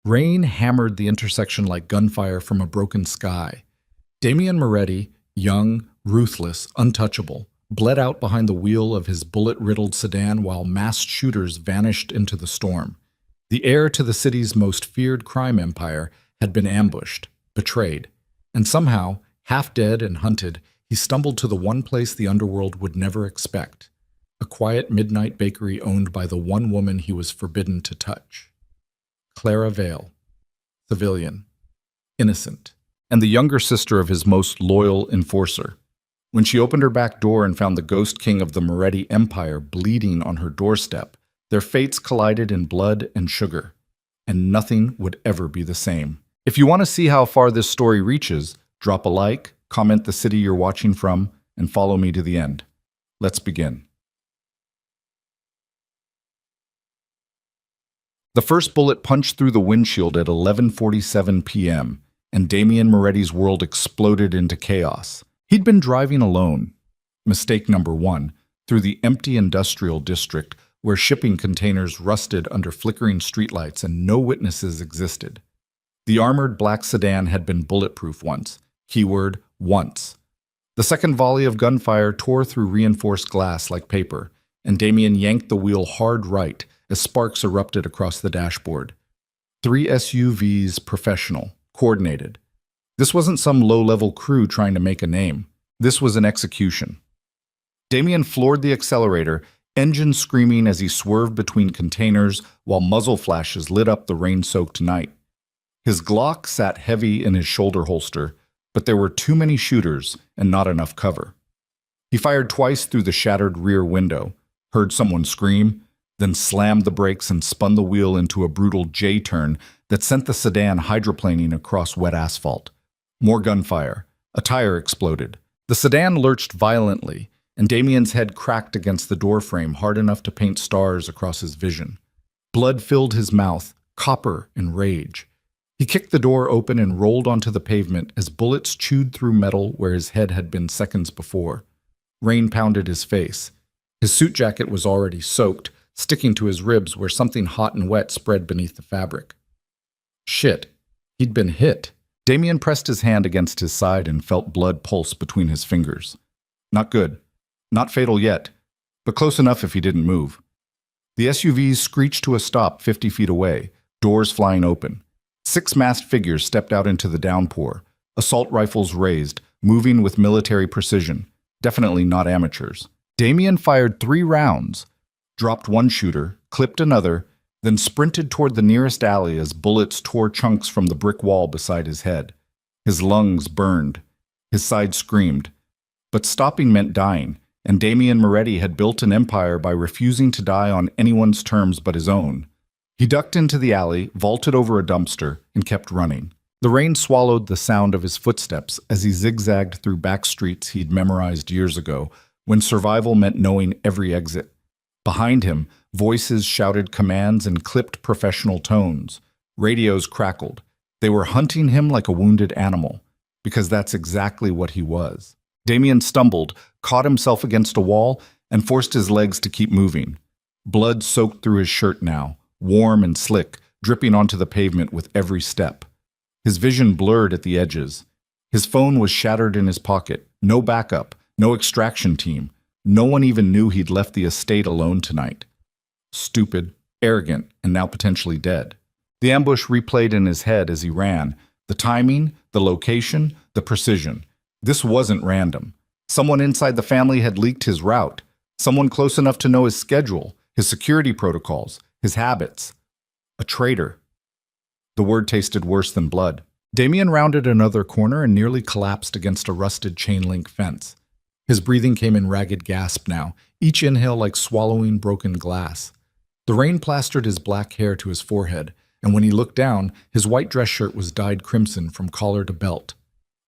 Rain hammered the intersection like gunfire from a broken sky. Damian Moretti, young, ruthless, untouchable, bled out behind the wheel of his bullet-riddled sedan while masked shooters vanished into the storm. The heir to the city's most feared crime empire had been ambushed, betrayed, and somehow, half dead and hunted, he stumbled to the one place the underworld would never expect, a quiet midnight bakery owned by the one woman he was forbidden to touch. Clara Vale, civilian, innocent, and the younger sister of his most loyal enforcer. When she opened her back door and found the ghost king of the Moretti Empire bleeding on her doorstep, their fates collided in blood and sugar, and nothing would ever be the same. If you want to see how far this story reaches, drop a like, comment the city you're watching from, and follow me to the end. Let's begin. The first bullet punched through the windshield at 11:47 p.m., and Damian Moretti's world exploded into chaos. He'd been driving alone, mistake number one, through the empty industrial district where shipping containers rusted under flickering streetlights and no witnesses existed. The armored black sedan had been bulletproof once, keyword once. The second volley of gunfire tore through reinforced glass like paper, and Damian yanked the wheel hard right as sparks erupted across the dashboard. 3 SUVs, professional, coordinated. This wasn't some low-level crew trying to make a name. This was an execution. Damian floored the accelerator, engine screaming as he swerved between containers while muzzle flashes lit up the rain-soaked night. His Glock sat heavy in his shoulder holster, but there were too many shooters and not enough cover. He fired twice through the shattered rear window, heard someone scream, then slammed the brakes and spun the wheel into a brutal J-turn that sent the sedan hydroplaning across wet asphalt. More gunfire. A tire exploded. The sedan lurched violently, and Damian's head cracked against the doorframe hard enough to paint stars across his vision. Blood filled his mouth, copper and rage. He kicked the door open and rolled onto the pavement as bullets chewed through metal where his head had been seconds before. Rain pounded his face. His suit jacket was already soaked, sticking to his ribs where something hot and wet spread beneath the fabric. Shit, he'd been hit. Damian pressed his hand against his side and felt blood pulse between his fingers. Not good. Not fatal yet, but close enough if he didn't move. The SUVs screeched to a stop 50 feet away, doors flying open. 6 masked figures stepped out into the downpour, assault rifles raised, moving with military precision, definitely not amateurs. Damian fired 3 rounds, dropped one shooter, clipped another, then sprinted toward the nearest alley as bullets tore chunks from the brick wall beside his head. His lungs burned. His side screamed. But stopping meant dying, and Damian Moretti had built an empire by refusing to die on anyone's terms but his own. He ducked into the alley, vaulted over a dumpster, and kept running. The rain swallowed the sound of his footsteps as he zigzagged through back streets he'd memorized years ago, when survival meant knowing every exit. Behind him, voices shouted commands in clipped professional tones. Radios crackled. They were hunting him like a wounded animal, because that's exactly what he was. Damian stumbled, caught himself against a wall, and forced his legs to keep moving. Blood soaked through his shirt now, warm and slick, dripping onto the pavement with every step. His vision blurred at the edges. His phone was shattered in his pocket. No backup, no extraction team. No one even knew he'd left the estate alone tonight. Stupid, arrogant, and now potentially dead. The ambush replayed in his head as he ran. The timing, the location, the precision. This wasn't random. Someone inside the family had leaked his route. Someone close enough to know his schedule, his security protocols, his habits. A traitor. The word tasted worse than blood. Damian rounded another corner and nearly collapsed against a rusted chain-link fence. His breathing came in ragged gasp now, each inhale like swallowing broken glass. The rain plastered his black hair to his forehead, and when he looked down, his white dress shirt was dyed crimson from collar to belt.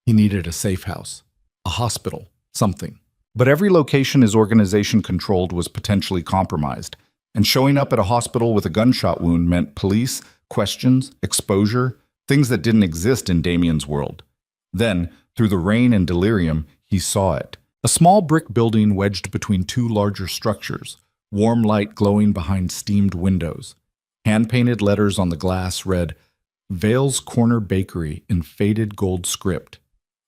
He needed a safe house, a hospital, something. But every location his organization controlled was potentially compromised, and showing up at a hospital with a gunshot wound meant police, questions, exposure, things that didn't exist in Damian's world. Then, through the rain and delirium, he saw it. A small brick building wedged between 2 larger structures, warm light glowing behind steamed windows. Hand-painted letters on the glass read, Vale's Corner Bakery in faded gold script.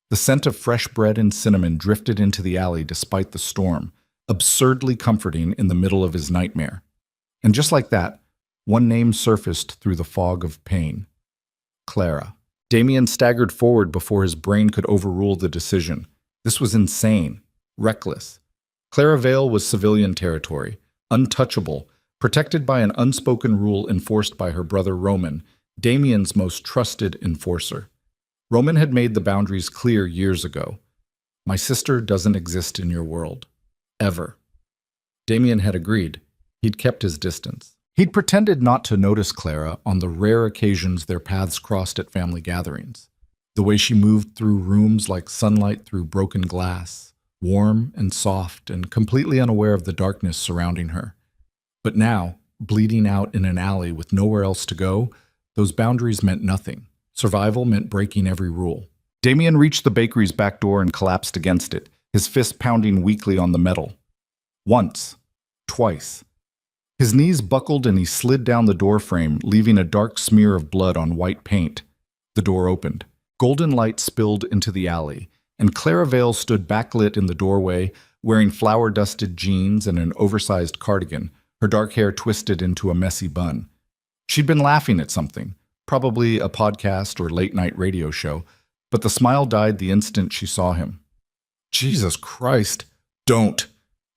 The scent of fresh bread and cinnamon drifted into the alley despite the storm, absurdly comforting in the middle of his nightmare. And just like that, one name surfaced through the fog of pain. Clara. Damien staggered forward before his brain could overrule the decision. This was insane, reckless. Clara Vale was civilian territory, untouchable, protected by an unspoken rule enforced by her brother Roman, Damien's most trusted enforcer. Roman had made the boundaries clear years ago. My sister doesn't exist in your world. Ever. Damien had agreed. He'd kept his distance. He'd pretended not to notice Clara on the rare occasions their paths crossed at family gatherings. The way she moved through rooms like sunlight through broken glass, warm and soft and completely unaware of the darkness surrounding her. But now, bleeding out in an alley with nowhere else to go, those boundaries meant nothing. Survival meant breaking every rule. Damien reached the bakery's back door and collapsed against it, his fist pounding weakly on the metal. Once. Twice. His knees buckled and he slid down the door frame, leaving a dark smear of blood on white paint. The door opened. Golden light spilled into the alley, and Clara Vale stood backlit in the doorway, wearing flour-dusted jeans and an oversized cardigan, her dark hair twisted into a messy bun. She'd been laughing at something, probably a podcast or late-night radio show, but the smile died the instant she saw him. Jesus Christ, don't!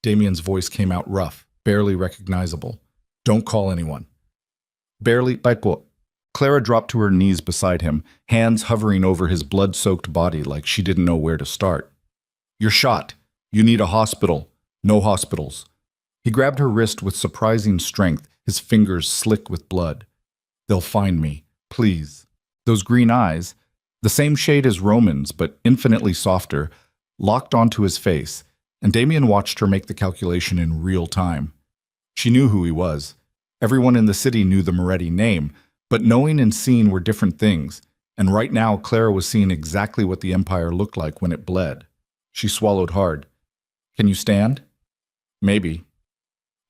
Damien's voice came out rough, barely recognizable. Don't call anyone. Barely, Clara dropped to her knees beside him, hands hovering over his blood-soaked body like she didn't know where to start. You're shot. You need a hospital. No hospitals. He grabbed her wrist with surprising strength, his fingers slick with blood. They'll find me. Please. Those green eyes, the same shade as Roman's but infinitely softer, locked onto his face, and Damien watched her make the calculation in real time. She knew who he was. Everyone in the city knew the Moretti name, but knowing and seeing were different things, and right now Clara was seeing exactly what the Empire looked like when it bled. She swallowed hard. Can you stand? Maybe.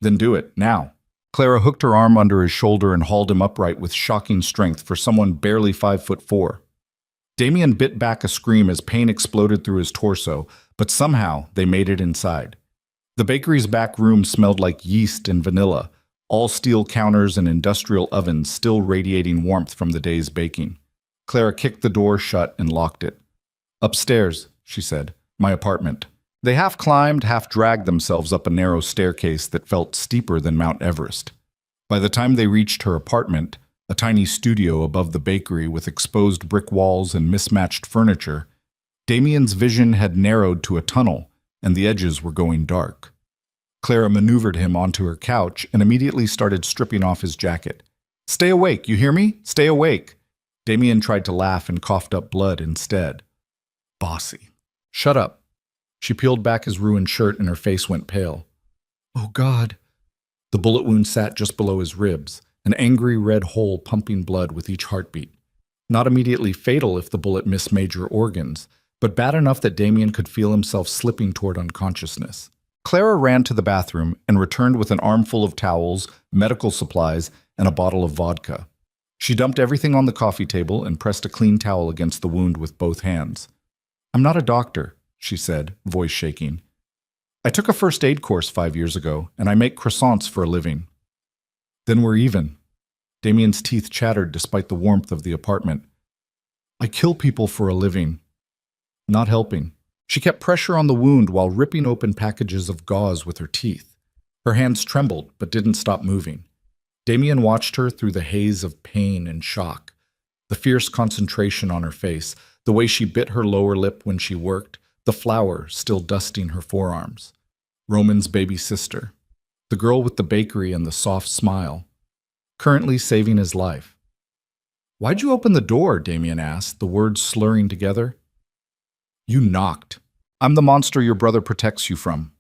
Then do it, now. Clara hooked her arm under his shoulder and hauled him upright with shocking strength for someone barely 5'4". Damien bit back a scream as pain exploded through his torso, but somehow they made it inside. The bakery's back room smelled like yeast and vanilla, all steel counters and industrial ovens still radiating warmth from the day's baking. Clara kicked the door shut and locked it. Upstairs, she said, my apartment. They half climbed, half dragged themselves up a narrow staircase that felt steeper than Mount Everest. By the time they reached her apartment, a tiny studio above the bakery with exposed brick walls and mismatched furniture, Damien's vision had narrowed to a tunnel, and the edges were going dark. Clara maneuvered him onto her couch and immediately started stripping off his jacket. Stay awake, you hear me? Stay awake. Damien tried to laugh and coughed up blood instead. Bossy. Shut up. She peeled back his ruined shirt and her face went pale. Oh, God. The bullet wound sat just below his ribs, an angry red hole pumping blood with each heartbeat. Not immediately fatal if the bullet missed major organs, but bad enough that Damien could feel himself slipping toward unconsciousness. Clara ran to the bathroom and returned with an armful of towels, medical supplies, and a bottle of vodka. She dumped everything on the coffee table and pressed a clean towel against the wound with both hands. I'm not a doctor, she said, voice shaking. I took a first aid course 5 years ago, and I make croissants for a living. Then we're even. Damien's teeth chattered despite the warmth of the apartment. I kill people for a living. Not helping. She kept pressure on the wound while ripping open packages of gauze with her teeth. Her hands trembled, but didn't stop moving. Damien watched her through the haze of pain and shock. The fierce concentration on her face, the way she bit her lower lip when she worked, the flour still dusting her forearms. Roman's baby sister. The girl with the bakery and the soft smile. Currently saving his life. Why'd you open the door? Damien asked, the words slurring together. You knocked. I'm the monster your brother protects you from.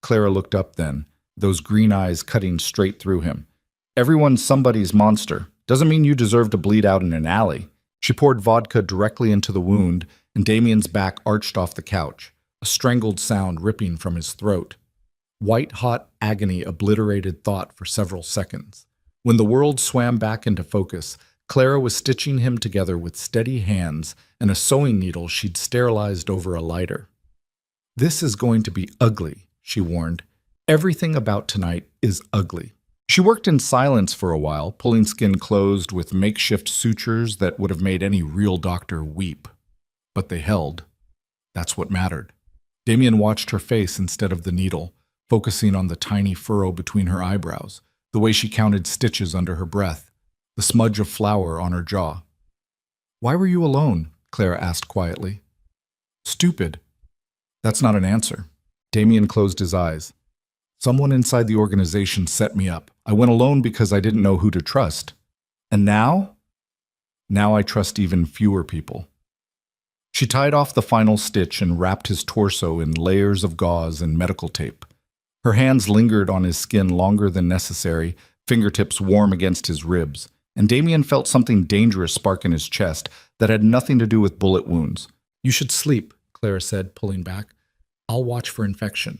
Clara looked up then, those green eyes cutting straight through him. Everyone's somebody's monster. Doesn't mean you deserve to bleed out in an alley. She poured vodka directly into the wound, and Damien's back arched off the couch, a strangled sound ripping from his throat. White-hot agony obliterated thought for several seconds. When the world swam back into focus, Clara was stitching him together with steady hands and a sewing needle she'd sterilized over a lighter. "This is going to be ugly," she warned. "Everything about tonight is ugly." She worked in silence for a while, pulling skin closed with makeshift sutures that would have made any real doctor weep. But they held. That's what mattered. Damien watched her face instead of the needle, focusing on the tiny furrow between her eyebrows, the way she counted stitches under her breath, the smudge of flour on her jaw. "Why were you alone?" Clara asked quietly. "Stupid." "That's not an answer." Damien closed his eyes. "Someone inside the organization set me up. I went alone because I didn't know who to trust. And now? Now I trust even fewer people." She tied off the final stitch and wrapped his torso in layers of gauze and medical tape. Her hands lingered on his skin longer than necessary, fingertips warm against his ribs, and Damien felt something dangerous spark in his chest that had nothing to do with bullet wounds. "You should sleep," Clara said, pulling back. "I'll watch for infection."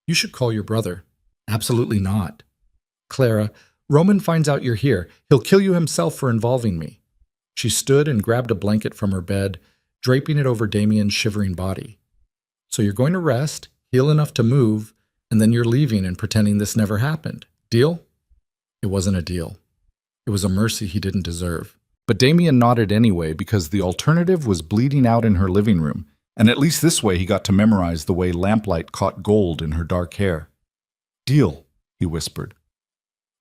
"You should call your brother." "Absolutely not." "Clara, Roman finds out you're here. He'll kill you himself for involving me." She stood and grabbed a blanket from her bed, draping it over Damien's shivering body. "So you're going to rest, heal enough to move, and then you're leaving and pretending this never happened. Deal?" It wasn't a deal. It was a mercy he didn't deserve. But Damien nodded anyway because the alternative was bleeding out in her living room, and at least this way he got to memorize the way lamplight caught gold in her dark hair. "Deal," he whispered.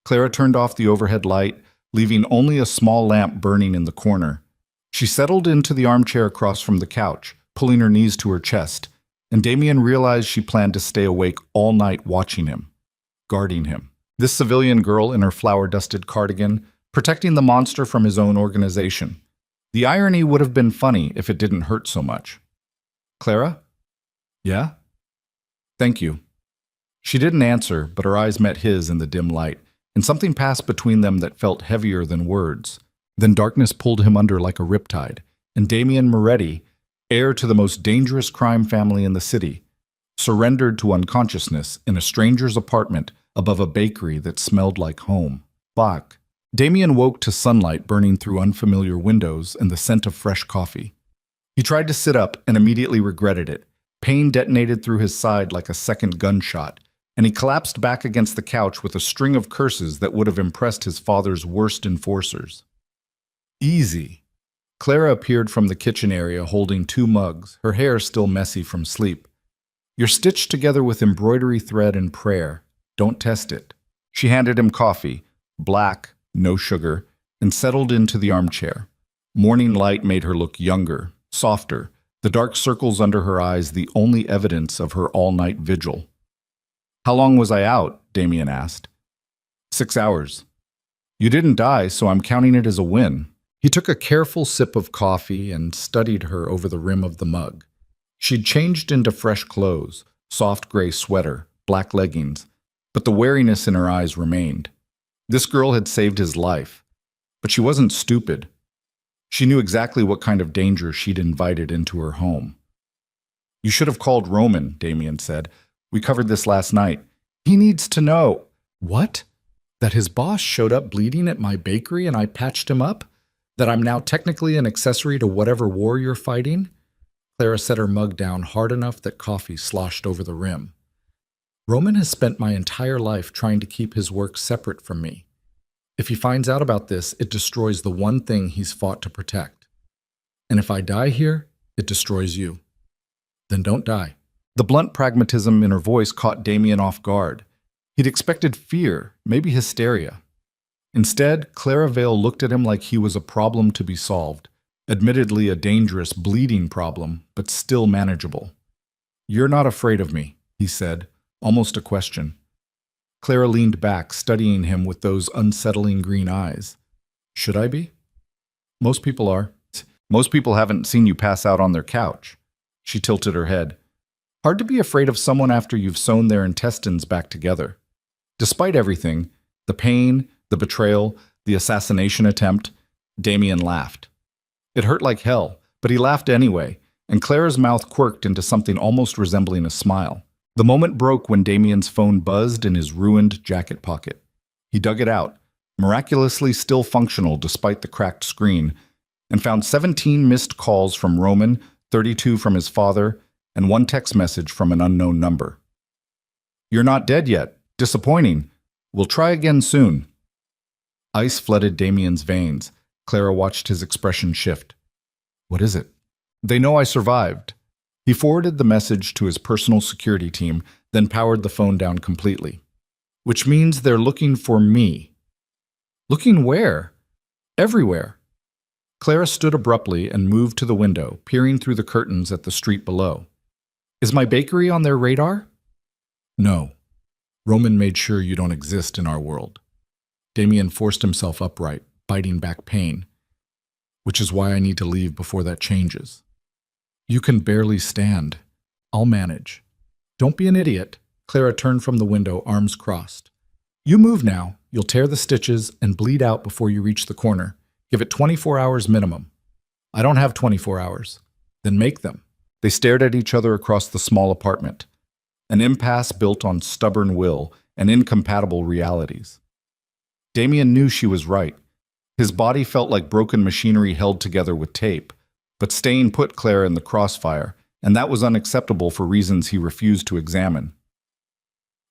Clara turned off the overhead light, leaving only a small lamp burning in the corner. She settled into the armchair across from the couch, pulling her knees to her chest, and Damien realized she planned to stay awake all night watching him, guarding him. This civilian girl in her flour-dusted cardigan, protecting the monster from his own organization. The irony would have been funny if it didn't hurt so much. "Clara?" "Yeah?" "Thank you." She didn't answer, but her eyes met his in the dim light, and something passed between them that felt heavier than words. Then darkness pulled him under like a riptide, and Damien Moretti, heir to the most dangerous crime family in the city, surrendered to unconsciousness in a stranger's apartment above a bakery that smelled like home. Fuck. Damien woke to sunlight burning through unfamiliar windows and the scent of fresh coffee. He tried to sit up and immediately regretted it. Pain detonated through his side like a second gunshot, and he collapsed back against the couch with a string of curses that would have impressed his father's worst enforcers. "Easy." Clara appeared from the kitchen area holding 2 mugs, her hair still messy from sleep. "You're stitched together with embroidery thread and prayer. Don't test it." She handed him coffee, black, no sugar, and settled into the armchair. Morning light made her look younger, softer, the dark circles under her eyes the only evidence of her all-night vigil. "How long was I out?" Damien asked. 6 hours. "You didn't die, so I'm counting it as a win." He took a careful sip of coffee and studied her over the rim of the mug. She'd changed into fresh clothes, soft gray sweater, black leggings, but the wariness in her eyes remained. This girl had saved his life, but she wasn't stupid. She knew exactly what kind of danger she'd invited into her home. "You should have called Roman," Damien said. "We covered this last night. He needs to know." "What? That his boss showed up bleeding at my bakery and I patched him up? That I'm now technically an accessory to whatever war you're fighting?" Clara set her mug down hard enough that coffee sloshed over the rim. "Roman has spent my entire life trying to keep his work separate from me. If he finds out about this, it destroys the one thing he's fought to protect. And if I die here, it destroys you. Then don't die." The blunt pragmatism in her voice caught Damien off guard. He'd expected fear, maybe hysteria. Instead, Clara Vale looked at him like he was a problem to be solved, admittedly a dangerous, bleeding problem, but still manageable. "You're not afraid of me," he said, almost a question. Clara leaned back, studying him with those unsettling green eyes. "Should I be?" "Most people are. Most people haven't seen you pass out on their couch." She tilted her head. "Hard to be afraid of someone after you've sewn their intestines back together." Despite everything, the pain, the betrayal, the assassination attempt, Damien laughed. It hurt like hell, but he laughed anyway, and Clara's mouth quirked into something almost resembling a smile. The moment broke when Damien's phone buzzed in his ruined jacket pocket. He dug it out, miraculously still functional despite the cracked screen, and found 17 missed calls from Roman, 32 from his father, and one text message from an unknown number. "You're not dead yet. Disappointing. We'll try again soon." Ice flooded Damien's veins. Clara watched his expression shift. "What is it?" "They know I survived." He forwarded the message to his personal security team, then powered the phone down completely. "Which means they're looking for me." "Looking where?" "Everywhere." Clara stood abruptly and moved to the window, peering through the curtains at the street below. "Is my bakery on their radar?" "No. Roman made sure you don't exist in our world." Damien forced himself upright, biting back pain. "Which is why I need to leave before that changes." "You can barely stand. I'll manage." "Don't be an idiot." Clara turned from the window, arms crossed. "You move now. You'll tear the stitches and bleed out before you reach the corner. Give it 24 hours minimum." "I don't have 24 hours." "Then make them." They stared at each other across the small apartment. An impasse built on stubborn will and incompatible realities. Damien knew she was right. His body felt like broken machinery held together with tape, but staying put Clara in the crossfire, and that was unacceptable for reasons he refused to examine.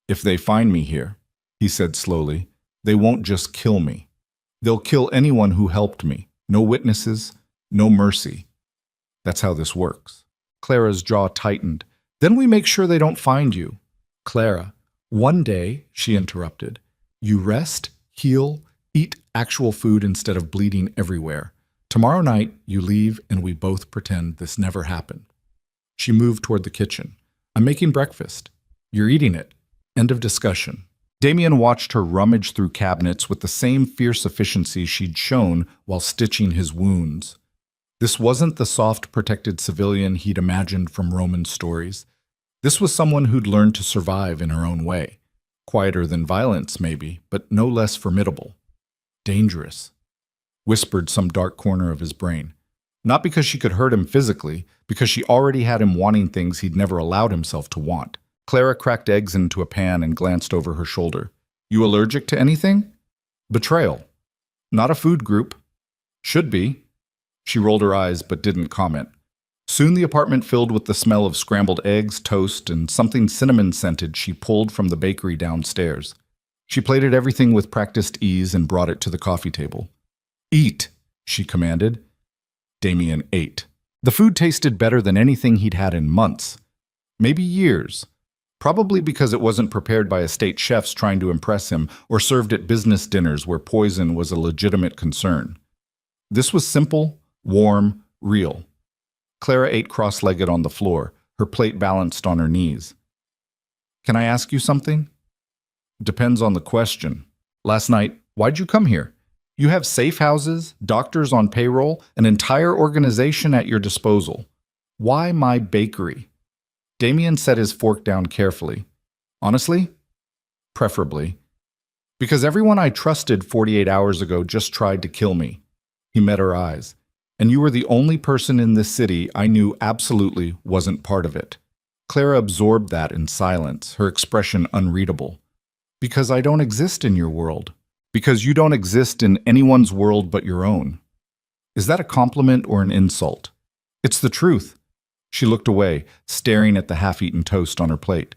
"If they find me here," he said slowly, "they won't just kill me. They'll kill anyone who helped me. No witnesses, no mercy. That's how this works." Clara's jaw tightened. "Then we make sure they don't find you." "Clara, one day," she interrupted, "you rest, heal, eat actual food instead of bleeding everywhere. Tomorrow night, you leave and we both pretend this never happened." She moved toward the kitchen. "I'm making breakfast. You're eating it. End of discussion." Damien watched her rummage through cabinets with the same fierce efficiency she'd shown while stitching his wounds. This wasn't the soft, protected civilian he'd imagined from Roman stories. This was someone who'd learned to survive in her own way. Quieter than violence, maybe, but no less formidable. "Dangerous," whispered some dark corner of his brain. Not because she could hurt him physically, because she already had him wanting things he'd never allowed himself to want. Clara cracked eggs into a pan and glanced over her shoulder. "You allergic to anything?" "Betrayal." "Not a food group." "Should be." She rolled her eyes but didn't comment. Soon the apartment filled with the smell of scrambled eggs, toast, and something cinnamon-scented she pulled from the bakery downstairs. She plated everything with practiced ease and brought it to the coffee table. "Eat," she commanded. Damien ate. The food tasted better than anything he'd had in months. Maybe years. Probably because it wasn't prepared by estate chefs trying to impress him or served at business dinners where poison was a legitimate concern. This was simple, warm, real. Clara ate cross-legged on the floor, her plate balanced on her knees. "Can I ask you something?" "Depends on the question." "Last night, why'd you come here? You have safe houses, doctors on payroll, an entire organization at your disposal. Why my bakery?" Damien set his fork down carefully. "Honestly? Preferably. Because everyone I trusted 48 hours ago just tried to kill me." He met her eyes. "And you were the only person in this city I knew absolutely wasn't part of it." Clara absorbed that in silence, her expression unreadable. "Because I don't exist in your world. Because you don't exist in anyone's world but your own." Is that a compliment or an insult? "It's the truth." She looked away, staring at the half-eaten toast on her plate.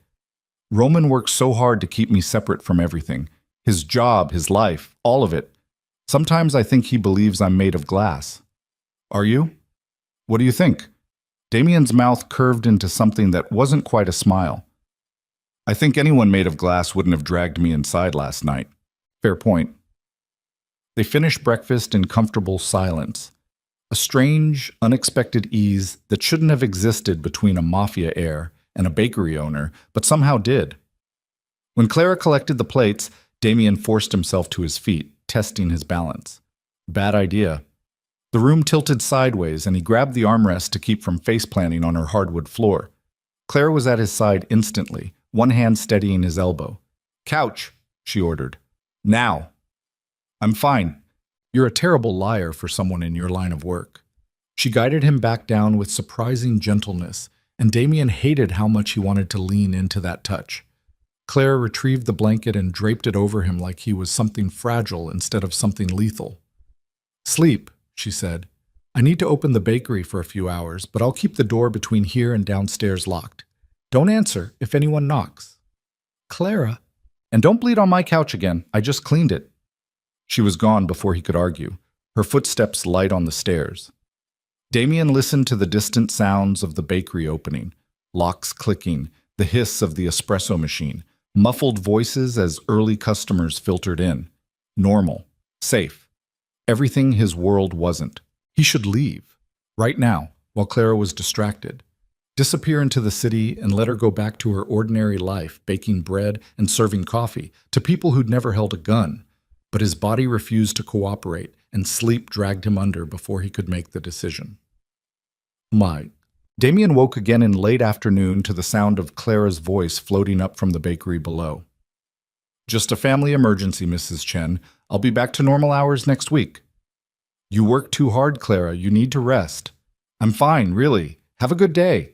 "Roman works so hard to keep me separate from everything. His job, his life, all of it. Sometimes I think he believes I'm made of glass." "Are you?" "What do you think?" Damien's mouth curved into something that wasn't quite a smile. "I think anyone made of glass wouldn't have dragged me inside last night." "Fair point." They finished breakfast in comfortable silence. A strange, unexpected ease that shouldn't have existed between a mafia heir and a bakery owner, but somehow did. When Clara collected the plates, Damien forced himself to his feet, testing his balance. Bad idea. The room tilted sideways, and he grabbed the armrest to keep from face-planting on her hardwood floor. Clara was at his side instantly, one hand steadying his elbow. "Couch," she ordered. "Now." "I'm fine." "You're a terrible liar for someone in your line of work." She guided him back down with surprising gentleness, and Damien hated how much he wanted to lean into that touch. Clara retrieved the blanket and draped it over him like he was something fragile instead of something lethal. "Sleep," she said. "I need to open the bakery for a few hours, but I'll keep the door between here and downstairs locked. Don't answer if anyone knocks." "Clara." "And don't bleed on my couch again. I just cleaned it." She was gone before he could argue, her footsteps light on the stairs. Damien listened to the distant sounds of the bakery opening, locks clicking, the hiss of the espresso machine, muffled voices as early customers filtered in. Normal. Safe. Everything his world wasn't. He should leave. Right now, while Clara was distracted. Disappear into the city and let her go back to her ordinary life, baking bread and serving coffee to people who'd never held a gun. But his body refused to cooperate, and sleep dragged him under before he could make the decision. My. Damien woke again in late afternoon to the sound of Clara's voice floating up from the bakery below. "Just a family emergency, Mrs. Chen. I'll be back to normal hours next week." "You work too hard, Clara. You need to rest." "I'm fine, really. Have a good day."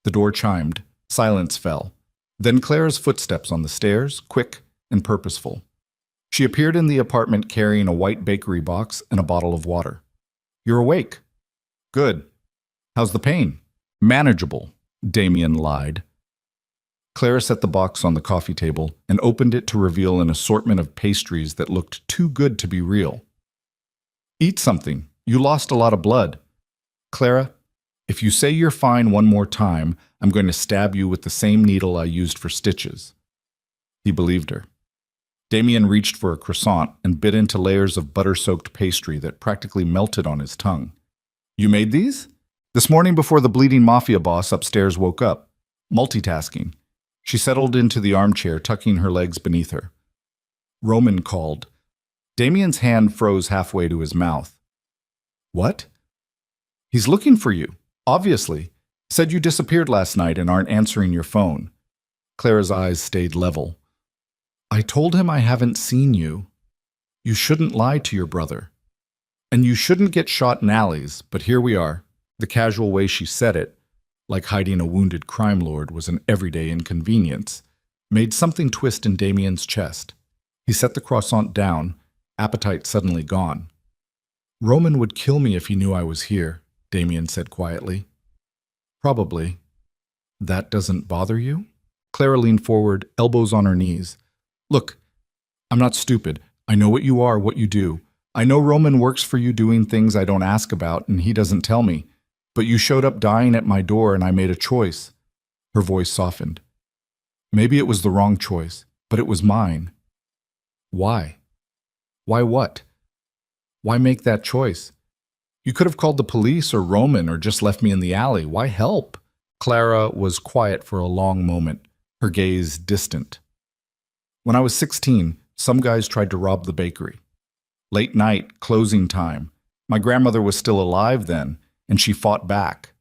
The door chimed. Silence fell. Then Clara's footsteps on the stairs, quick and purposeful. She appeared in the apartment carrying a white bakery box and a bottle of water. "You're awake." "Good. How's the pain?" "Manageable," Damien lied. Clara set the box on the coffee table and opened it to reveal an assortment of pastries that looked too good to be real. "Eat something. You lost a lot of blood." "Clara, if you say you're fine one more time, I'm going to stab you with the same needle I used for stitches." He believed her. Damien reached for a croissant and bit into layers of butter-soaked pastry that practically melted on his tongue. "You made these?" "This morning before the bleeding mafia boss upstairs woke up. Multitasking." She settled into the armchair, tucking her legs beneath her. Roman called. Damien's hand froze halfway to his mouth. "What?" "He's looking for you, obviously. Said you disappeared last night and aren't answering your phone." Clara's eyes stayed level. "I told him I haven't seen you. You shouldn't lie to your brother. And you shouldn't get shot in alleys, but here we are." The casual way she said it, like hiding a wounded crime lord was an everyday inconvenience, made something twist in Damien's chest. He set the croissant down, appetite suddenly gone. "Roman would kill me if he knew I was here," Damien said quietly. "Probably. That doesn't bother you?" Clara leaned forward, elbows on her knees. "Look, I'm not stupid. I know what you are, what you do. I know Roman works for you doing things I don't ask about, and he doesn't tell me. But you showed up dying at my door and I made a choice." Her voice softened. "Maybe it was the wrong choice, but it was mine." "Why?" "Why what?" "Why make that choice? You could have called the police or Roman or just left me in the alley. Why help?" Clara was quiet for a long moment, her gaze distant. "When I was 16, some guys tried to rob the bakery. Late night, closing time. My grandmother was still alive then, and she fought back."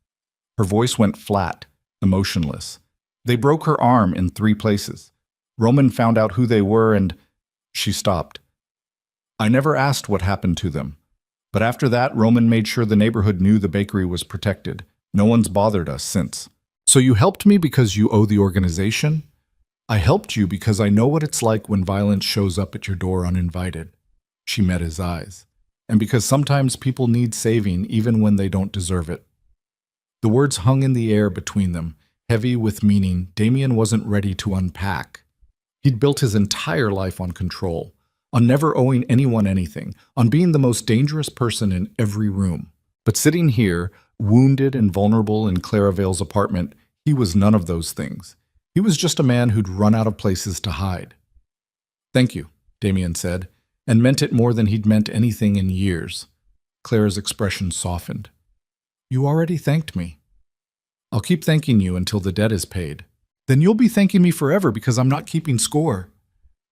Her voice went flat, emotionless. "They broke her arm in 3 places. Roman found out who they were and—" She stopped. "I never asked what happened to them. But after that, Roman made sure the neighborhood knew the bakery was protected. No one's bothered us since." "So you helped me because you owe the organization?" "I helped you because I know what it's like when violence shows up at your door uninvited." She met his eyes. "And because sometimes people need saving even when they don't deserve it." The words hung in the air between them, heavy with meaning Damien wasn't ready to unpack. He'd built his entire life on control, on never owing anyone anything, on being the most dangerous person in every room. But sitting here, wounded and vulnerable in Clara Vale's apartment, he was none of those things. He was just a man who'd run out of places to hide. "Thank you," Damien said, and meant it more than he'd meant anything in years. Clara's expression softened. "You already thanked me." "I'll keep thanking you until the debt is paid." "Then you'll be thanking me forever because I'm not keeping score."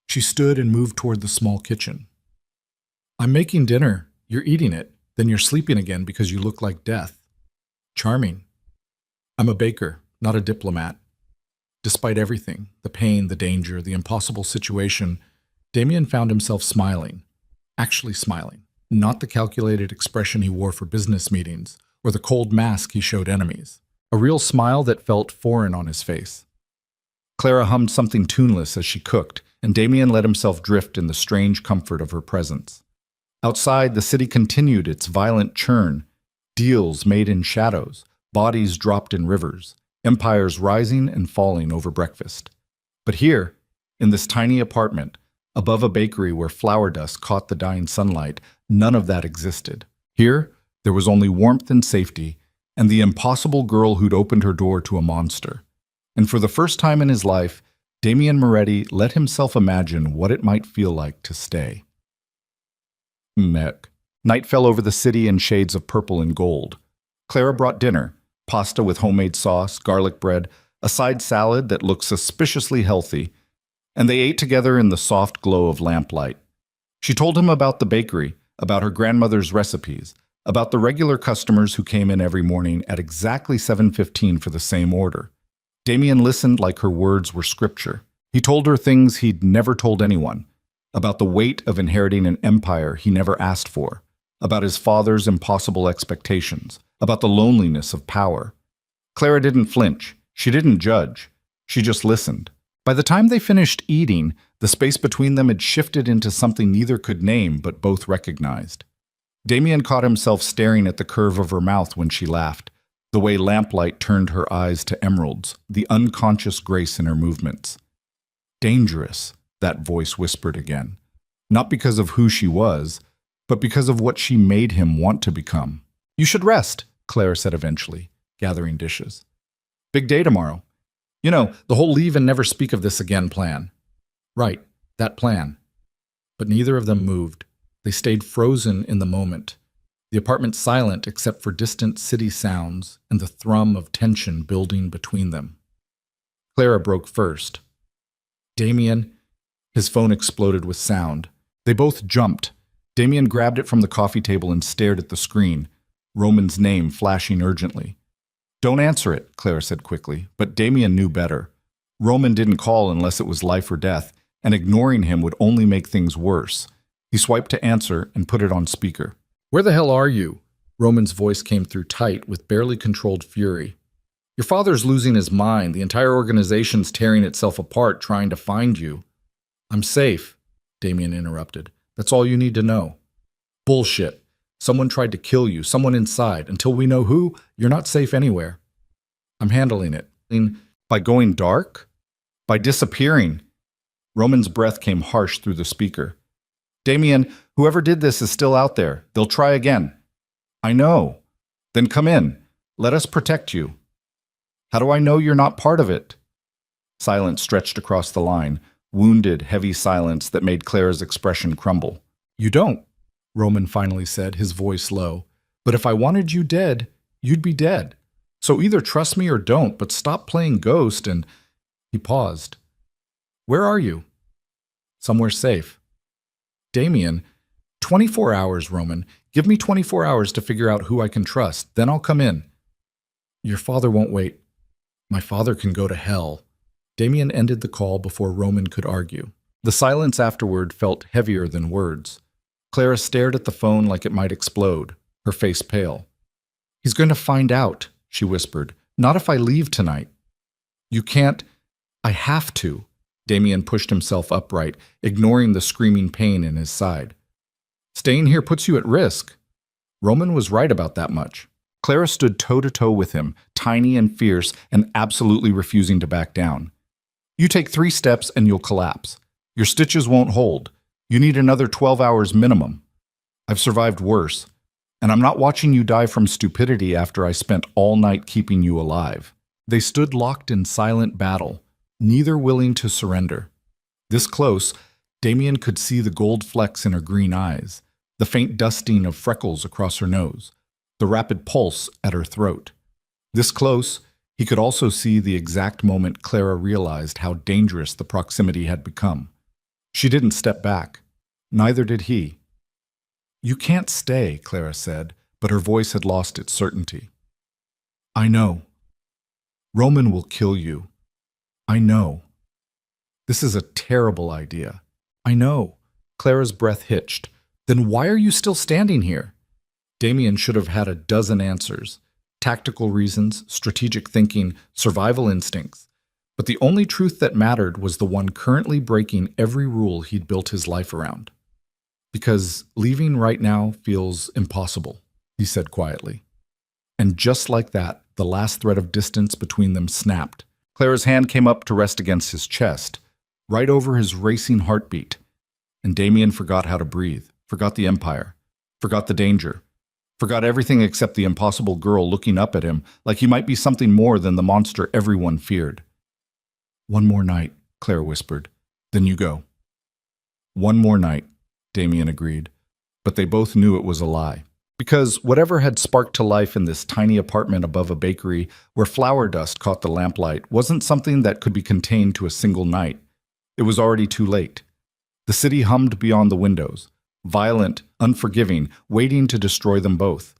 She stood and moved toward the small kitchen. "I'm making dinner. You're eating it. Then you're sleeping again because you look like death." "Charming." "I'm a baker, not a diplomat." Despite everything, the pain, the danger, the impossible situation, Damien found himself smiling. Actually smiling. Not the calculated expression he wore for business meetings, or the cold mask he showed enemies. A real smile that felt foreign on his face. Clara hummed something tuneless as she cooked, and Damien let himself drift in the strange comfort of her presence. Outside, the city continued its violent churn. Deals made in shadows, bodies dropped in rivers, empires rising and falling over breakfast. But here, in this tiny apartment, above a bakery where flour dust caught the dying sunlight, none of that existed. Here, there was only warmth and safety, and the impossible girl who'd opened her door to a monster. And for the first time in his life, Damien Moretti let himself imagine what it might feel like to stay. Mech. Night fell over the city in shades of purple and gold. Clara brought dinner, pasta with homemade sauce, garlic bread, a side salad that looked suspiciously healthy, and they ate together in the soft glow of lamplight. She told him about the bakery, about her grandmother's recipes, about the regular customers who came in every morning at exactly 7:15 for the same order. Damien listened like her words were scripture. He told her things he'd never told anyone, about the weight of inheriting an empire he never asked for, about his father's impossible expectations, about the loneliness of power. Clara didn't flinch. She didn't judge. She just listened. By the time they finished eating, the space between them had shifted into something neither could name but both recognized. Damien caught himself staring at the curve of her mouth when she laughed, the way lamplight turned her eyes to emeralds, the unconscious grace in her movements. Dangerous, that voice whispered again, not because of who she was, but because of what she made him want to become. You should rest, Clara said eventually, gathering dishes. Big day tomorrow. You know, the whole leave and never speak of this again plan. Right, that plan. But neither of them moved. They stayed frozen in the moment, the apartment silent except for distant city sounds and the thrum of tension building between them. Clara broke first. Damien. His phone exploded with sound. They both jumped. Damien grabbed it from the coffee table and stared at the screen, Roman's name flashing urgently. Don't answer it, Clara said quickly, but Damien knew better. Roman didn't call unless it was life or death, and ignoring him would only make things worse. He swiped to answer and put it on speaker. Where the hell are you? Roman's voice came through tight with barely controlled fury. Your father's losing his mind. The entire organization's tearing itself apart trying to find you. I'm safe, Damien interrupted. That's all you need to know. Bullshit. Someone tried to kill you, someone inside. Until we know who, you're not safe anywhere. I'm handling it. By going dark? By disappearing. Roman's breath came harsh through the speaker. Damien, whoever did this is still out there. They'll try again. I know. Then come in. Let us protect you. How do I know you're not part of it? Silence stretched across the line, wounded, heavy silence that made Clara's expression crumble. You don't, Roman finally said, his voice low. But if I wanted you dead, you'd be dead. So either trust me or don't, but stop playing ghost and... He paused. Where are you? Somewhere safe. Damien, 24 hours, Roman. Give me 24 hours to figure out who I can trust. Then I'll come in. Your father won't wait. My father can go to hell. Damien ended the call before Roman could argue. The silence afterward felt heavier than words. Clara stared at the phone like it might explode, her face pale. He's going to find out, she whispered. Not if I leave tonight. You can't. I have to. Damien pushed himself upright, ignoring the screaming pain in his side. Staying here puts you at risk. Roman was right about that much. Clara stood toe-to-toe with him, tiny and fierce, and absolutely refusing to back down. You take 3 steps and you'll collapse. Your stitches won't hold. You need another 12 hours minimum. I've survived worse, and I'm not watching you die from stupidity after I spent all night keeping you alive. They stood locked in silent battle, neither willing to surrender. This close, Damien could see the gold flecks in her green eyes, the faint dusting of freckles across her nose, the rapid pulse at her throat. This close, he could also see the exact moment Clara realized how dangerous the proximity had become. She didn't step back. Neither did he. You can't stay, Clara said, but her voice had lost its certainty. I know. Roman will kill you. I know. This is a terrible idea. I know. Clara's breath hitched. Then why are you still standing here? Damien should have had a dozen answers. Tactical reasons, strategic thinking, survival instincts. But the only truth that mattered was the one currently breaking every rule he'd built his life around. Because leaving right now feels impossible, he said quietly. And just like that, the last thread of distance between them snapped. Clara's hand came up to rest against his chest, right over his racing heartbeat. And Damien forgot how to breathe, forgot the Empire, forgot the danger, forgot everything except the impossible girl looking up at him like he might be something more than the monster everyone feared. "One more night," Clara whispered. "Then you go." "One more night," Damien agreed. But they both knew it was a lie. Because whatever had sparked to life in this tiny apartment above a bakery where flour dust caught the lamplight wasn't something that could be contained to a single night. It was already too late. The city hummed beyond the windows, violent, unforgiving, waiting to destroy them both.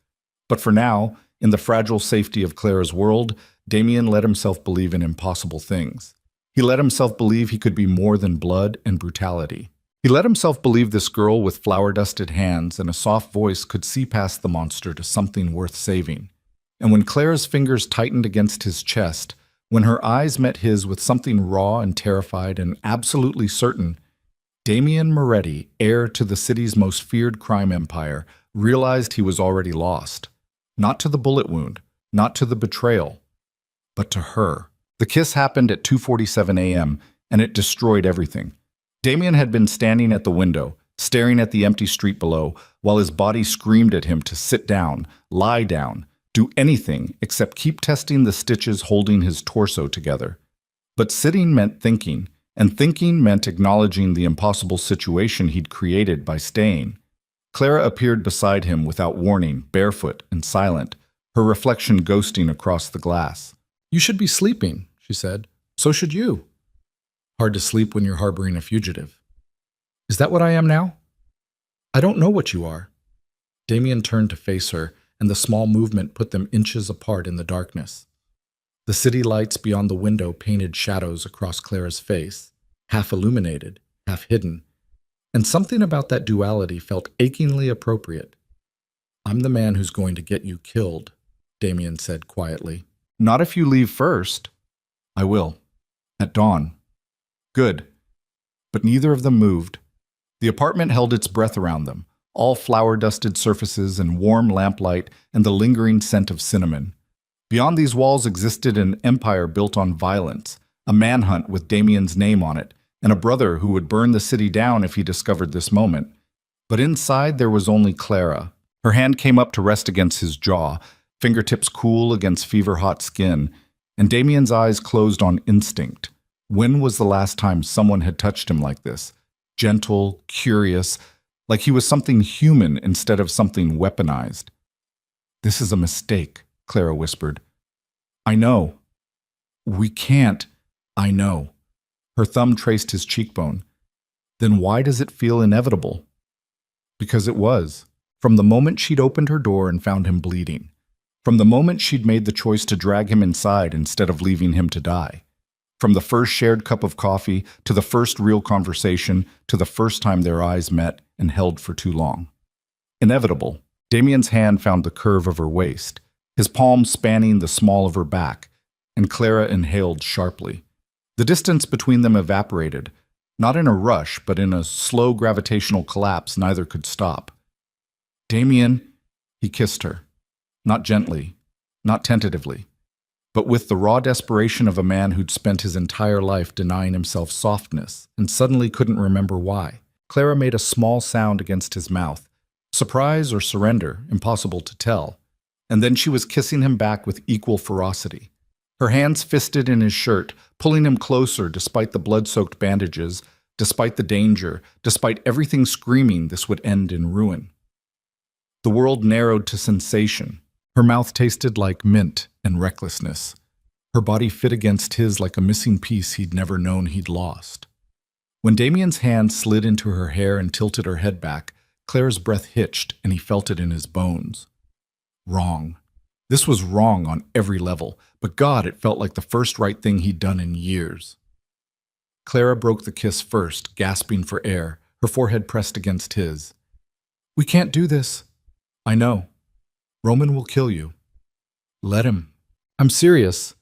But for now, in the fragile safety of Clara's world, Damien let himself believe in impossible things. He let himself believe he could be more than blood and brutality. He let himself believe this girl with flour-dusted hands and a soft voice could see past the monster to something worth saving. And when Clara's fingers tightened against his chest, when her eyes met his with something raw and terrified and absolutely certain, Damien Moretti, heir to the city's most feared crime empire, realized he was already lost. Not to the bullet wound, not to the betrayal, but to her. The kiss happened at 2:47 a.m., and it destroyed everything. Damien had been standing at the window, staring at the empty street below, while his body screamed at him to sit down, lie down, do anything except keep testing the stitches holding his torso together. But sitting meant thinking, and thinking meant acknowledging the impossible situation he'd created by staying. Clara appeared beside him without warning, barefoot and silent, her reflection ghosting across the glass. "You should be sleeping," she said. "So should you." "Hard to sleep when you're harboring a fugitive." "Is that what I am now?" "I don't know what you are." Damien turned to face her, and the small movement put them inches apart in the darkness. The city lights beyond the window painted shadows across Clara's face, half illuminated, half hidden, and something about that duality felt achingly appropriate. "I'm the man who's going to get you killed," Damien said quietly. "Not if you leave first." "I will. At dawn." "Good." But neither of them moved. The apartment held its breath around them, all flour-dusted surfaces and warm lamplight and the lingering scent of cinnamon. Beyond these walls existed an empire built on violence, a manhunt with Damien's name on it, and a brother who would burn the city down if he discovered this moment. But inside there was only Clara. Her hand came up to rest against his jaw, fingertips cool against fever-hot skin, and Damien's eyes closed on instinct. When was the last time someone had touched him like this? Gentle, curious, like he was something human instead of something weaponized. "This is a mistake," Clara whispered. "I know." "We can't." "I know." Her thumb traced his cheekbone. "Then why does it feel inevitable?" Because it was. From the moment she'd opened her door and found him bleeding. From the moment she'd made the choice to drag him inside instead of leaving him to die. From the first shared cup of coffee, to the first real conversation, to the first time their eyes met and held for too long. Inevitable. Damien's hand found the curve of her waist, his palm spanning the small of her back, and Clara inhaled sharply. The distance between them evaporated, not in a rush, but in a slow gravitational collapse neither could stop. "Damien," he kissed her. Not gently, not tentatively, but with the raw desperation of a man who'd spent his entire life denying himself softness and suddenly couldn't remember why. Clara made a small sound against his mouth, surprise or surrender, impossible to tell, and then she was kissing him back with equal ferocity. Her hands fisted in his shirt, pulling him closer despite the blood-soaked bandages, despite the danger, despite everything screaming this would end in ruin. The world narrowed to sensation. Her mouth tasted like mint and recklessness. Her body fit against his like a missing piece he'd never known he'd lost. When Damien's hand slid into her hair and tilted her head back, Clara's breath hitched and he felt it in his bones. Wrong. This was wrong on every level, but God, it felt like the first right thing he'd done in years. Clara broke the kiss first, gasping for air, her forehead pressed against his. "We can't do this." "I know. Roman will kill you." "Let him." "I'm serious."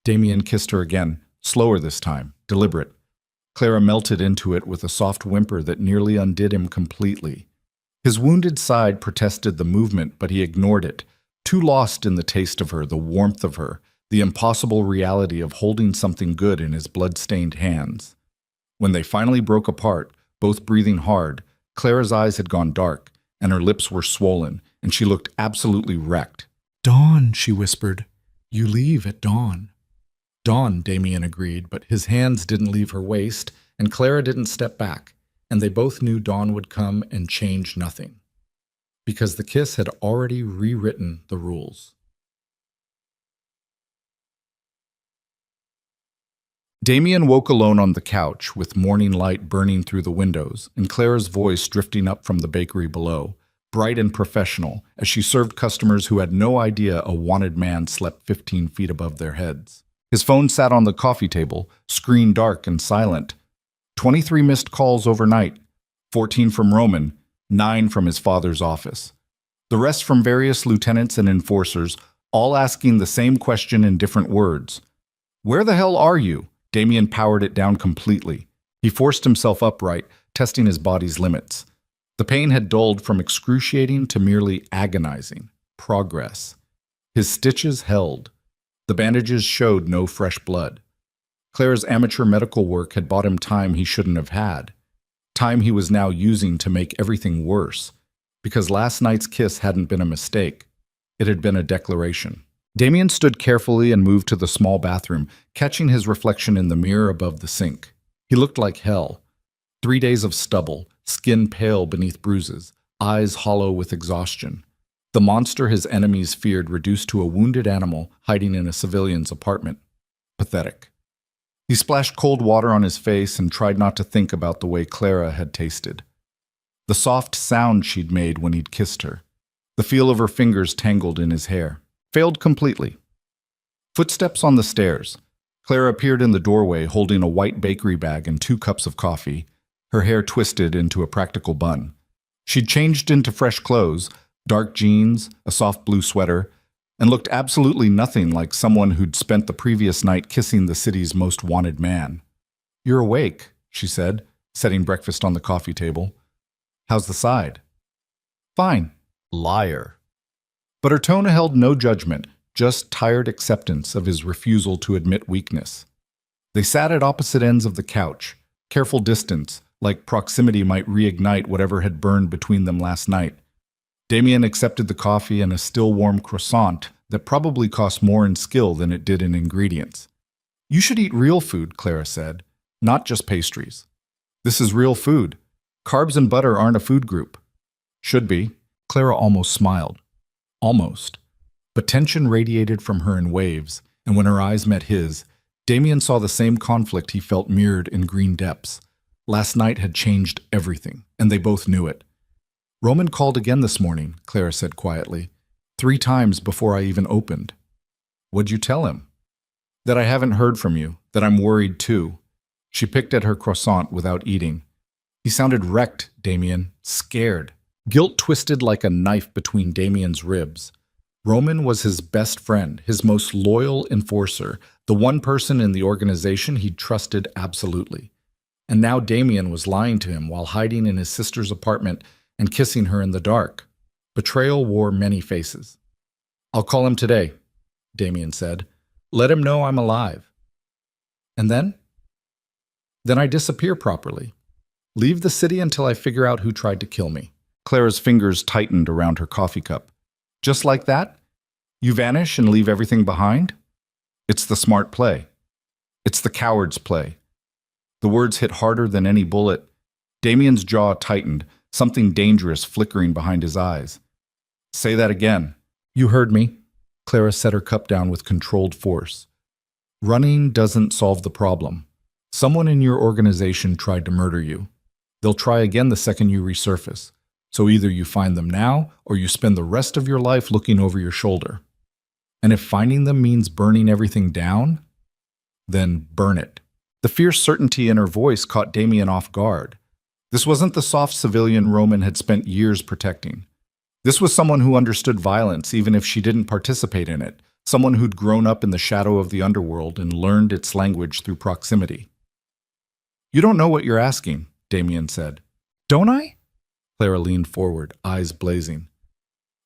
Damien kissed her again, slower this time, deliberate. Clara melted into it with a soft whimper that nearly undid him completely. His wounded side protested the movement, but he ignored it, too lost in the taste of her, the warmth of her, the impossible reality of holding something good in his blood-stained hands. When they finally broke apart, both breathing hard, Clara's eyes had gone dark, and her lips were swollen, and she looked absolutely wrecked. "Dawn," she whispered. "You leave at dawn." "Dawn," Damien agreed, but his hands didn't leave her waist, and Clara didn't step back, and they both knew dawn would come and change nothing. Because the kiss had already rewritten the rules. Damien woke alone on the couch, with morning light burning through the windows, and Clara's voice drifting up from the bakery below, bright and professional, as she served customers who had no idea a wanted man slept 15 feet above their heads. His phone sat on the coffee table, screen dark and silent. 23 missed calls overnight, 14 from Roman, 9 from his father's office. The rest from various lieutenants and enforcers, all asking the same question in different words. "Where the hell are you?" Damien powered it down completely. He forced himself upright, testing his body's limits. The pain had dulled from excruciating to merely agonizing. Progress. His stitches held. The bandages showed no fresh blood. Clara's amateur medical work had bought him time he shouldn't have had. Time he was now using to make everything worse. Because last night's kiss hadn't been a mistake. It had been a declaration. Damien stood carefully and moved to the small bathroom, catching his reflection in the mirror above the sink. He looked like hell. 3 days of stubble, skin pale beneath bruises, eyes hollow with exhaustion. The monster his enemies feared reduced to a wounded animal hiding in a civilian's apartment. Pathetic. He splashed cold water on his face and tried not to think about the way Clara had tasted. The soft sound she'd made when he'd kissed her. The feel of her fingers tangled in his hair. Failed completely. Footsteps on the stairs. Clara appeared in the doorway holding a white bakery bag and 2 cups of coffee, her hair twisted into a practical bun. She'd changed into fresh clothes, dark jeans, a soft blue sweater, and looked absolutely nothing like someone who'd spent the previous night kissing the city's most wanted man. "You're awake," she said, setting breakfast on the coffee table. "How's the side?" "Fine." Liar. But her tone held no judgment, just tired acceptance of his refusal to admit weakness. They sat at opposite ends of the couch, careful distance, like proximity might reignite whatever had burned between them last night. Damien accepted the coffee and a still warm croissant that probably cost more in skill than it did in ingredients. "You should eat real food," Clara said, "not just pastries." "This is real food. Carbs and butter aren't a food group." "Should be." Clara almost smiled. Almost. But tension radiated from her in waves, and when her eyes met his, Damien saw the same conflict he felt mirrored in green depths. Last night had changed everything, and they both knew it. "Roman called again this morning," Clara said quietly. 3 times before I even opened." "What'd you tell him?" "That I haven't heard from you, that I'm worried too." She picked at her croissant without eating. He sounded wrecked, Damien, scared. Guilt twisted like a knife between Damien's ribs. Roman was his best friend, his most loyal enforcer, the one person in the organization he'd trusted absolutely. And now Damien was lying to him while hiding in his sister's apartment and kissing her in the dark. Betrayal wore many faces. "I'll call him today," Damien said. "Let him know I'm alive." "And then?" "Then I disappear properly. Leave the city until I figure out who tried to kill me." Clara's fingers tightened around her coffee cup. "Just like that? You vanish and leave everything behind?" "It's the smart play. It's the coward's play." The words hit harder than any bullet. Damien's jaw tightened, something dangerous flickering behind his eyes. "Say that again." "You heard me." Clara set her cup down with controlled force. "Running doesn't solve the problem. Someone in your organization tried to murder you. They'll try again the second you resurface. So either you find them now, or you spend the rest of your life looking over your shoulder. And if finding them means burning everything down, then burn it." The fierce certainty in her voice caught Damien off guard. This wasn't the soft civilian Roman had spent years protecting. This was someone who understood violence even if she didn't participate in it, someone who'd grown up in the shadow of the underworld and learned its language through proximity. You don't know what you're asking, Damien said. Don't I? Clara leaned forward, eyes blazing.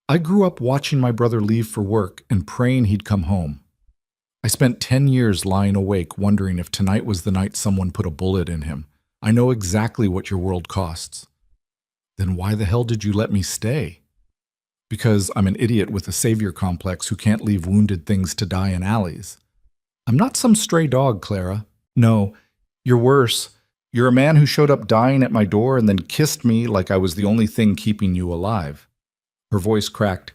I grew up watching my brother leave for work and praying he'd come home. I spent 10 years lying awake wondering if tonight was the night someone put a bullet in him. I know exactly what your world costs. Then why the hell did you let me stay? Because I'm an idiot with a savior complex who can't leave wounded things to die in alleys. I'm not some stray dog, Clara. No, you're worse. You're a man who showed up dying at my door and then kissed me like I was the only thing keeping you alive. Her voice cracked.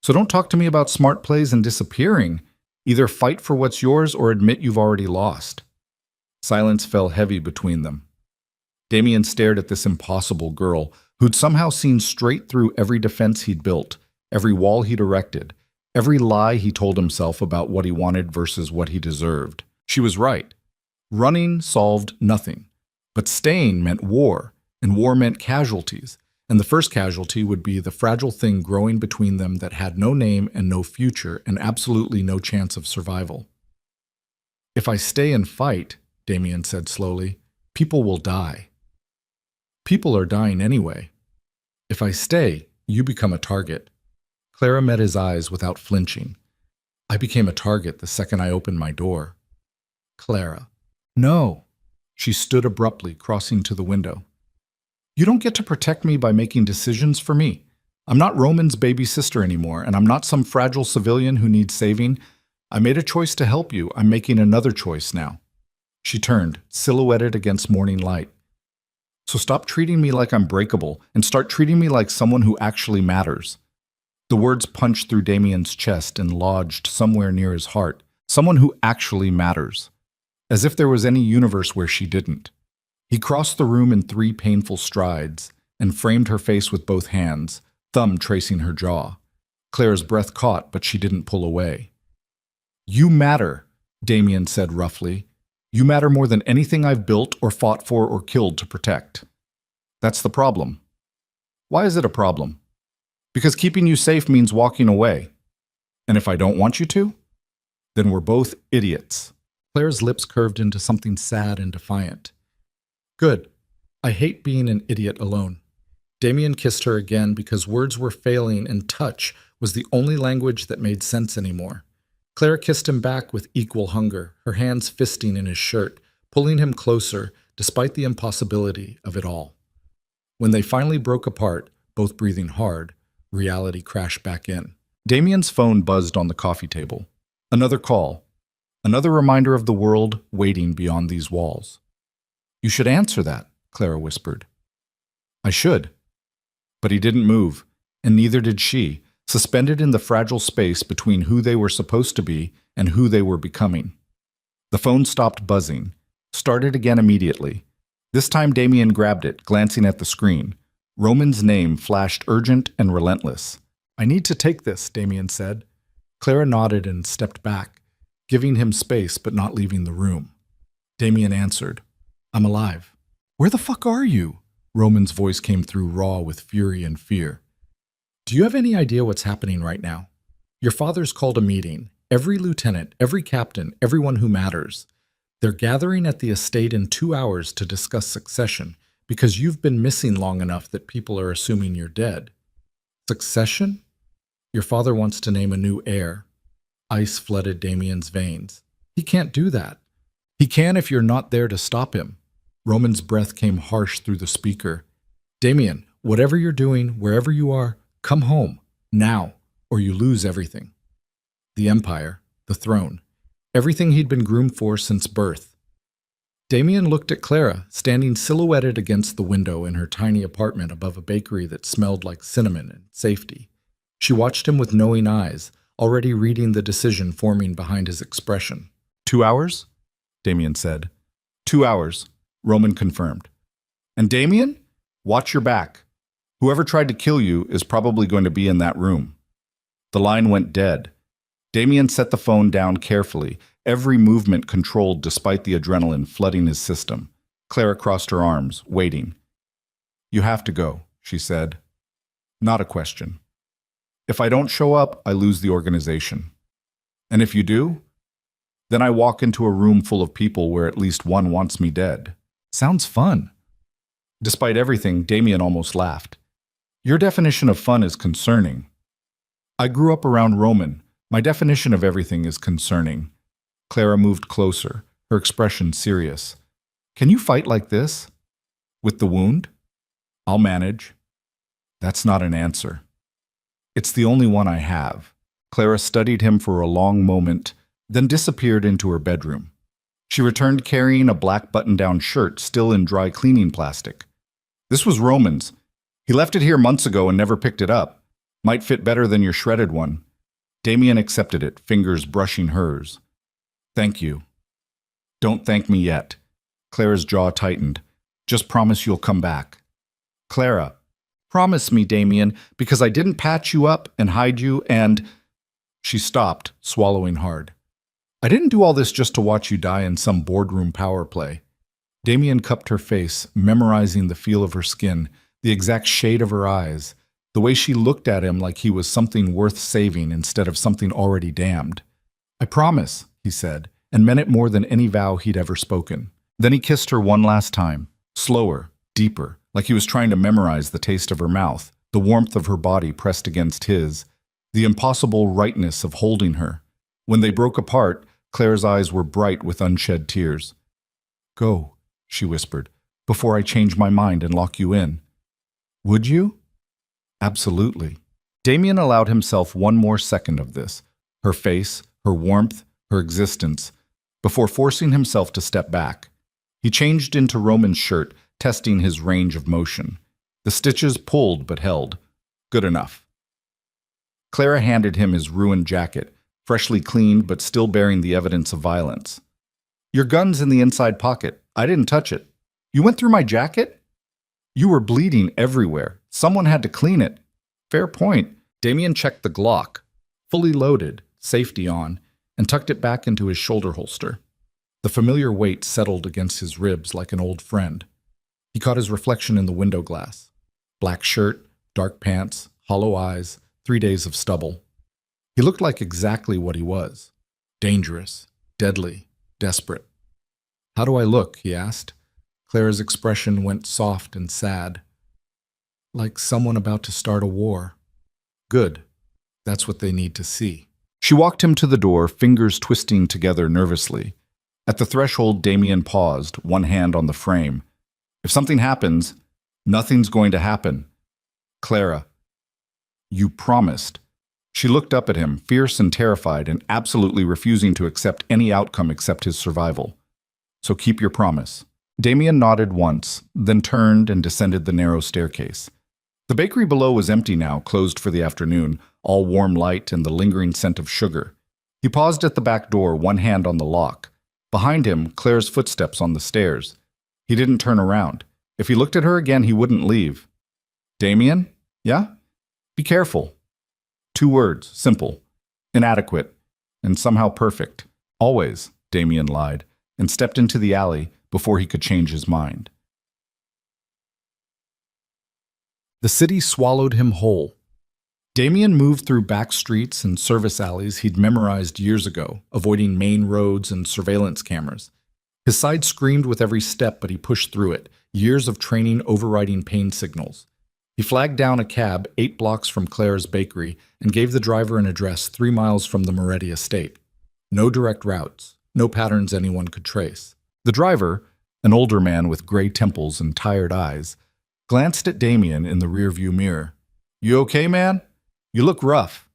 So don't talk to me about smart plays and disappearing. Either fight for what's yours or admit you've already lost. Silence fell heavy between them. Damien stared at this impossible girl who'd somehow seen straight through every defense he'd built, every wall he'd erected, every lie he told himself about what he wanted versus what he deserved. She was right. Running solved nothing. But staying meant war, and war meant casualties. And the first casualty would be the fragile thing growing between them that had no name and no future and absolutely no chance of survival. If I stay and fight, Damien said slowly, people will die. People are dying anyway. If I stay, you become a target. Clara met his eyes without flinching. I became a target the second I opened my door. Clara. No. She stood abruptly, crossing to the window. You don't get to protect me by making decisions for me. I'm not Roman's baby sister anymore, and I'm not some fragile civilian who needs saving. I made a choice to help you. I'm making another choice now. She turned, silhouetted against morning light. So stop treating me like I'm breakable and start treating me like someone who actually matters. The words punched through Damien's chest and lodged somewhere near his heart. Someone who actually matters. As if there was any universe where she didn't. He crossed the room in 3 painful strides and framed her face with both hands, thumb tracing her jaw. Claire's breath caught, but she didn't pull away. You matter, Damien said roughly. You matter more than anything I've built or fought for or killed to protect. That's the problem. Why is it a problem? Because keeping you safe means walking away. And if I don't want you to, then we're both idiots. Claire's lips curved into something sad and defiant. Good. I hate being an idiot alone. Damien kissed her again because words were failing and touch was the only language that made sense anymore. Clara kissed him back with equal hunger, her hands fisting in his shirt, pulling him closer despite the impossibility of it all. When they finally broke apart, both breathing hard, reality crashed back in. Damien's phone buzzed on the coffee table. Another call. Another reminder of the world waiting beyond these walls. You should answer that, Clara whispered. I should. But he didn't move, and neither did she, suspended in the fragile space between who they were supposed to be and who they were becoming. The phone stopped buzzing, started again immediately. This time Damien grabbed it, glancing at the screen. Roman's name flashed urgent and relentless. I need to take this, Damien said. Clara nodded and stepped back, giving him space but not leaving the room. Damien answered, I'm alive. Where the fuck are you? Roman's voice came through raw with fury and fear. Do you have any idea what's happening right now? Your father's called a meeting. Every lieutenant, every captain, everyone who matters. They're gathering at the estate in 2 hours to discuss succession because you've been missing long enough that people are assuming you're dead. Succession? Your father wants to name a new heir. Ice flooded Damien's veins. He can't do that. He can if you're not there to stop him. Roman's breath came harsh through the speaker. Damien, whatever you're doing, wherever you are, come home, now, or you lose everything. The empire, the throne, everything he'd been groomed for since birth. Damien looked at Clara, standing silhouetted against the window in her tiny apartment above a bakery that smelled like cinnamon and safety. She watched him with knowing eyes, already reading the decision forming behind his expression. 2 hours? Damien said. 2 hours, Roman confirmed. And Damien, watch your back. Whoever tried to kill you is probably going to be in that room. The line went dead. Damien set the phone down carefully, every movement controlled despite the adrenaline flooding his system. Clara crossed her arms, waiting. You have to go, she said. Not a question. If I don't show up, I lose the organization. And if you do, then I walk into a room full of people where at least one wants me dead. Sounds fun. Despite everything, Damien almost laughed. Your definition of fun is concerning. I grew up around Roman. My definition of everything is concerning. Clara moved closer, her expression serious. Can you fight like this? With the wound? I'll manage. That's not an answer. It's the only one I have. Clara studied him for a long moment, then disappeared into her bedroom. She returned carrying a black button-down shirt still in dry cleaning plastic. This was Roman's. He left it here months ago and never picked it up. Might fit better than your shredded one. Damien accepted it, fingers brushing hers. Thank you. Don't thank me yet. Clara's jaw tightened. Just promise you'll come back. Clara, promise me, Damien, because I didn't patch you up and hide you and... She stopped, swallowing hard. I didn't do all this just to watch you die in some boardroom power play. Damien cupped her face, memorizing the feel of her skin, the exact shade of her eyes, the way she looked at him like he was something worth saving instead of something already damned. I promise, he said, and meant it more than any vow he'd ever spoken. Then he kissed her one last time, slower, deeper, like he was trying to memorize the taste of her mouth, the warmth of her body pressed against his, the impossible rightness of holding her. When they broke apart, Claire's eyes were bright with unshed tears. Go, she whispered, before I change my mind and lock you in. Would you? Absolutely. Damien allowed himself one more second of this, her face, her warmth, her existence, before forcing himself to step back. He changed into Roman's shirt, testing his range of motion. The stitches pulled but held. Good enough. Clara handed him his ruined jacket, freshly cleaned but still bearing the evidence of violence. Your gun's in the inside pocket. I didn't touch it. You went through my jacket? You were bleeding everywhere. Someone had to clean it. Fair point. Damien checked the Glock, fully loaded, safety on, and tucked it back into his shoulder holster. The familiar weight settled against his ribs like an old friend. He caught his reflection in the window glass. Black shirt, dark pants, hollow eyes, 3 days of stubble. He looked like exactly what he was. Dangerous, deadly, desperate. How do I look? He asked. Clara's expression went soft and sad. Like someone about to start a war. Good. That's what they need to see. She walked him to the door, fingers twisting together nervously. At the threshold, Damien paused, one hand on the frame. If something happens, nothing's going to happen. Clara, you promised. She looked up at him, fierce and terrified, and absolutely refusing to accept any outcome except his survival. So keep your promise. Damien nodded once, then turned and descended the narrow staircase. The bakery below was empty now, closed for the afternoon, all warm light and the lingering scent of sugar. He paused at the back door, one hand on the lock. Behind him, Claire's footsteps on the stairs. He didn't turn around. If he looked at her again, he wouldn't leave. Damien? Yeah? Be careful. 2 words, simple, inadequate, and somehow perfect. Always, Damien lied, and stepped into the alley before he could change his mind. The city swallowed him whole. Damien moved through back streets and service alleys he'd memorized years ago, avoiding main roads and surveillance cameras. His side screamed with every step, but he pushed through it, years of training overriding pain signals. He flagged down a cab 8 blocks from Claire's bakery and gave the driver an address 3 miles from the Moretti estate. No direct routes, no patterns anyone could trace. The driver, an older man with gray temples and tired eyes, glanced at Damien in the rearview mirror. You okay, man? You look rough.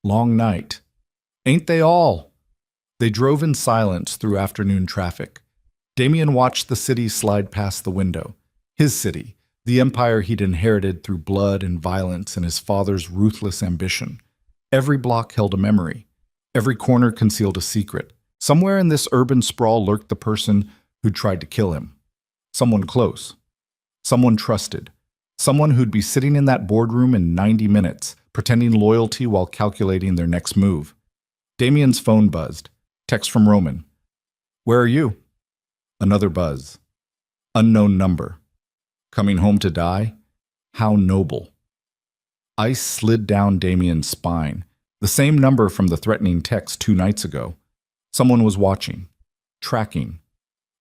Long night. Ain't they all? They drove in silence through afternoon traffic. Damien watched the city slide past the window. His city, the empire he'd inherited through blood and violence and his father's ruthless ambition. Every block held a memory. Every corner concealed a secret. Somewhere in this urban sprawl lurked the person who'd tried to kill him. Someone close. Someone trusted. Someone who'd be sitting in that boardroom in 90 minutes, pretending loyalty while calculating their next move. Damien's phone buzzed. Text from Roman. Where are you? Another buzz. Unknown number. Coming home to die? How noble. Ice slid down Damien's spine. The same number from the threatening text 2 nights ago. Someone was watching, tracking,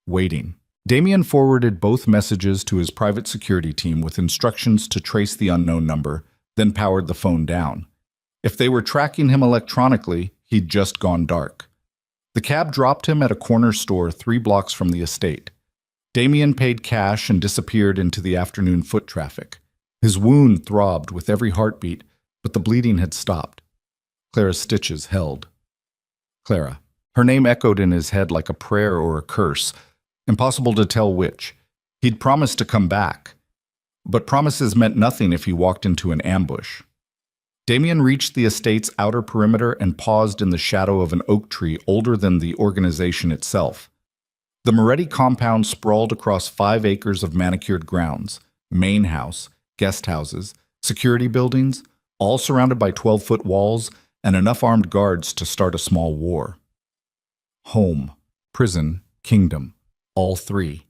waiting. Damien forwarded both messages to his private security team with instructions to trace the unknown number, then powered the phone down. If they were tracking him electronically, he'd just gone dark. The cab dropped him at a corner store 3 blocks from the estate. Damien paid cash and disappeared into the afternoon foot traffic. His wound throbbed with every heartbeat, but the bleeding had stopped. Clara's stitches held. Clara. Her name echoed in his head like a prayer or a curse. Impossible to tell which. He'd promised to come back. But promises meant nothing if he walked into an ambush. Damien reached the estate's outer perimeter and paused in the shadow of an oak tree older than the organization itself. The Moretti compound sprawled across 5 acres of manicured grounds, main house, guest houses, security buildings, all surrounded by 12-foot walls and enough armed guards to start a small war. Home, prison, kingdom, all 3.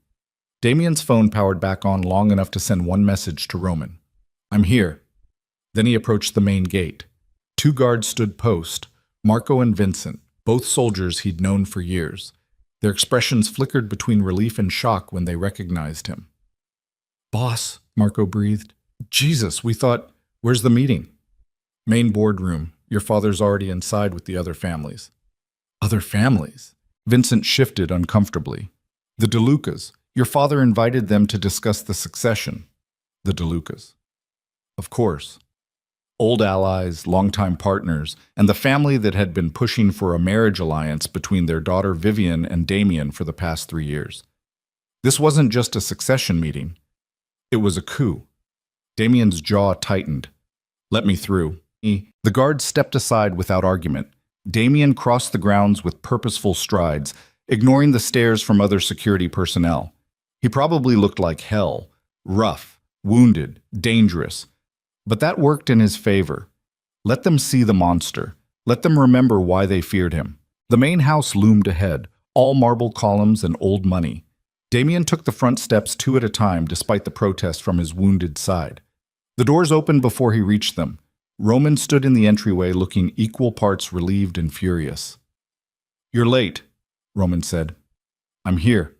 Damien's phone powered back on long enough to send one message to Roman. "I'm here." Then he approached the main gate. 2 guards stood post, Marco and Vincent, both soldiers he'd known for years. Their expressions flickered between relief and shock when they recognized him. "Boss," Marco breathed. "Jesus, we thought, where's the meeting?" "Main boardroom. Your father's already inside with the other families." "Other families?" Vincent shifted uncomfortably. "The DeLucas. Your father invited them to discuss the succession." "The DeLucas." "Of course. Old allies, longtime partners, and the family that had been pushing for a marriage alliance between their daughter Vivian and Damien for the past 3 years. This wasn't just a succession meeting. It was a coup. Damien's jaw tightened. "Let me through." The guard stepped aside without argument. Damien crossed the grounds with purposeful strides, ignoring the stares from other security personnel. He probably looked like hell, rough, wounded, dangerous. But that worked in his favor. Let them see the monster. Let them remember why they feared him. The main house loomed ahead, all marble columns and old money. Damien took the front steps 2 at a time despite the protest from his wounded side. The doors opened before he reached them. Roman stood in the entryway looking equal parts relieved and furious. "You're late," Roman said. "I'm here.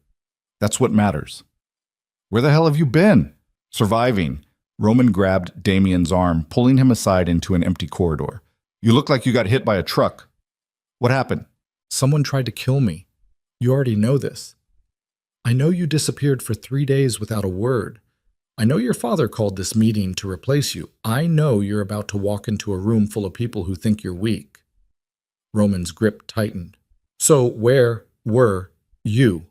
That's what matters." "Where the hell have you been?" "Surviving." Roman grabbed Damien's arm, pulling him aside into an empty corridor. "You look like you got hit by a truck." "What happened?" "Someone tried to kill me. You already know this. I know you disappeared for 3 days without a word. I know your father called this meeting to replace you. I know you're about to walk into a room full of people who think you're weak." Roman's grip tightened. "So where were you?"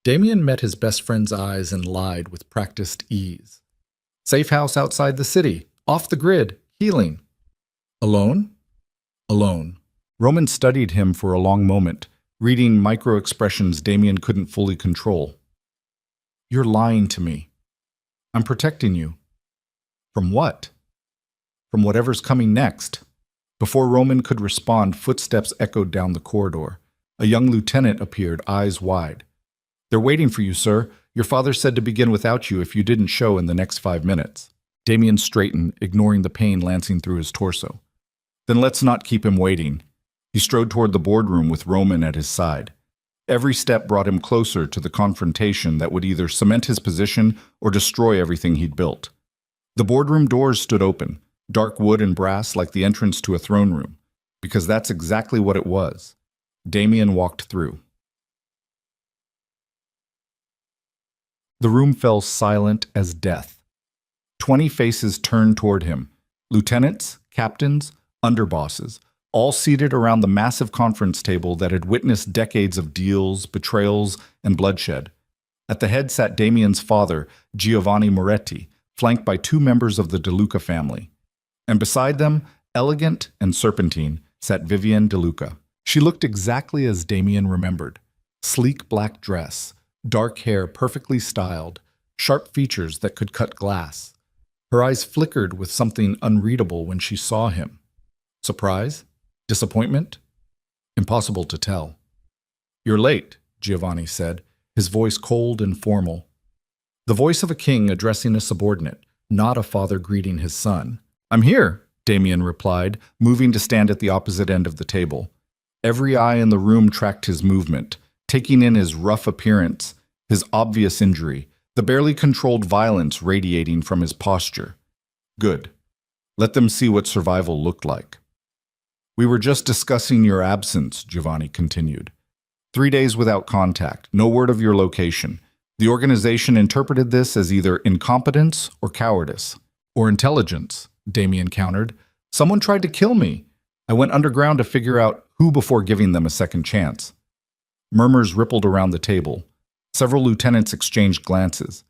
Damien met his best friend's eyes and lied with practiced ease. "Safe house outside the city, off the grid, healing." "Alone?" "Alone." Roman studied him for a long moment, reading micro-expressions Damien couldn't fully control. "You're lying to me. I'm protecting you." "From what?" "From whatever's coming next." Before Roman could respond, footsteps echoed down the corridor. A young lieutenant appeared, eyes wide. "They're waiting for you, sir. Your father said to begin without you if you didn't show in the next 5 minutes. Damien straightened, ignoring the pain lancing through his torso. "Then let's not keep him waiting." He strode toward the boardroom with Roman at his side. Every step brought him closer to the confrontation that would either cement his position or destroy everything he'd built. The boardroom doors stood open, dark wood and brass like the entrance to a throne room, because that's exactly what it was. Damien walked through. The room fell silent as death. 20 faces turned toward him, lieutenants, captains, underbosses, all seated around the massive conference table that had witnessed decades of deals, betrayals, and bloodshed. At the head sat Damien's father, Giovanni Moretti, flanked by 2 members of the De Luca family. And beside them, elegant and serpentine, sat Vivian De Luca. She looked exactly as Damien remembered. Sleek black dress, dark hair perfectly styled, sharp features that could cut glass. Her eyes flickered with something unreadable when she saw him. Surprise? Disappointment? Impossible to tell. "You're late," Giovanni said, his voice cold and formal. The voice of a king addressing a subordinate, not a father greeting his son. "I'm here," Damien replied, moving to stand at the opposite end of the table. Every eye in the room tracked his movement, taking in his rough appearance, his obvious injury, the barely controlled violence radiating from his posture. Good. Let them see what survival looked like. We were just discussing your absence, Giovanni continued. 3 days without contact, no word of your location. The organization interpreted this as either incompetence or cowardice. Or intelligence, Damien countered. Someone tried to kill me. I went underground to figure out who before giving them a second chance. Murmurs rippled around the table. Several lieutenants exchanged glances.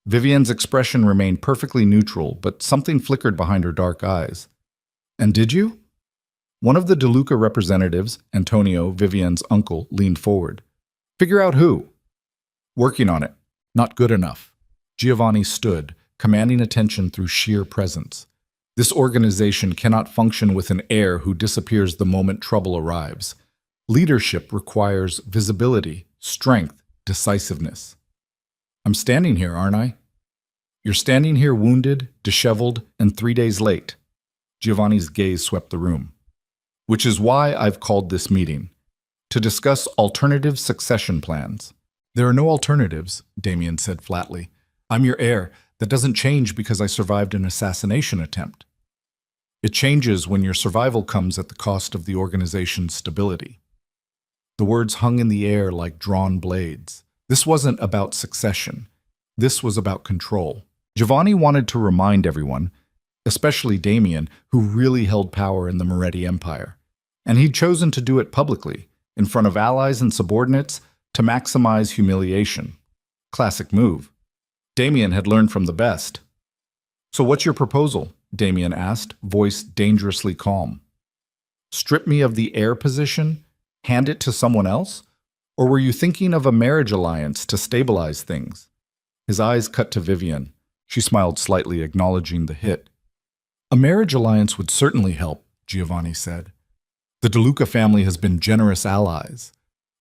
Vivian's expression remained perfectly neutral, but something flickered behind her dark eyes. And did you? One of the DeLuca representatives, Antonio, Vivian's uncle, leaned forward. Figure out who? Working on it. Not good enough. Giovanni stood, commanding attention through sheer presence. This organization cannot function with an heir who disappears the moment trouble arrives. Leadership requires visibility, strength, decisiveness. I'm standing here, aren't I? You're standing here wounded, disheveled, and 3 days late. Giovanni's gaze swept the room. Which is why I've called this meeting, to discuss alternative succession plans. There are no alternatives, Damien said flatly. I'm your heir. That doesn't change because I survived an assassination attempt. It changes when your survival comes at the cost of the organization's stability. The words hung in the air like drawn blades. This wasn't about succession. This was about control. Giovanni wanted to remind everyone, especially Damien, who really held power in the Moretti Empire. And he'd chosen to do it publicly, in front of allies and subordinates, to maximize humiliation. Classic move. Damien had learned from the best. So what's your proposal? Damien asked, voice dangerously calm. Strip me of the heir position? Hand it to someone else? Or were you thinking of a marriage alliance to stabilize things? His eyes cut to Vivian. She smiled slightly, acknowledging the hit. A marriage alliance would certainly help, Giovanni said. The DeLuca family has been generous allies.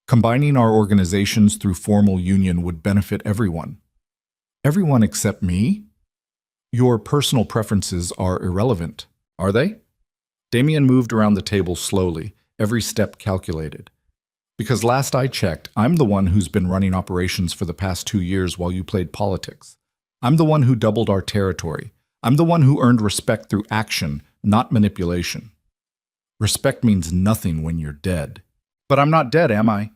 Combining our organizations through formal union would benefit everyone. Everyone except me? Your personal preferences are irrelevant, are they? Damien moved around the table slowly, every step calculated. Because last I checked, I'm the one who's been running operations for the past 2 years while you played politics. I'm the one who doubled our territory. I'm the one who earned respect through action, not manipulation. Respect means nothing when you're dead. But I'm not dead, am I?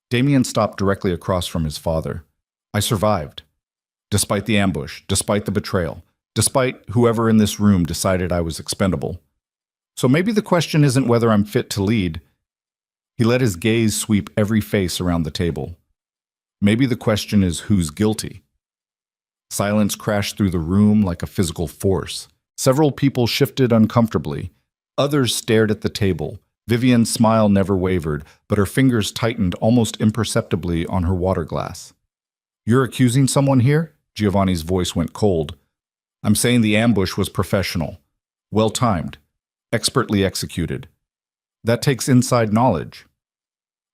Damien stopped directly across from his father. I survived. Despite the ambush, despite the betrayal, despite whoever in this room decided I was expendable. So maybe the question isn't whether I'm fit to lead. He let his gaze sweep every face around the table. Maybe the question is who's guilty. Silence crashed through the room like a physical force. Several people shifted uncomfortably. Others stared at the table. Vivian's smile never wavered, but her fingers tightened almost imperceptibly on her water glass. You're accusing someone here? Giovanni's voice went cold. I'm saying the ambush was professional, well-timed, expertly executed. That takes inside knowledge.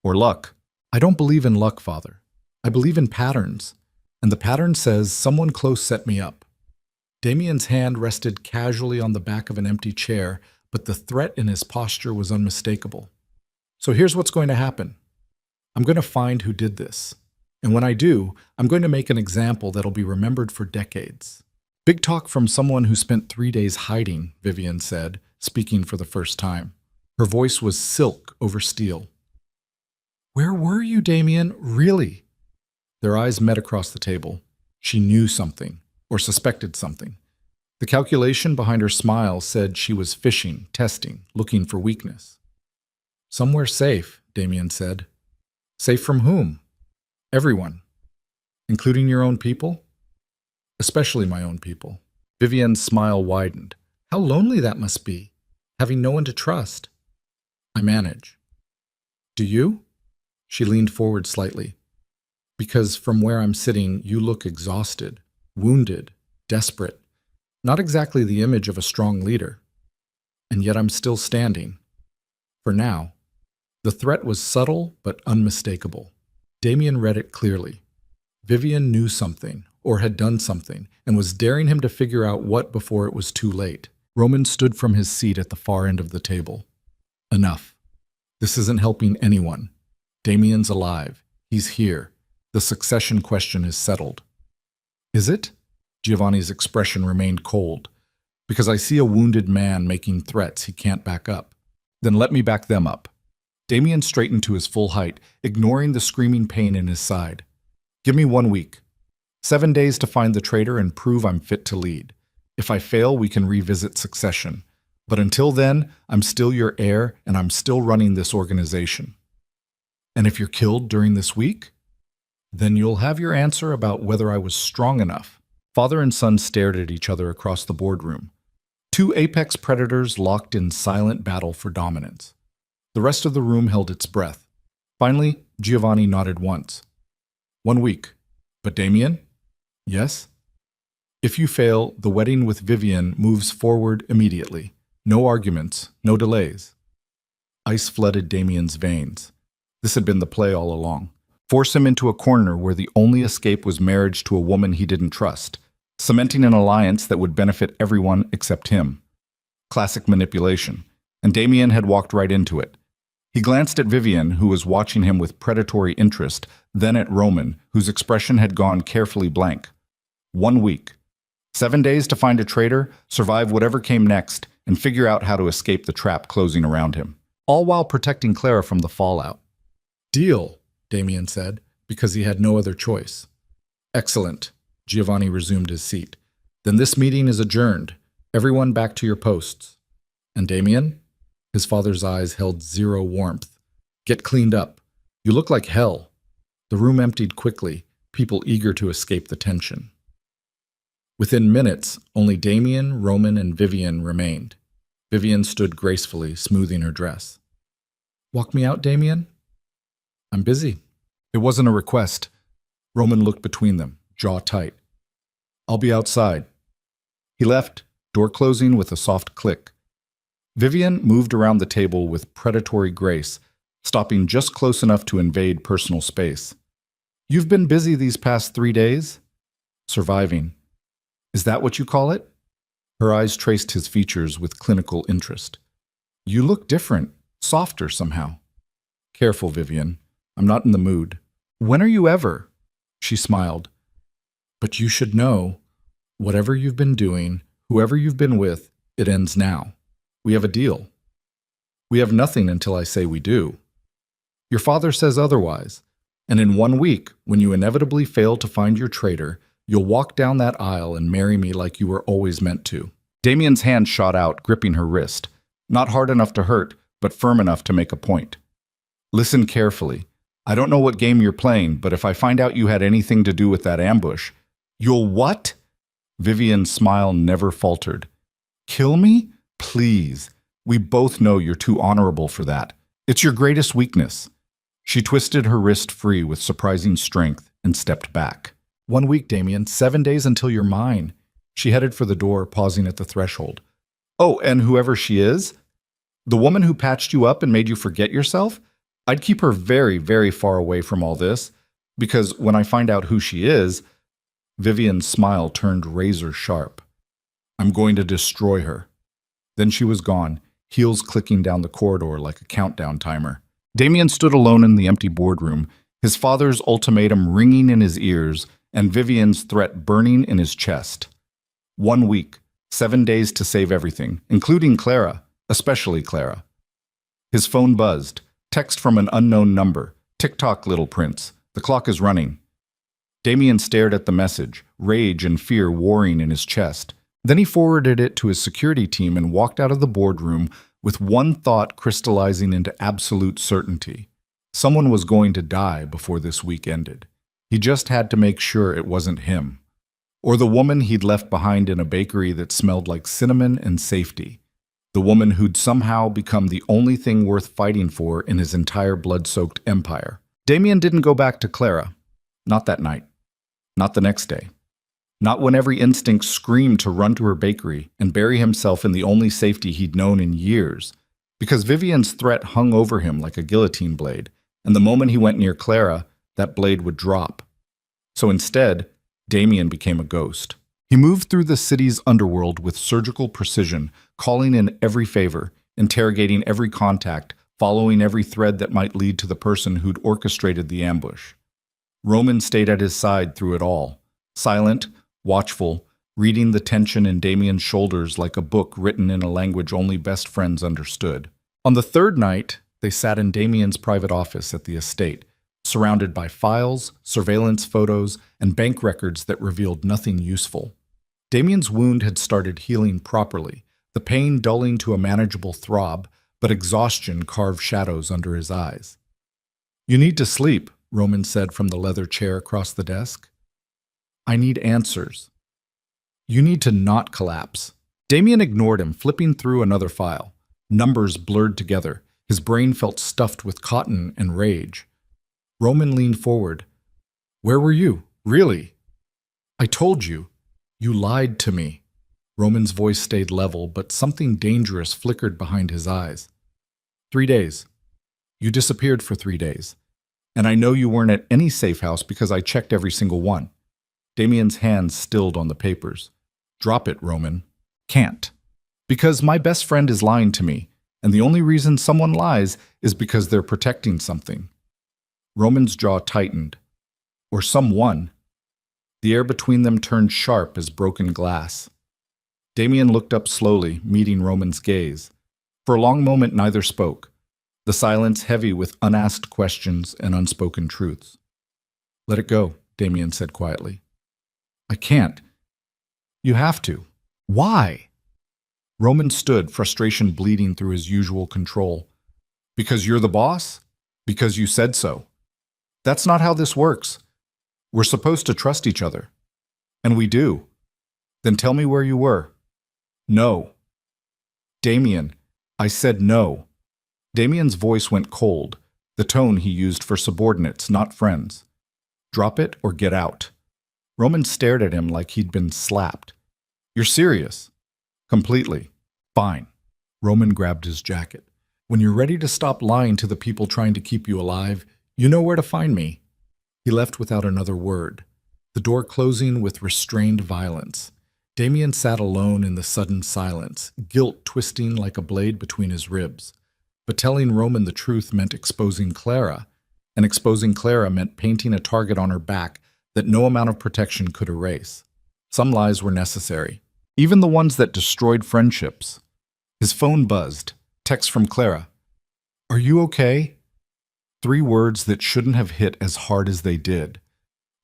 Or luck. I don't believe in luck, Father. I believe in patterns. And the pattern says someone close set me up. Damien's hand rested casually on the back of an empty chair, but the threat in his posture was unmistakable. So here's what's going to happen. I'm going to find who did this. And when I do, I'm going to make an example that'll be remembered for decades. Big talk from someone who spent 3 days hiding, Vivian said, speaking for the first time. Her voice was silk over steel. Where were you, Damien? Really? Their eyes met across the table. She knew something, or suspected something. The calculation behind her smile said she was fishing, testing, looking for weakness. Somewhere safe, Damien said. Safe from whom? Everyone. Including your own people? Especially my own people. Vivian's smile widened. How lonely that must be, having no one to trust. I manage. Do you? She leaned forward slightly. Because from where I'm sitting, you look exhausted, wounded, desperate. Not exactly the image of a strong leader. And yet I'm still standing. For now. The threat was subtle but unmistakable. Damien read it clearly. Vivian knew something, or had done something, and was daring him to figure out what before it was too late. Roman stood from his seat at the far end of the table. Enough. This isn't helping anyone. Damien's alive. He's here. The succession question is settled. Is it? Giovanni's expression remained cold. Because I see a wounded man making threats he can't back up. Then let me back them up. Damien straightened to his full height, ignoring the screaming pain in his side. Give me 1 week. 7 days to find the traitor and prove I'm fit to lead. If I fail, we can revisit succession. But until then, I'm still your heir and I'm still running this organization. And if you're killed during this week, then you'll have your answer about whether I was strong enough. Father and son stared at each other across the boardroom. Two apex predators locked in silent battle for dominance. The rest of the room held its breath. Finally, Giovanni nodded once. 1 week. But Damien? Yes? If you fail, the wedding with Vivian moves forward immediately. No arguments, no delays. Ice flooded Damien's veins. This had been the play all along. Force him into a corner where the only escape was marriage to a woman he didn't trust, cementing an alliance that would benefit everyone except him. Classic manipulation, and Damien had walked right into it. He glanced at Vivian, who was watching him with predatory interest, then at Roman, whose expression had gone carefully blank. 1 week. 7 days to find a traitor, survive whatever came next, and figure out how to escape the trap closing around him, all while protecting Clara from the fallout. Deal, Damien said, because he had no other choice. Excellent. Giovanni resumed his seat. Then this meeting is adjourned. Everyone back to your posts. And Damien? His father's eyes held zero warmth. Get cleaned up. You look like hell. The room emptied quickly, people eager to escape the tension. Within minutes, only Damien, Roman, and Vivian remained. Vivian stood gracefully, smoothing her dress. Walk me out, Damien? I'm busy. It wasn't a request. Roman looked between them, jaw tight. I'll be outside. He left, door closing with a soft click. Vivian moved around the table with predatory grace, stopping just close enough to invade personal space. You've been busy these past 3 days? Surviving. Is that what you call it? Her eyes traced his features with clinical interest. You look different, softer somehow. Careful, Vivian. I'm not in the mood. When are you ever? She smiled. But you should know, whatever you've been doing, whoever you've been with, it ends now. We have a deal. We have nothing until I say we do. Your father says otherwise, and in 1 week, when you inevitably fail to find your traitor, you'll walk down that aisle and marry me like you were always meant to. Damien's hand shot out, gripping her wrist. Not hard enough to hurt, but firm enough to make a point. Listen carefully. I don't know what game you're playing, but if I find out you had anything to do with that ambush, you'll what? Vivian's smile never faltered. Kill me? Please. We both know you're too honorable for that. It's your greatest weakness. She twisted her wrist free with surprising strength and stepped back. 1 week, Damien. 7 days until you're mine. She headed for the door, pausing at the threshold. Oh, and whoever she is? The woman who patched you up and made you forget yourself? I'd keep her very, very far away from all this, because when I find out who she is, Vivian's smile turned razor sharp. I'm going to destroy her. Then she was gone, heels clicking down the corridor like a countdown timer. Damien stood alone in the empty boardroom, his father's ultimatum ringing in his ears and Vivian's threat burning in his chest. 1 week, 7 days to save everything, including Clara, especially Clara. His phone buzzed. Text from an unknown number. Tick-tock, little prince. The clock is running. Damien stared at the message, rage and fear warring in his chest. Then he forwarded it to his security team and walked out of the boardroom with one thought crystallizing into absolute certainty. Someone was going to die before this week ended. He just had to make sure it wasn't him. Or the woman he'd left behind in a bakery that smelled like cinnamon and safety. The woman who'd somehow become the only thing worth fighting for in his entire blood-soaked empire. Damien didn't go back to Clara. Not that night. Not the next day. Not when every instinct screamed to run to her bakery and bury himself in the only safety he'd known in years. Because Vivian's threat hung over him like a guillotine blade, and the moment he went near Clara, that blade would drop. So instead, Damien became a ghost. He moved through the city's underworld with surgical precision, calling in every favor, interrogating every contact, following every thread that might lead to the person who'd orchestrated the ambush. Roman stayed at his side through it all, silent, watchful, reading the tension in Damien's shoulders like a book written in a language only best friends understood. On the third night, they sat in Damien's private office at the estate, surrounded by files, surveillance photos, and bank records that revealed nothing useful. Damien's wound had started healing properly, the pain dulling to a manageable throb, but exhaustion carved shadows under his eyes. "You need to sleep," Roman said from the leather chair across the desk. "I need answers. You need to not collapse." Damien ignored him, flipping through another file. Numbers blurred together. His brain felt stuffed with cotton and rage. Roman leaned forward. "Where were you? Really?" "I told you. You lied to me." Roman's voice stayed level, but something dangerous flickered behind his eyes. 3 days. You disappeared for 3 days. And I know you weren't at any safe house because I checked every single one. Damien's hands stilled on the papers. "Drop it, Roman." "Can't. Because my best friend is lying to me, and the only reason someone lies is because they're protecting something." Roman's jaw tightened. Or someone. The air between them turned sharp as broken glass. Damien looked up slowly, meeting Roman's gaze. For a long moment, neither spoke, the silence heavy with unasked questions and unspoken truths. "Let it go," Damien said quietly. "I can't." "You have to." "Why?" Roman stood, frustration bleeding through his usual control. "Because you're the boss? Because you said so. That's not how this works. We're supposed to trust each other. And we do. Then tell me where you were." "No." "Damien, I said no." Damien's voice went cold, the tone he used for subordinates, not friends. "Drop it or get out." Roman stared at him like he'd been slapped. "You're serious?" "Completely." "Fine." Roman grabbed his jacket. "When you're ready to stop lying to the people trying to keep you alive, you know where to find me." He left without another word, the door closing with restrained violence. Damien sat alone in the sudden silence, guilt twisting like a blade between his ribs. But telling Roman the truth meant exposing Clara, and exposing Clara meant painting a target on her back that no amount of protection could erase. Some lies were necessary, even the ones that destroyed friendships. His phone buzzed. Text from Clara. "Are you okay?" 3 words that shouldn't have hit as hard as they did.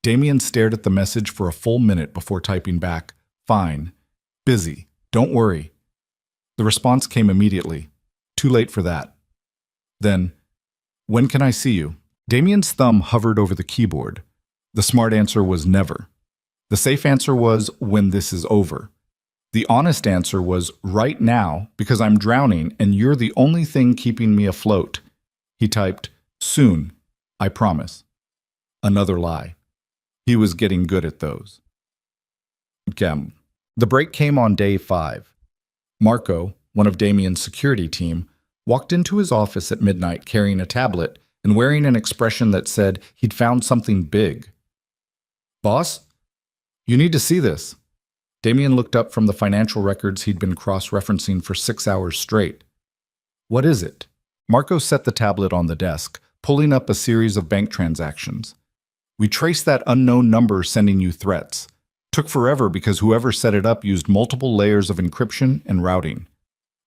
Damien stared at the message for a full minute before typing back, "Fine. Busy. Don't worry." The response came immediately. "Too late for that." Then, "When can I see you?" Damien's thumb hovered over the keyboard. The smart answer was never. The safe answer was, "When this is over." The honest answer was, "Right now, because I'm drowning and you're the only thing keeping me afloat." He typed, "Soon. I promise." Another lie. He was getting good at those. The break came on day 5. Marco, one of Damien's security team, walked into his office at midnight carrying a tablet and wearing an expression that said he'd found something big. "Boss, you need to see this." Damien looked up from the financial records he'd been cross-referencing for 6 hours straight. "What is it?" Marco set the tablet on the desk, pulling up a series of bank transactions. "We traced that unknown number sending you threats. Took forever because whoever set it up used multiple layers of encryption and routing.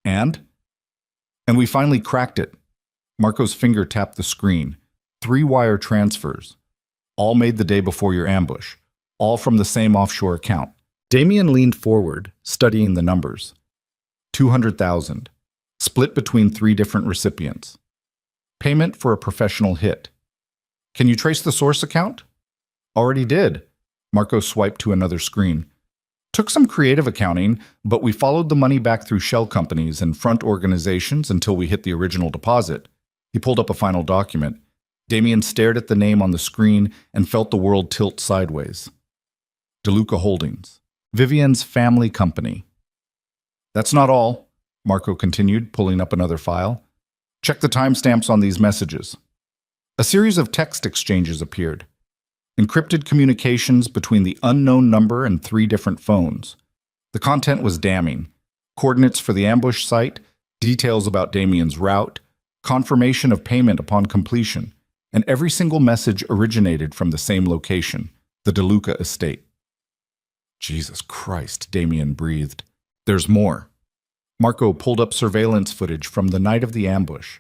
And we finally cracked it." Marco's finger tapped the screen. 3 wire transfers. All made the day before your ambush. All from the same offshore account. Damien leaned forward, studying the numbers. 200,000. Split between 3 different recipients. Payment for a professional hit. "Can you trace the source account?" "Already did." Marco swiped to another screen. "Took some creative accounting, but we followed the money back through shell companies and front organizations until we hit the original deposit." He pulled up a final document. Damien stared at the name on the screen and felt the world tilt sideways. DeLuca Holdings. Vivian's family company. "That's not all," Marco continued, pulling up another file. "Check the timestamps on these messages." A series of text exchanges appeared. Encrypted communications between the unknown number and 3 different phones. The content was damning. Coordinates for the ambush site, details about Damien's route, confirmation of payment upon completion, and every single message originated from the same location, the DeLuca estate. Jesus Christ, Damien breathed. There's more. Marco pulled up surveillance footage from the night of the ambush.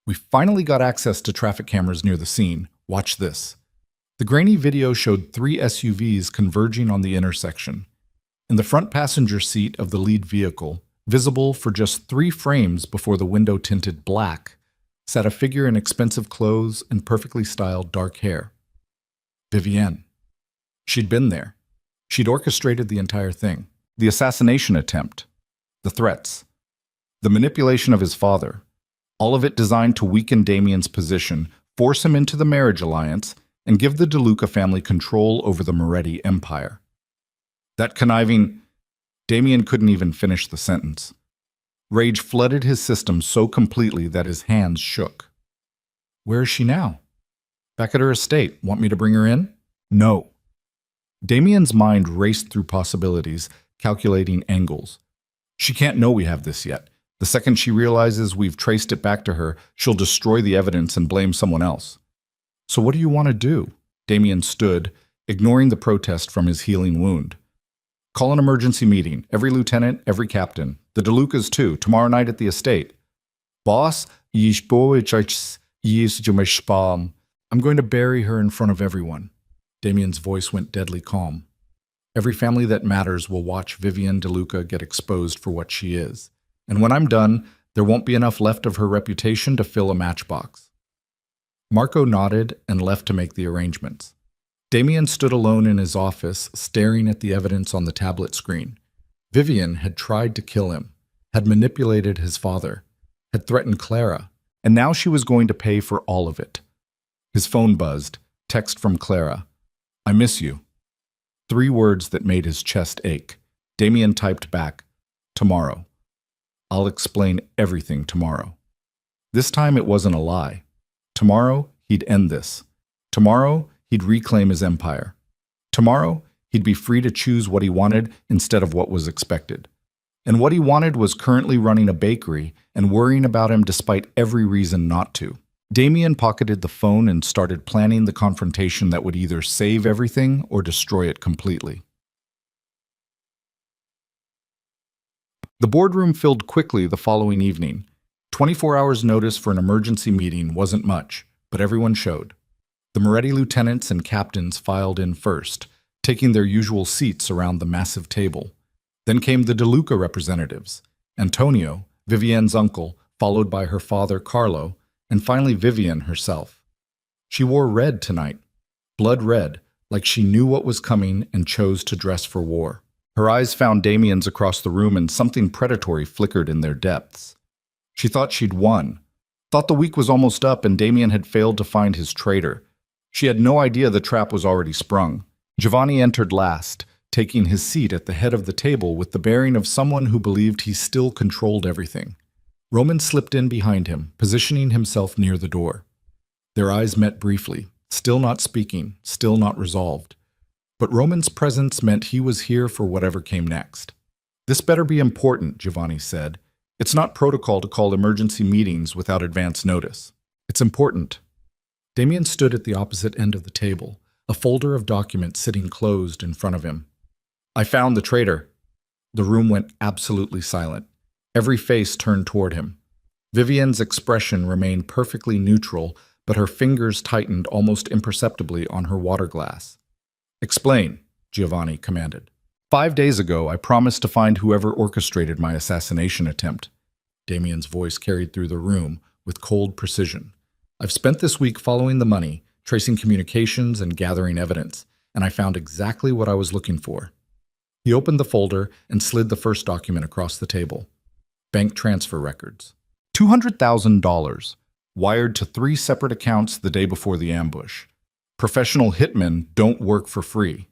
We finally got access to traffic cameras near the scene. Watch this. The grainy video showed 3 SUVs converging on the intersection. In the front passenger seat of the lead vehicle, visible for just 3 frames before the window tinted black, sat a figure in expensive clothes and perfectly styled dark hair. Vivienne. She'd been there. She'd orchestrated the entire thing. The assassination attempt. The threats. The manipulation of his father. All of it designed to weaken Damien's position, force him into the marriage alliance, and give the DeLuca family control over the Moretti empire. That conniving... Damien couldn't even finish the sentence. Rage flooded his system so completely that his hands shook. Where is she now? Back at her estate. Want me to bring her in? No. Damien's mind raced through possibilities, calculating angles. She can't know we have this yet. The second she realizes we've traced it back to her, she'll destroy the evidence and blame someone else. So what do you want to do? Damien stood, ignoring the protest from his healing wound. Call an emergency meeting. Every lieutenant, every captain. The DeLucas too, tomorrow night at the estate. Boss, I'm going to bury her in front of everyone. Damien's voice went deadly calm. Every family that matters will watch Vivienne DeLuca get exposed for what she is. And when I'm done, there won't be enough left of her reputation to fill a matchbox. Marco nodded and left to make the arrangements. Damien stood alone in his office, staring at the evidence on the tablet screen. Vivienne had tried to kill him, had manipulated his father, had threatened Clara, and now she was going to pay for all of it. His phone buzzed. Text from Clara. I miss you. 3 words that made his chest ache. Damien typed back, tomorrow. I'll explain everything tomorrow. This time it wasn't a lie. Tomorrow, he'd end this. Tomorrow, he'd reclaim his empire. Tomorrow, he'd be free to choose what he wanted instead of what was expected. And what he wanted was currently running a bakery and worrying about him despite every reason not to. Damien pocketed the phone and started planning the confrontation that would either save everything or destroy it completely. The boardroom filled quickly the following evening. 24 hours notice for an emergency meeting wasn't much, but everyone showed. The Moretti lieutenants and captains filed in first, taking their usual seats around the massive table. Then came the DeLuca representatives, Antonio, Vivienne's uncle, followed by her father Carlo, and finally Vivienne herself. She wore red tonight, blood red, like she knew what was coming and chose to dress for war. Her eyes found Damien's across the room and something predatory flickered in their depths. She thought she'd won, thought the week was almost up and Damien had failed to find his traitor. She had no idea the trap was already sprung. Giovanni entered last, taking his seat at the head of the table with the bearing of someone who believed he still controlled everything. Roman slipped in behind him, positioning himself near the door. Their eyes met briefly, still not speaking, still not resolved. But Roman's presence meant he was here for whatever came next. This better be important, Giovanni said. It's not protocol to call emergency meetings without advance notice. It's important. Damien stood at the opposite end of the table, a folder of documents sitting closed in front of him. I found the traitor. The room went absolutely silent. Every face turned toward him. Vivienne's expression remained perfectly neutral, but her fingers tightened almost imperceptibly on her water glass. Explain, Giovanni commanded. 5 days ago, I promised to find whoever orchestrated my assassination attempt. Damien's voice carried through the room with cold precision. I've spent this week following the money, tracing communications and gathering evidence, and I found exactly what I was looking for. He opened the folder and slid the first document across the table. Bank transfer records. $200,000, wired to 3 separate accounts the day before the ambush. Professional hitmen don't work for free.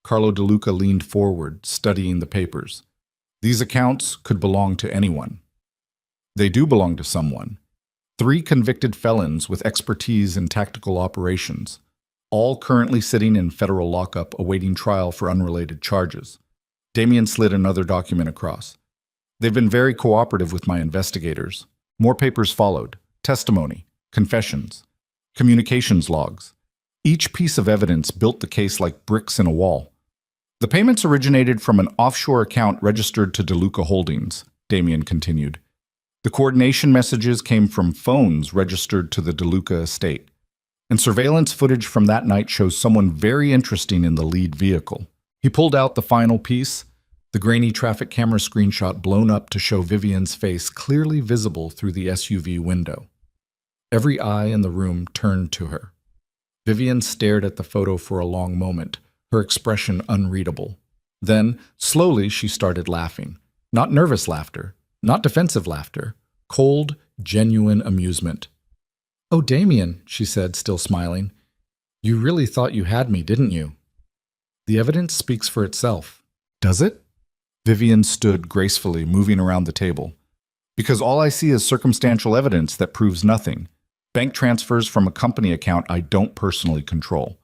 Carlo DeLuca leaned forward, studying the papers. These accounts could belong to anyone. They do belong to someone. 3 convicted felons with expertise in tactical operations. all currently sitting in federal lockup awaiting trial for unrelated charges. Damien slid another document across. They've been very cooperative with my investigators. More papers followed. Testimony, confessions, communications logs. Each piece of evidence built the case like bricks in a wall. The payments originated from an offshore account registered to DeLuca Holdings, Damien continued. The coordination messages came from phones registered to the DeLuca estate. And surveillance footage from that night shows someone very interesting in the lead vehicle. He pulled out the final piece, the grainy traffic camera screenshot blown up to show Vivian's face clearly visible through the SUV window. Every eye in the room turned to her. Vivian stared at the photo for a long moment, her expression unreadable. Then, slowly, she started laughing. Not nervous laughter, not defensive laughter, cold, genuine amusement. "Oh, Damien," she said, still smiling. "You really thought you had me, didn't you?" "The evidence speaks for itself." "Does it?" Vivian stood gracefully, moving around the table. "Because all I see is circumstantial evidence that proves nothing. Bank transfers from a company account I don't personally control.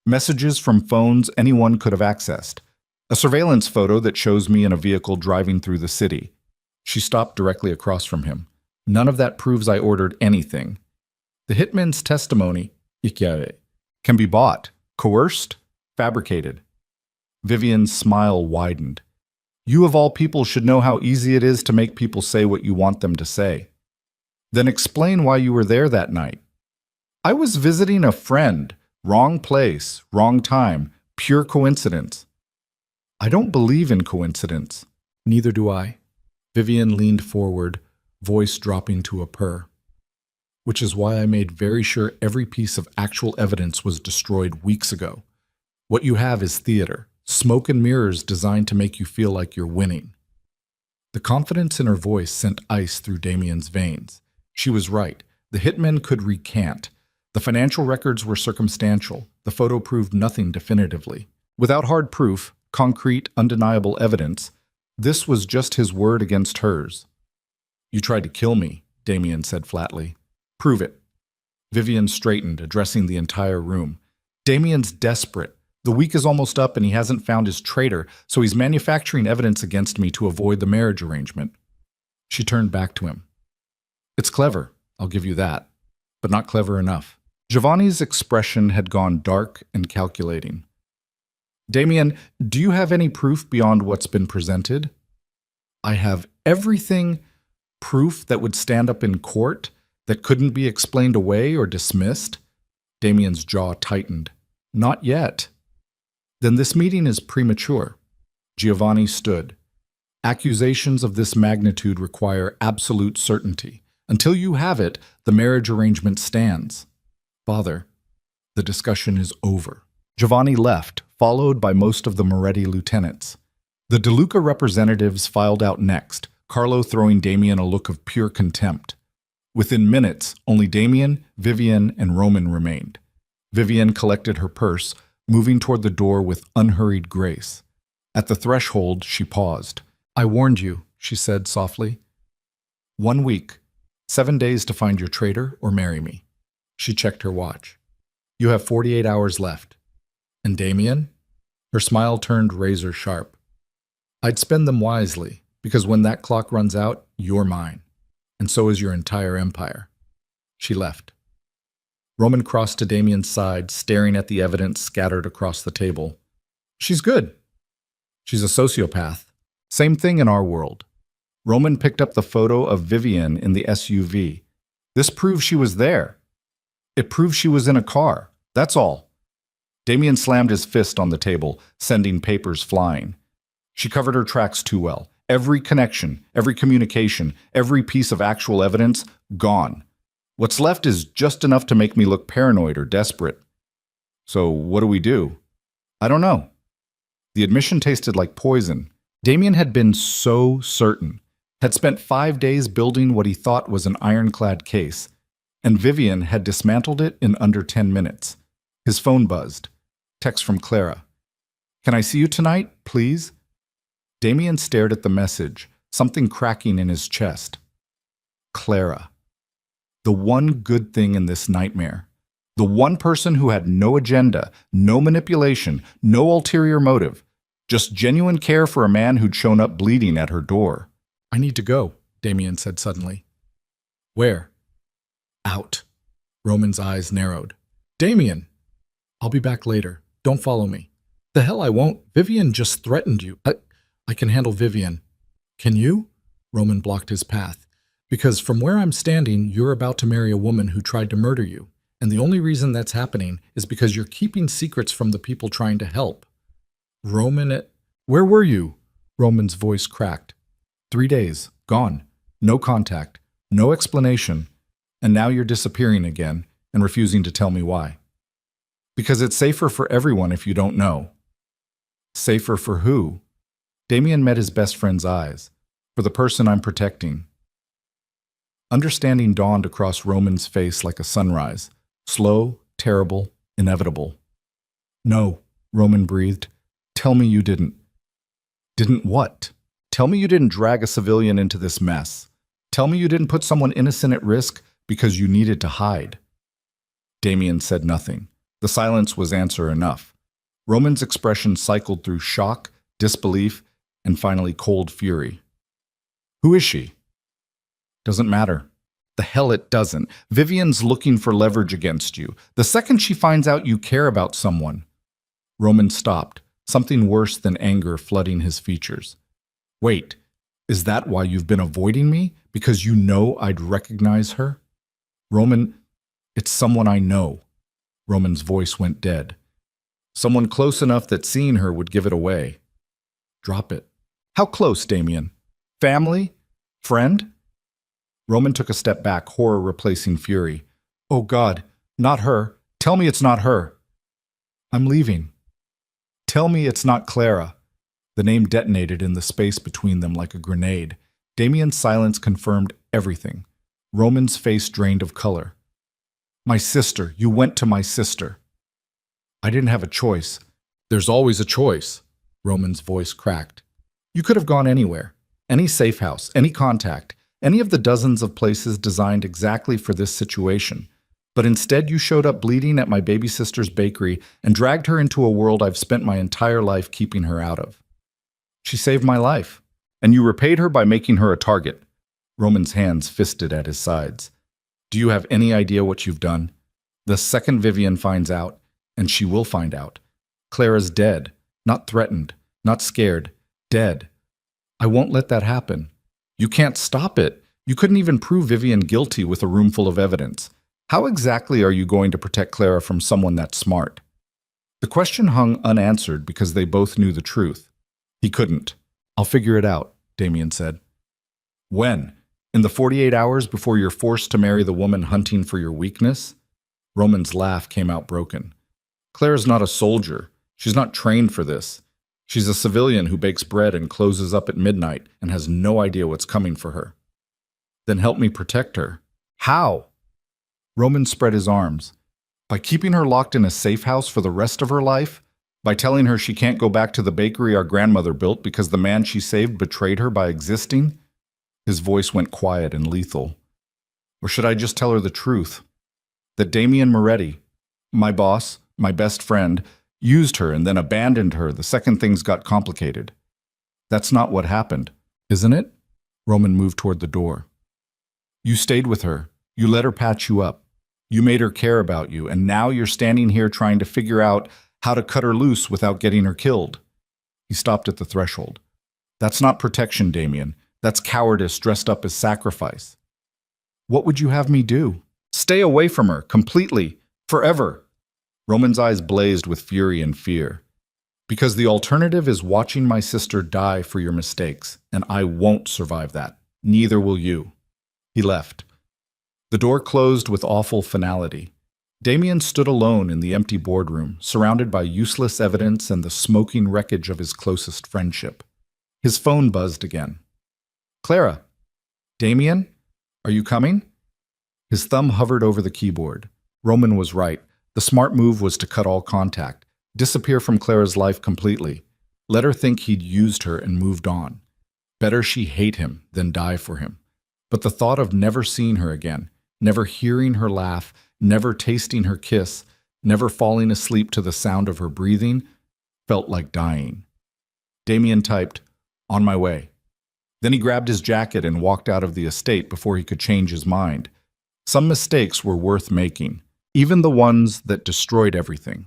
Messages from phones anyone could have accessed. A surveillance photo that shows me in a vehicle driving through the city." She stopped directly across from him. "None of that proves I ordered anything. The hitman's testimony, can be bought, coerced, fabricated." Vivian's smile widened. "You of all people should know how easy it is to make people say what you want them to say. Then explain why you were there that night." "I was visiting a friend. Wrong place, wrong time, pure coincidence." "I don't believe in coincidence." "Neither do I." Vivian leaned forward, voice dropping to a purr. "Which is why I made very sure every piece of actual evidence was destroyed weeks ago. What you have is theater, smoke and mirrors designed to make you feel like you're winning." The confidence in her voice sent ice through Damien's veins. She was right. The hitmen could recant. The financial records were circumstantial. The photo proved nothing definitively. Without hard proof, concrete, undeniable evidence, this was just his word against hers. "You tried to kill me," Damien said flatly. "Prove it." Vivian straightened, addressing the entire room. "Damien's desperate. The week is almost up and he hasn't found his traitor, so he's manufacturing evidence against me to avoid the marriage arrangement." She turned back to him. "It's clever, I'll give you that, but not clever enough." Giovanni's expression had gone dark and calculating. "Damien, do you have any proof beyond what's been presented?" "I have everything. Proof that would stand up in court, that couldn't be explained away or dismissed." Damien's jaw tightened. "Not yet." "Then this meeting is premature." Giovanni stood. "Accusations of this magnitude require absolute certainty. Until you have it, the marriage arrangement stands." "Father, the discussion is over." Giovanni left, followed by most of the Moretti lieutenants. The DeLuca representatives filed out next, Carlo throwing Damien a look of pure contempt. Within minutes, only Damien, Vivian, and Roman remained. Vivian collected her purse, moving toward the door with unhurried grace. At the threshold, she paused. "I warned you," she said softly. 1 week, 7 days to find your traitor or marry me." She checked her watch. "You have 48 hours left." "And Damien?" Her smile turned razor sharp. "I'd spend them wisely, because when that clock runs out, you're mine. And so is your entire empire." She left. Roman crossed to Damien's side, staring at the evidence scattered across the table. "She's good." "She's a sociopath. Same thing in our world." Roman picked up the photo of Vivian in the SUV. "This proves she was there. It proves she was in a car. That's all." Damien slammed his fist on the table, sending papers flying. She covered her tracks too well. Every connection, every communication, every piece of actual evidence, gone. What's left is just enough to make me look paranoid or desperate. So what do we do? I don't know. The admission tasted like poison. Damien had been so certain, had spent 5 days building what he thought was an ironclad case, and Vivian had dismantled it in under 10 minutes. His phone buzzed. Text from Clara. "Can I see you tonight, please?" Damien stared at the message, something cracking in his chest. Clara. The one good thing in this nightmare. The one person who had no agenda, no manipulation, no ulterior motive. Just genuine care for a man who'd shown up bleeding at her door. "I need to go," Damien said suddenly. "Where?" "Out." Roman's eyes narrowed. "Damien!" "I'll be back later. Don't follow me." "The hell I won't. Vivian just threatened you." I can handle Vivian." "Can you?" Roman blocked his path. "Because from where I'm standing, you're about to marry a woman who tried to murder you. And the only reason that's happening is because you're keeping secrets from the people trying to help." "Roman, where were you?" Roman's voice cracked. 3 days. Gone. No contact. No explanation. And now you're disappearing again and refusing to tell me why. Because it's safer for everyone if you don't know. Safer for who? Damien met his best friend's eyes. For the person I'm protecting. Understanding dawned across Roman's face like a sunrise. Slow, terrible, inevitable. "No," Roman breathed. "Tell me you didn't." "Didn't what? Tell me you didn't drag a civilian into this mess. Tell me you didn't put someone innocent at risk because you needed to hide." Damien said nothing. The silence was answer enough. Roman's expression cycled through shock, disbelief, and finally cold fury. "Who is she?" "Doesn't matter." "The hell it doesn't. Vivian's looking for leverage against you. The second she finds out you care about someone." Roman stopped, something worse than anger flooding his features. "Wait, is that why you've been avoiding me? Because you know I'd recognize her?" "Roman, it's someone I know." Roman's voice went dead. "Someone close enough that seeing her would give it away." "Drop it." "How close, Damien? Family? Friend?" Roman took a step back, horror replacing fury. "Oh God, not her. Tell me it's not her." "I'm leaving." "Tell me it's not Clara." The name detonated in the space between them like a grenade. Damien's silence confirmed everything. Roman's face drained of color. "My sister. You went to my sister." "I didn't have a choice." "There's always a choice." Roman's voice cracked. "You could have gone anywhere. Any safe house, any contact, any of the dozens of places designed exactly for this situation. But instead you showed up bleeding at my baby sister's bakery and dragged her into a world I've spent my entire life keeping her out of. She saved my life, and you repaid her by making her a target." Roman's hands fisted at his sides. "Do you have any idea what you've done? The second Vivian finds out, and she will find out, Clara's dead, not threatened, not scared, dead. I won't let that happen. You can't stop it. You couldn't even prove Vivian guilty with a room full of evidence. How exactly are you going to protect Clara from someone that smart?" The question hung unanswered because they both knew the truth. He couldn't. "I'll figure it out," Damien said. "When? In the 48 hours before you're forced to marry the woman hunting for your weakness?" Roman's laugh came out broken. "Clara's not a soldier. She's not trained for this. She's a civilian who bakes bread and closes up at midnight and has no idea what's coming for her." "Then help me protect her." "How?" Roman spread his arms. "By keeping her locked in a safe house for the rest of her life? By telling her she can't go back to the bakery our grandmother built because the man she saved betrayed her by existing?" His voice went quiet and lethal. "Or should I just tell her the truth? That Damien Moretti, my boss, my best friend, used her and then abandoned her the second things got complicated. That's not what happened, isn't it?" Roman moved toward the door. "You stayed with her. You let her patch you up. You made her care about you, and now you're standing here trying to figure out how to cut her loose without getting her killed." He stopped at the threshold. "That's not protection, Damien. That's cowardice dressed up as sacrifice." "What would you have me do?" "Stay away from her, completely, forever." Roman's eyes blazed with fury and fear. "Because the alternative is watching my sister die for your mistakes, and I won't survive that. Neither will you." He left. The door closed with awful finality. Damien stood alone in the empty boardroom, surrounded by useless evidence and the smoking wreckage of his closest friendship. His phone buzzed again. "Clara? Damien? Are you coming?" His thumb hovered over the keyboard. Roman was right. The smart move was to cut all contact, disappear from Clara's life completely. Let her think he'd used her and moved on. Better she hate him than die for him. But the thought of never seeing her again, never hearing her laugh, never tasting her kiss, never falling asleep to the sound of her breathing, felt like dying. Damien typed, "On my way." Then he grabbed his jacket and walked out of the estate before he could change his mind. Some mistakes were worth making, even the ones that destroyed everything.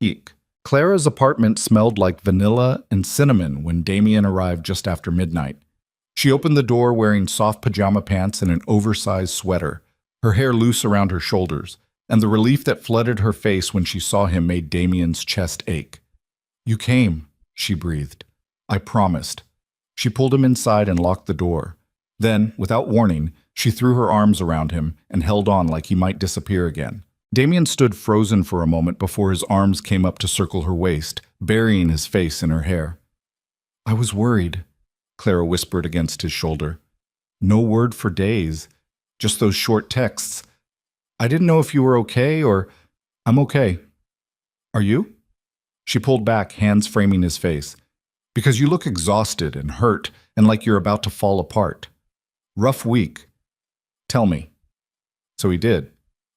Eek. Clara's apartment smelled like vanilla and cinnamon when Damien arrived just after midnight. She opened the door wearing soft pajama pants and an oversized sweater, her hair loose around her shoulders, and the relief that flooded her face when she saw him made Damien's chest ache. "You came," she breathed. "I promised." She pulled him inside and locked the door. Then, without warning, she threw her arms around him and held on like he might disappear again. Damien stood frozen for a moment before his arms came up to circle her waist, burying his face in her hair. "I was worried," Clara whispered against his shoulder. "No word for days, just those short texts. I didn't know if you were okay or—" "I'm okay." "Are you?" She pulled back, hands framing his face. "Because you look exhausted and hurt and like you're about to fall apart. Rough week. Tell me." So he did.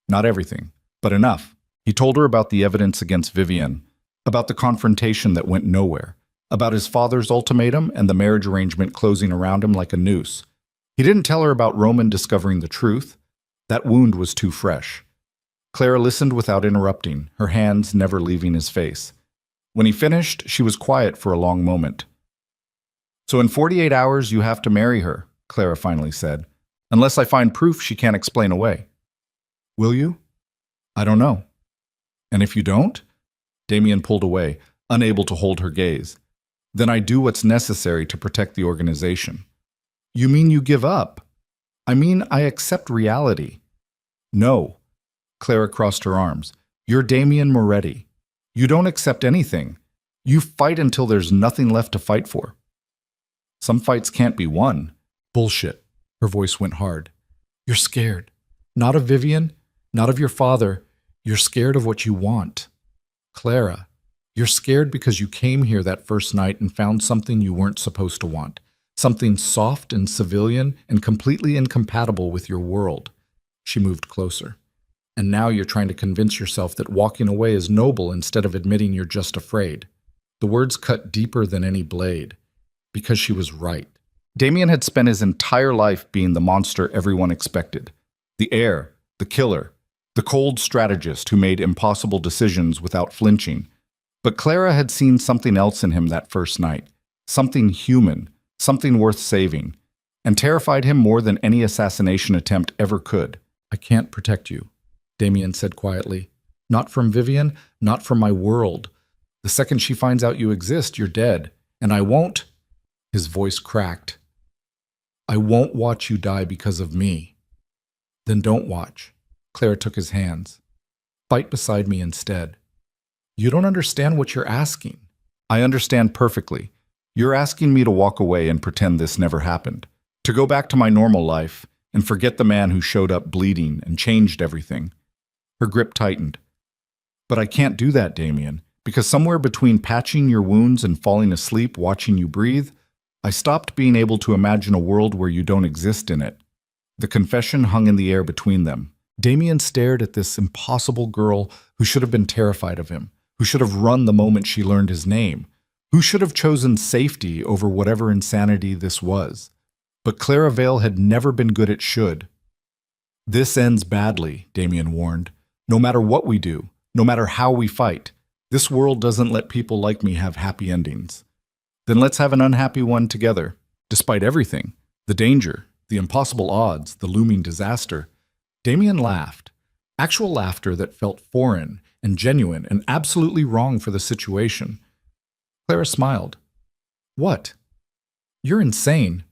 Not everything, but enough. He told her about the evidence against Vivienne, about the confrontation that went nowhere, about his father's ultimatum and the marriage arrangement closing around him like a noose. He didn't tell her about Roman discovering the truth. That wound was too fresh. Clara listened without interrupting, her hands never leaving his face. When he finished, she was quiet for a long moment. "So in 48 hours you have to marry her," Clara finally said, "unless I find proof she can't explain away." "Will you?" "I don't know." "And if you don't?" Damien pulled away, unable to hold her gaze. "Then I do what's necessary to protect the organization." "You mean you give up?" "I mean I accept reality." "No." Clara crossed her arms. "You're Damien Moretti. You don't accept anything. You fight until there's nothing left to fight for." "Some fights can't be won." "Bullshit." Her voice went hard. "You're scared. Not of Vivienne, not of your father. You're scared of what you want. Clara, you're scared because you came here that first night and found something you weren't supposed to want. Something soft and civilian and completely incompatible with your world." She moved closer. "And now you're trying to convince yourself that walking away is noble instead of admitting you're just afraid." The words cut deeper than any blade, because she was right. Damien had spent his entire life being the monster everyone expected. The heir, the killer, the cold strategist who made impossible decisions without flinching. But Clara had seen something else in him that first night. Something human, something worth saving, and terrified him more than any assassination attempt ever could. "I can't protect you," Damien said quietly. "Not from Vivienne, not from my world. The second she finds out you exist, you're dead. And I won't—" His voice cracked. "I won't watch you die because of me." "Then don't watch." Clara took his hands. "Fight beside me instead." "You don't understand what you're asking." "I understand perfectly. You're asking me to walk away and pretend this never happened. To go back to my normal life and forget the man who showed up bleeding and changed everything." Her grip tightened. "But I can't do that, Damien, because somewhere between patching your wounds and falling asleep watching you breathe, I stopped being able to imagine a world where you don't exist in it." The confession hung in the air between them. Damien stared at this impossible girl who should have been terrified of him, who should have run the moment she learned his name, who should have chosen safety over whatever insanity this was. But Clara Vale had never been good at should. "This ends badly," Damien warned. "No matter what we do, no matter how we fight, this world doesn't let people like me have happy endings. Then let's have an unhappy one together, despite everything, the danger, the impossible odds, the looming disaster." Damien laughed, actual laughter that felt foreign and genuine and absolutely wrong for the situation. Clara smiled. "What? You're insane."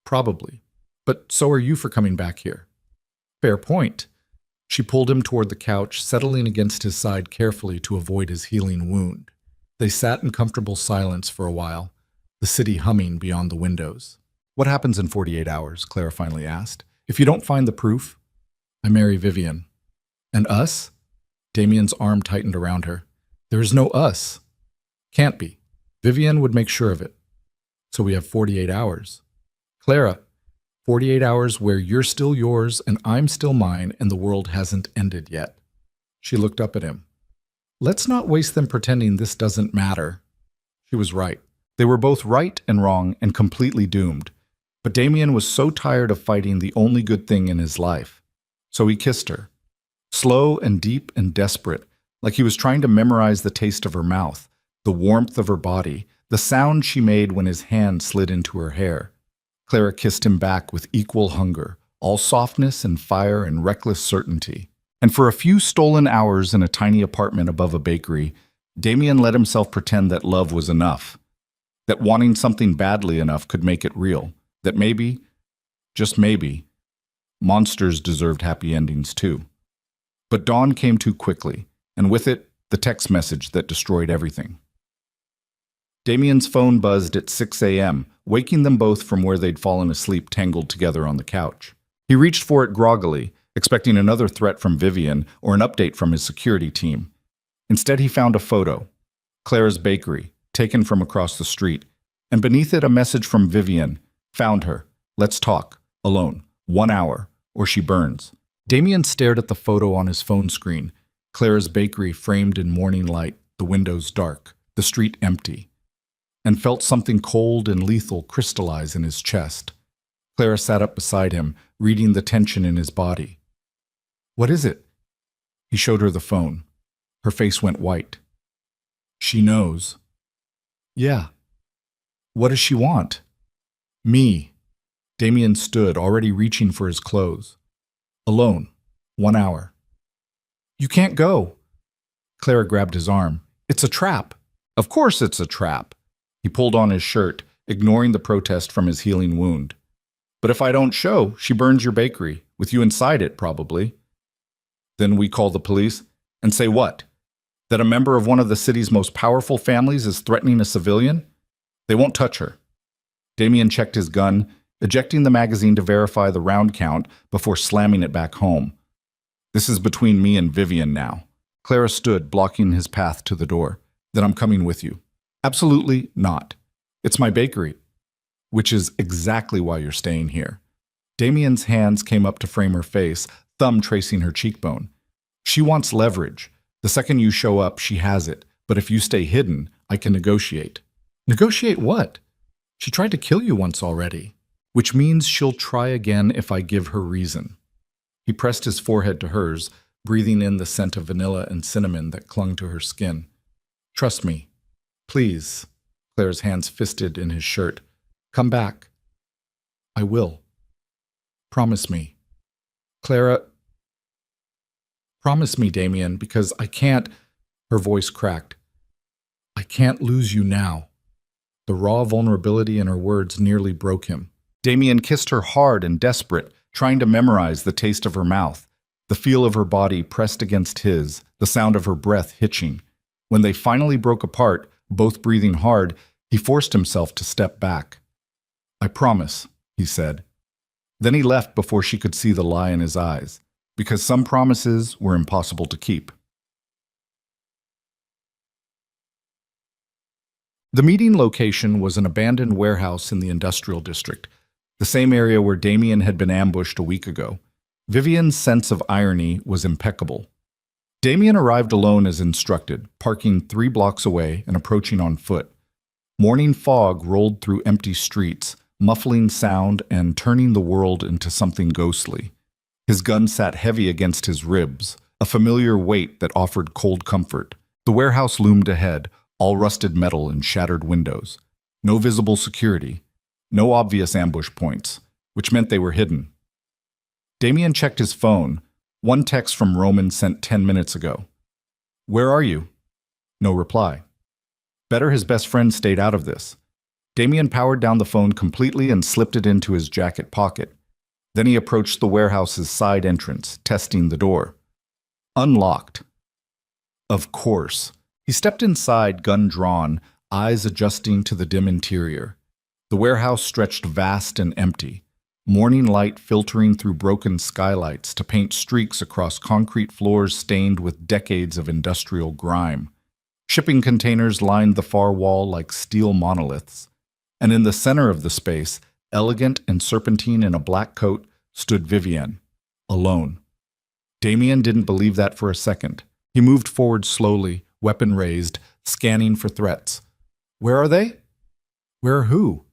"Probably, but so are you for coming back here." "Fair point." She pulled him toward the couch, settling against his side carefully to avoid his healing wound. They sat in comfortable silence for a while, the city humming beyond the windows. "What happens in 48 hours?" Clara finally asked. "If you don't find the proof?" "I marry Vivienne." "And us?" Damien's arm tightened around her. "There is no us." "Can't be. Vivienne would make sure of it." "So we have 48 hours." "Clara, 48 hours where you're still yours and I'm still mine and the world hasn't ended yet. She looked up at him. Let's not waste them pretending this doesn't matter. She was right. They were both right and wrong and completely doomed. But Damien was so tired of fighting the only good thing in his life. So he kissed her. Slow and deep and desperate, like he was trying to memorize the taste of her mouth, the warmth of her body, the sound she made when his hand slid into her hair. Clara kissed him back with equal hunger, all softness and fire and reckless certainty. And for a few stolen hours in a tiny apartment above a bakery, Damien let himself pretend that love was enough, that wanting something badly enough could make it real, that maybe, just maybe, monsters deserved happy endings too. But dawn came too quickly, and with it, the text message that destroyed everything. Damien's phone buzzed at 6 a.m., waking them both from where they'd fallen asleep tangled together on the couch. He reached for it groggily, expecting another threat from Vivian or an update from his security team. Instead, he found a photo, Clara's bakery, taken from across the street, and beneath it a message from Vivian, found her, let's talk, alone, 1 hour, or she burns. Damien stared at the photo on his phone screen, Clara's bakery framed in morning light, the windows dark, the street empty, and felt something cold and lethal crystallize in his chest. Clara sat up beside him, reading the tension in his body. What is it? He showed her the phone. Her face went white. She knows. Yeah. What does she want? Me. Damien stood, already reaching for his clothes. Alone. 1 hour. You can't go. Clara grabbed his arm. It's a trap. Of course it's a trap. He pulled on his shirt, ignoring the protest from his healing wound. But if I don't show, she burns your bakery, with you inside it, probably. Then we call the police and say what? That a member of one of the city's most powerful families is threatening a civilian? They won't touch her. Damien checked his gun, ejecting the magazine to verify the round count before slamming it back home. This is between me and Vivian now. Clara stood, blocking his path to the door. Then I'm coming with you. Absolutely not. It's my bakery, which is exactly why you're staying here. Damien's hands came up to frame her face, thumb tracing her cheekbone. She wants leverage. The second you show up, she has it. But if you stay hidden, I can negotiate. Negotiate what? She tried to kill you once already, which means she'll try again if I give her reason. He pressed his forehead to hers, breathing in the scent of vanilla and cinnamon that clung to her skin. Trust me. Please. Claire's hands fisted in his shirt. Come back. I will. Promise me. Clara. Promise me, Damien, because I can't. Her voice cracked. I can't lose you now. The raw vulnerability in her words nearly broke him. Damien kissed her hard and desperate, trying to memorize the taste of her mouth, the feel of her body pressed against his, the sound of her breath hitching. When they finally broke apart, both breathing hard, he forced himself to step back. I promise, he said. Then he left before she could see the lie in his eyes, because some promises were impossible to keep. The meeting location was an abandoned warehouse in the industrial district, the same area where Damien had been ambushed a week ago. Vivian's sense of irony was impeccable. Damien arrived alone as instructed, parking 3 blocks away and approaching on foot. Morning fog rolled through empty streets, muffling sound and turning the world into something ghostly. His gun sat heavy against his ribs, a familiar weight that offered cold comfort. The warehouse loomed ahead, all rusted metal and shattered windows. No visible security, no obvious ambush points, which meant they were hidden. Damien checked his phone. One text from Roman sent 10 minutes ago. Where are you? No reply. Better his best friend stayed out of this. Damien powered down the phone completely and slipped it into his jacket pocket. Then he approached the warehouse's side entrance, testing the door. Unlocked. Of course. He stepped inside, gun drawn, eyes adjusting to the dim interior. The warehouse stretched vast and empty, morning light filtering through broken skylights to paint streaks across concrete floors stained with decades of industrial grime. Shipping containers lined the far wall like steel monoliths, and in the center of the space, elegant and serpentine in a black coat, stood Vivienne, alone. Damien didn't believe that for a second. He moved forward slowly, weapon raised, scanning for threats. Where are they? Where are who?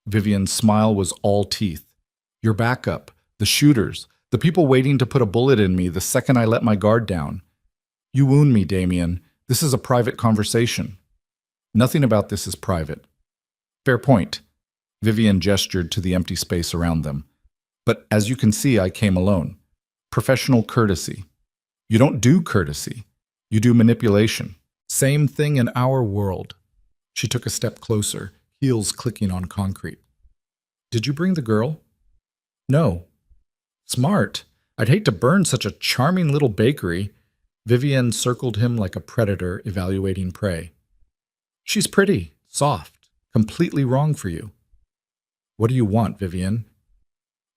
Vivienne's smile was all teeth. Your backup, the shooters, the people waiting to put a bullet in me the second I let my guard down. You wound me, Damien. This is a private conversation. Nothing about this is private. Fair point. Vivienne gestured to the empty space around them. But as you can see, I came alone. Professional courtesy. You don't do courtesy. You do manipulation. Same thing in our world. She took a step closer, heels clicking on concrete. Did you bring the girl? No. Smart. I'd hate to burn such a charming little bakery. Vivienne circled him like a predator evaluating prey. She's pretty, soft, completely wrong for you. What do you want, Vivienne?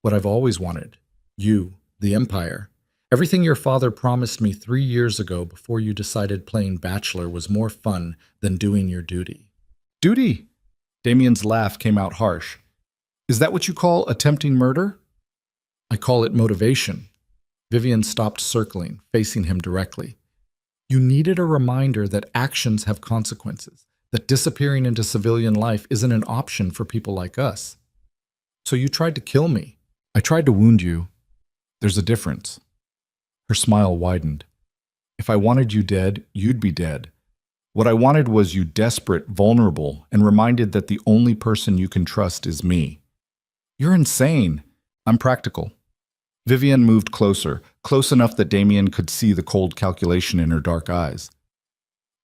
What I've always wanted. You, the Empire. Everything your father promised me 3 years ago before you decided playing Bachelor was more fun than doing your duty. Duty? Damien's laugh came out harsh. Is that what you call attempting murder? I call it motivation. Vivienne stopped circling, facing him directly. You needed a reminder that actions have consequences, that disappearing into civilian life isn't an option for people like us. So you tried to kill me. I tried to wound you. There's a difference. Her smile widened. If I wanted you dead, you'd be dead. What I wanted was you desperate, vulnerable, and reminded that the only person you can trust is me. You're insane. I'm practical. Vivienne moved closer, close enough that Damien could see the cold calculation in her dark eyes.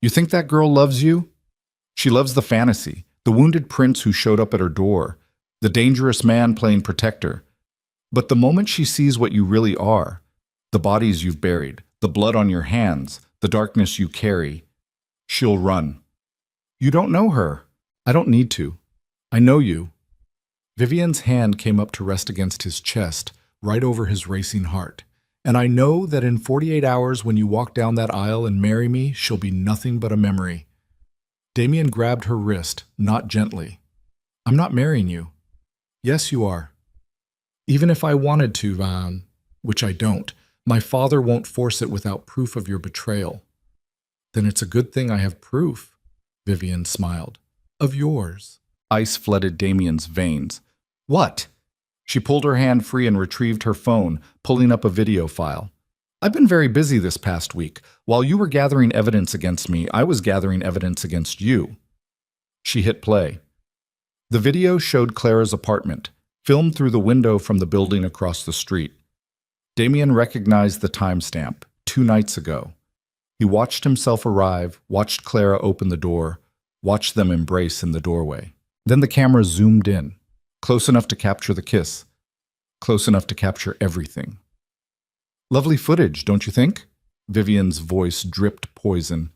You think that girl loves you? She loves the fantasy, the wounded prince who showed up at her door, the dangerous man playing protector. But the moment she sees what you really are, the bodies you've buried, the blood on your hands, the darkness you carry, she'll run. You don't know her. I don't need to. I know you. Vivienne's hand came up to rest against his chest, right over his racing heart. And I know that in 48 hours when you walk down that aisle and marry me, she'll be nothing but a memory. Damien grabbed her wrist, not gently. I'm not marrying you. Yes, you are. Even if I wanted to, which I don't, my father won't force it without proof of your betrayal. Then it's a good thing I have proof, Vivienne smiled. Of yours. Ice flooded Damien's veins. What? She pulled her hand free and retrieved her phone, pulling up a video file. I've been very busy this past week. While you were gathering evidence against me, I was gathering evidence against you. She hit play. The video showed Clara's apartment, filmed through the window from the building across the street. Damien recognized the timestamp, 2 nights ago. He watched himself arrive, watched Clara open the door, watched them embrace in the doorway. Then the camera zoomed in, close enough to capture the kiss, close enough to capture everything. Lovely footage, don't you think? Vivienne's voice dripped poison.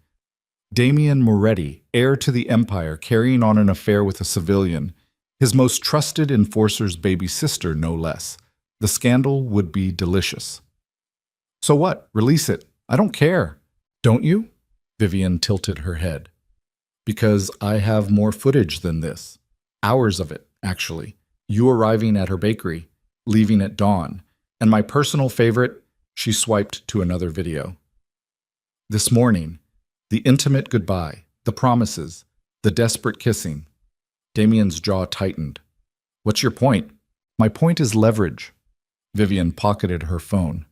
Damien Moretti, heir to the Empire, carrying on an affair with a civilian, his most trusted enforcer's baby sister, no less. The scandal would be delicious. So what? Release it. I don't care. Don't you? Vivienne tilted her head. Because I have more footage than this. Hours of it, actually. You arriving at her bakery, leaving at dawn. And my personal favorite, she swiped to another video. This morning, the intimate goodbye, the promises, the desperate kissing. Damien's jaw tightened. What's your point? My point is leverage. Vivienne pocketed her phone.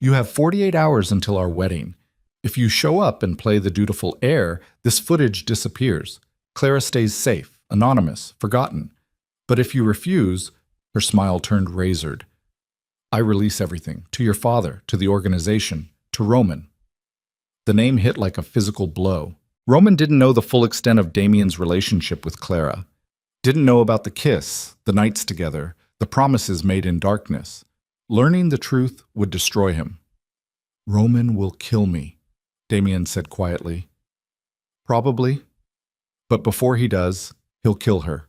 You have 48 hours until our wedding. If you show up and play the dutiful heir, this footage disappears. Clara stays safe, anonymous, forgotten. But if you refuse, her smile turned razored. I release everything, to your father, to the organization, to Roman. The name hit like a physical blow. Roman didn't know the full extent of Damien's relationship with Clara. Didn't know about the kiss, the nights together, the promises made in darkness. Learning the truth would destroy him. Roman will kill me, Damien said quietly. Probably. But before he does, he'll kill her.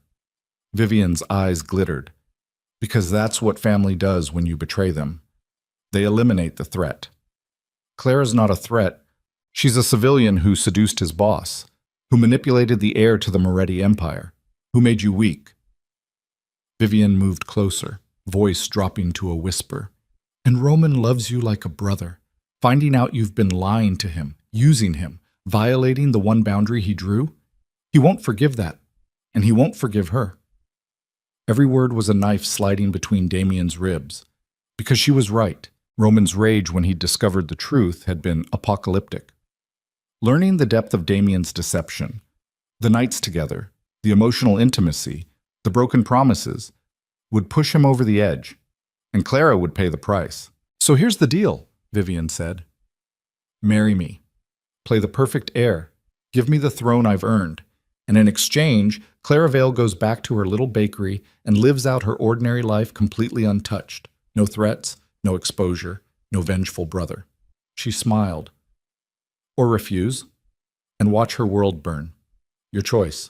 Vivienne's eyes glittered. Because that's what family does when you betray them. They eliminate the threat. Clara's not a threat. She's a civilian who seduced his boss, who manipulated the heir to the Moretti Empire, who made you weak. Vivian moved closer, voice dropping to a whisper. And Roman loves you like a brother. Finding out you've been lying to him, using him, violating the one boundary he drew, he won't forgive that, and he won't forgive her. Every word was a knife sliding between Damien's ribs. Because she was right. Roman's rage when he discovered the truth had been apocalyptic. Learning the depth of Damien's deception, the nights together, the emotional intimacy, the broken promises, would push him over the edge, and Clara would pay the price. So here's the deal, Vivian said. Marry me. Play the perfect heir. Give me the throne I've earned. And in exchange, Clara Vale goes back to her little bakery and lives out her ordinary life completely untouched. No threats, no exposure, no vengeful brother. She smiled. Or refuse, and watch her world burn. Your choice.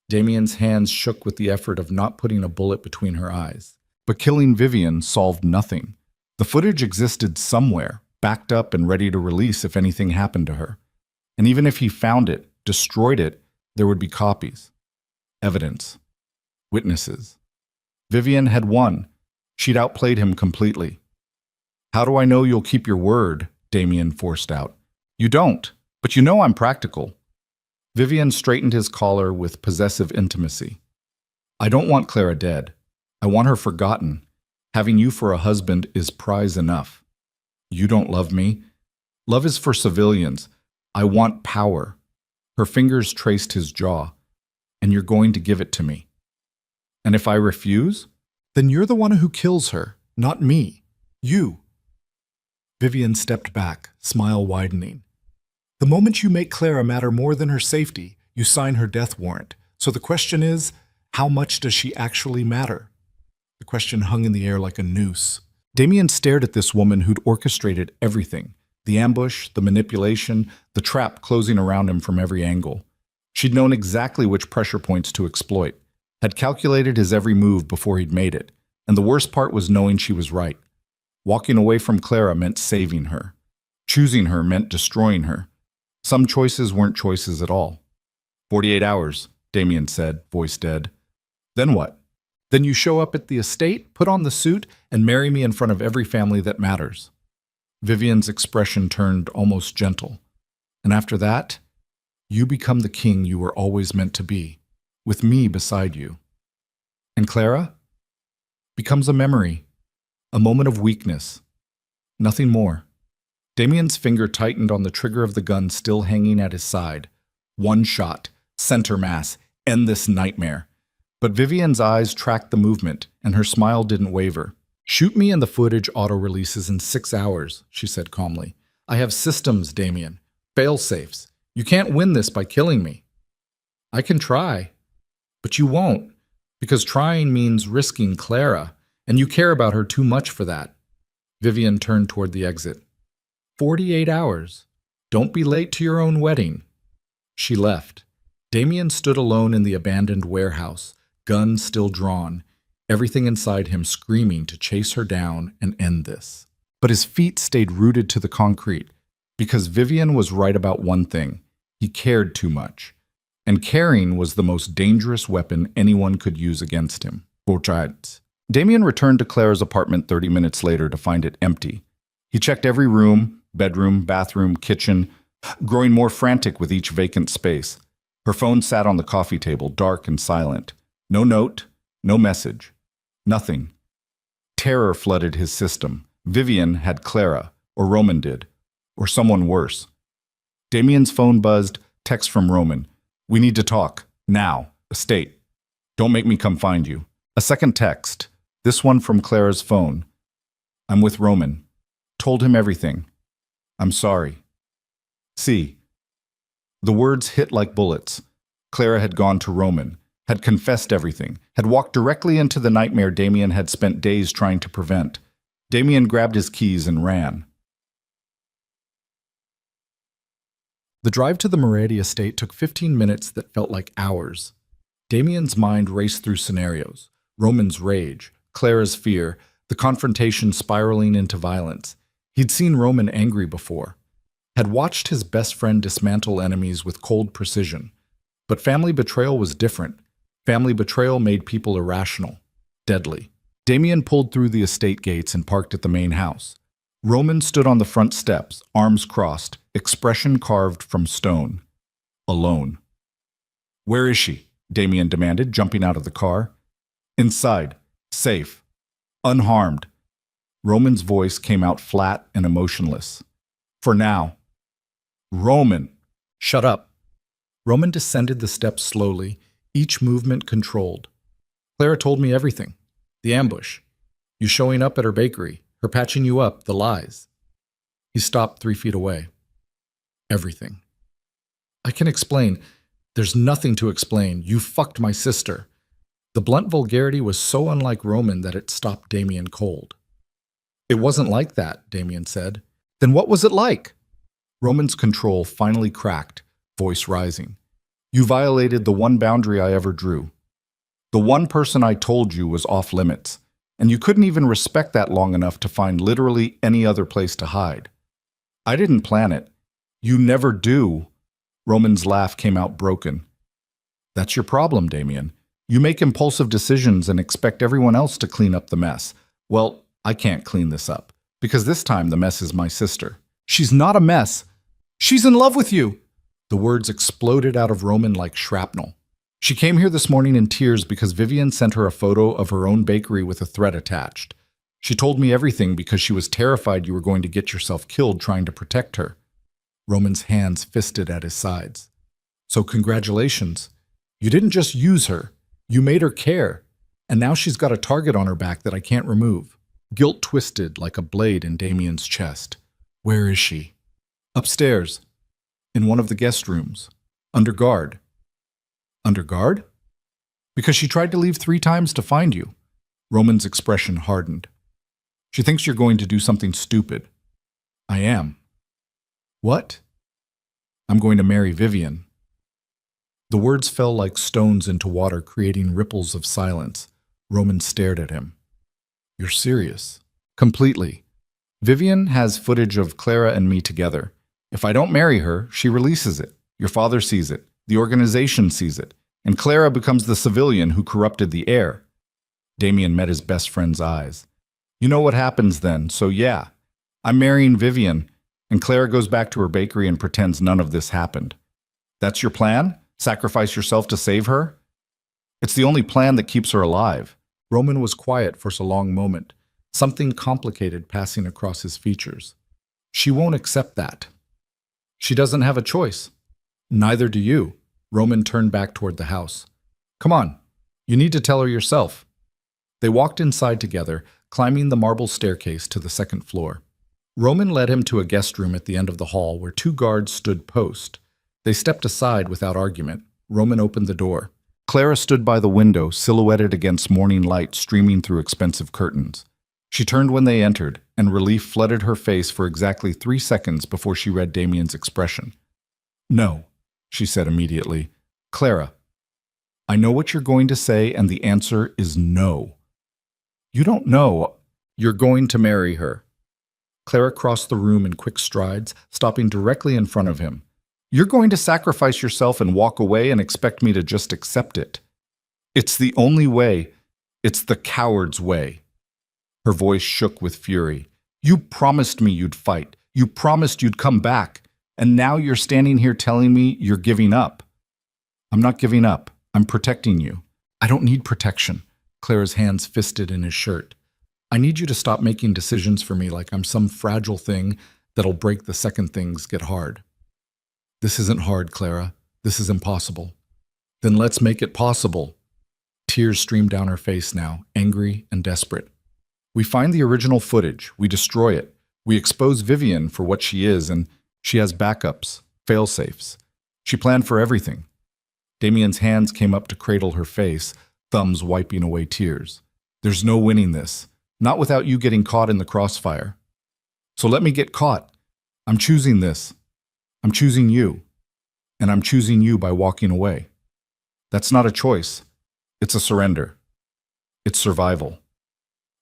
Damien's hands shook with the effort of not putting a bullet between her eyes. But killing Vivian solved nothing. The footage existed somewhere, backed up and ready to release if anything happened to her. And even if he found it, destroyed it, there would be copies. Evidence. Witnesses. Vivian had won. She'd outplayed him completely. How do I know you'll keep your word? Damien forced out. You don't, but you know I'm practical. Vivian straightened his collar with possessive intimacy. I don't want Clara dead. I want her forgotten. Having you for a husband is prize enough. You don't love me. Love is for civilians. I want power. Her fingers traced his jaw. And you're going to give it to me. And if I refuse, then you're the one who kills her, not me. You. Vivian stepped back, smile widening. The moment you make Clara matter more than her safety, you sign her death warrant. So the question is, how much does she actually matter? The question hung in the air like a noose. Damien stared at this woman who'd orchestrated everything. The ambush, the manipulation, the trap closing around him from every angle. She'd known exactly which pressure points to exploit, had calculated his every move before he'd made it, and the worst part was knowing she was right. Walking away from Clara meant saving her. Choosing her meant destroying her. Some choices weren't choices at all. 48 hours, Damien said, voice dead. Then what? Then you show up at the estate, put on the suit, and marry me in front of every family that matters. Vivian's expression turned almost gentle. And after that, you become the king you were always meant to be, with me beside you. And Clara becomes a memory, a moment of weakness, nothing more. Damien's finger tightened on the trigger of the gun still hanging at his side. One shot, center mass, end this nightmare. But Vivian's eyes tracked the movement, and her smile didn't waver. Shoot me and the footage auto-releases in 6 hours, she said calmly. I have systems, Damien. Fail-safes. You can't win this by killing me. I can try, but you won't, because trying means risking Clara, and you care about her too much for that. Vivian turned toward the exit. 48 hours. Don't be late to your own wedding. She left. Damien stood alone in the abandoned warehouse, gun still drawn, everything inside him screaming to chase her down and end this. But his feet stayed rooted to the concrete, because Vivian was right about one thing. He cared too much. And caring was the most dangerous weapon anyone could use against him. Damien returned to Clara's apartment 30 minutes later to find it empty. He checked every room, bedroom, bathroom, kitchen, growing more frantic with each vacant space. Her phone sat on the coffee table, dark and silent. No note, no message, nothing. Terror flooded his system. Vivian had Clara, or Roman did, or someone worse. Damien's phone buzzed, text from Roman. We need to talk, now, estate. Don't make me come find you. A second text, this one from Clara's phone. I'm with Roman. Told him everything. I'm sorry. See. The words hit like bullets. Clara had gone to Roman, had confessed everything, had walked directly into the nightmare Damien had spent days trying to prevent. Damien grabbed his keys and ran. The drive to the Moretti estate took 15 minutes that felt like hours. Damien's mind raced through scenarios. Roman's rage, Clara's fear, the confrontation spiraling into violence. He'd seen Roman angry before, had watched his best friend dismantle enemies with cold precision. But family betrayal was different. Family betrayal made people irrational, deadly. Damien pulled through the estate gates and parked at the main house. Roman stood on the front steps, arms crossed, expression carved from stone. Alone. "Where is she?" Damien demanded, jumping out of the car. "Inside. Safe. Unharmed." Roman's voice came out flat and emotionless. "For now." "Roman!" "Shut up." Roman descended the steps slowly, each movement controlled. "Clara told me everything. The ambush. You showing up at her bakery. Her patching you up. The lies." He stopped 3 feet away. "Everything." "I can explain." "There's nothing to explain. You fucked my sister." The blunt vulgarity was so unlike Roman that it stopped Damien cold. "It wasn't like that," Damien said. "Then what was it like?" Roman's control finally cracked, voice rising. "You violated the one boundary I ever drew. The one person I told you was off limits, and you couldn't even respect that long enough to find literally any other place to hide. I didn't plan it. You never do." Roman's laugh came out broken. "That's your problem, Damien. You make impulsive decisions and expect everyone else to clean up the mess. Well, I can't clean this up, because this time the mess is my sister." "She's not a mess. She's in love with you." The words exploded out of Roman like shrapnel. "She came here this morning in tears because Vivian sent her a photo of her own bakery with a threat attached. She told me everything because she was terrified you were going to get yourself killed trying to protect her." Roman's hands fisted at his sides. "So congratulations. You didn't just use her. You made her care. And now she's got a target on her back that I can't remove." Guilt twisted like a blade in Damien's chest. "Where is she?" "Upstairs. In one of the guest rooms. Under guard." "Under guard?" "Because she tried to leave 3 times to find you." Roman's expression hardened. "She thinks you're going to do something stupid." "I am." "What?" "I'm going to marry Vivian." The words fell like stones into water, creating ripples of silence. Roman stared at him. "You're serious?" "Completely. Vivian has footage of Clara and me together. If I don't marry her, she releases it. Your father sees it. The organization sees it. And Clara becomes the civilian who corrupted the heir." Damien met his best friend's eyes. "You know what happens then, so yeah. I'm marrying Vivian, and Clara goes back to her bakery and pretends none of this happened. That's your plan? Sacrifice yourself to save her?" "It's the only plan that keeps her alive." Roman was quiet for a long moment, something complicated passing across his features. "She won't accept that." "She doesn't have a choice." "Neither do you." Roman turned back toward the house. "Come on, you need to tell her yourself." They walked inside together, climbing the marble staircase to the second floor. Roman led him to a guest room at the end of the hall where 2 guards stood post. They stepped aside without argument. Roman opened the door. Clara stood by the window, silhouetted against morning light streaming through expensive curtains. She turned when they entered, and relief flooded her face for exactly 3 seconds before she read Damien's expression. "No," she said immediately. "Clara, I know what you're going to say, and the answer is no." "You don't know. You're going to marry her." Clara crossed the room in quick strides, stopping directly in front of him. "You're going to sacrifice yourself and walk away and expect me to just accept it. It's the only way. It's the coward's way." Her voice shook with fury. "You promised me you'd fight. You promised you'd come back. And now you're standing here telling me you're giving up." "I'm not giving up. I'm protecting you." "I don't need protection." Clara's hands fisted in his shirt. "I need you to stop making decisions for me like I'm some fragile thing that'll break the second things get hard." "This isn't hard, Clara. This is impossible." "Then let's make it possible." Tears streamed down her face now, angry and desperate. "We find the original footage. We destroy it. We expose Vivian for what she is, and she has backups, fail-safes. She planned for everything." Damien's hands came up to cradle her face, thumbs wiping away tears. "There's no winning this. Not without you getting caught in the crossfire. So let me get caught. I'm choosing this. I'm choosing you. And I'm choosing you by walking away. That's not a choice. It's a surrender. It's survival."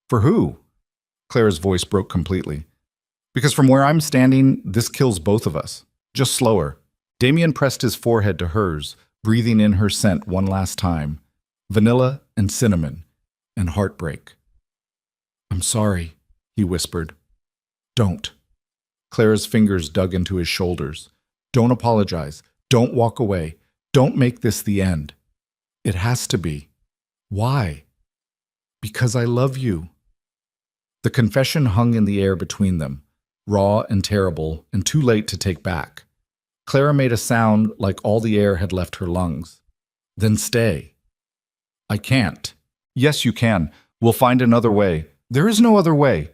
"For who?" Clara's voice broke completely. "Because from where I'm standing, this kills both of us. Just slower." Damien pressed his forehead to hers, breathing in her scent one last time. vanilla and cinnamon, and heartbreak. "I'm sorry," he whispered. "Don't." Clara's fingers dug into his shoulders. "Don't apologize. Don't walk away. Don't make this the end. It has to be." "Why?" "Because I love you." The confession hung in the air between them, raw and terrible and too late to take back. Clara made a sound like all the air had left her lungs. "Then stay." "I can't." "Yes, you can. We'll find another way." "There is no other way."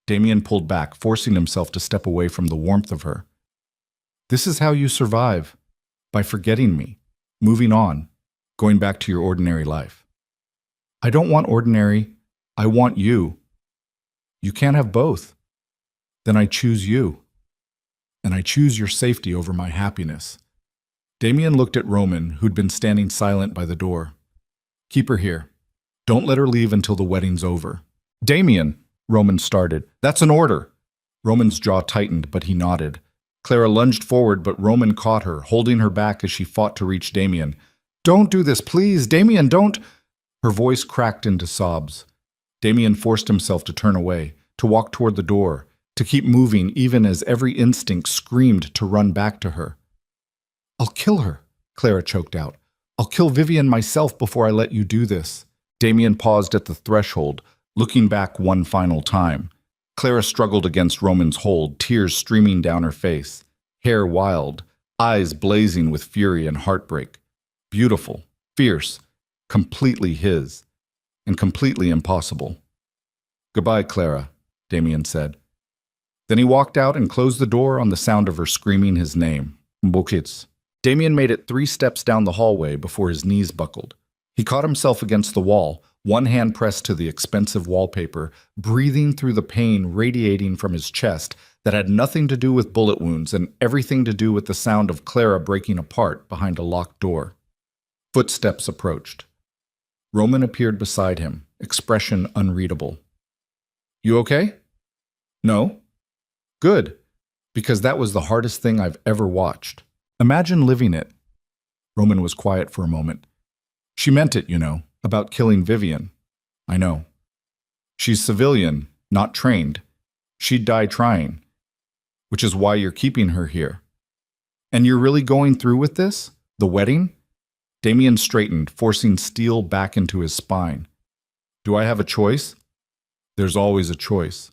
Damien pulled back, forcing himself to step away from the warmth of her. "This is how you survive. By forgetting me, moving on, going back to your ordinary life." "I don't want ordinary. I want you." "You can't have both." "Then I choose you. And I choose your safety over my happiness." Damien looked at Roman, who'd been standing silent by the door. "Keep her here. Don't let her leave until the wedding's over." "Damien," Roman started. "That's an order." Roman's jaw tightened, but he nodded. Clara lunged forward, but Roman caught her, holding her back as she fought to reach Damien. "Don't do this, please! Damien, don't!" Her voice cracked into sobs. Damien forced himself to turn away, to walk toward the door, to keep moving even as every instinct screamed to run back to her. "I'll kill her," Clara choked out. "I'll kill Vivian myself before I let you do this." Damien paused at the threshold, looking back one final time. Clara struggled against Roman's hold, tears streaming down her face, hair wild, eyes blazing with fury and heartbreak. Beautiful, fierce, completely his, and completely impossible. "Goodbye, Clara," Damien said. Then he walked out and closed the door on the sound of her screaming his name, Mbokits. Damien made it 3 steps down the hallway before his knees buckled. He caught himself against the wall, one hand pressed to the expensive wallpaper, breathing through the pain radiating from his chest that had nothing to do with bullet wounds and everything to do with the sound of Clara breaking apart behind a locked door. Footsteps approached. Roman appeared beside him, expression unreadable. "You okay?" "No." "Good, because that was the hardest thing I've ever watched. Imagine living it." Roman was quiet for a moment. "She meant it, you know, about killing Vivian." "I know. She's civilian, not trained. She'd die trying, which is why you're keeping her here." "And you're really going through with this? The wedding?" Damien straightened, forcing steel back into his spine. "Do I have a choice?" "There's always a choice.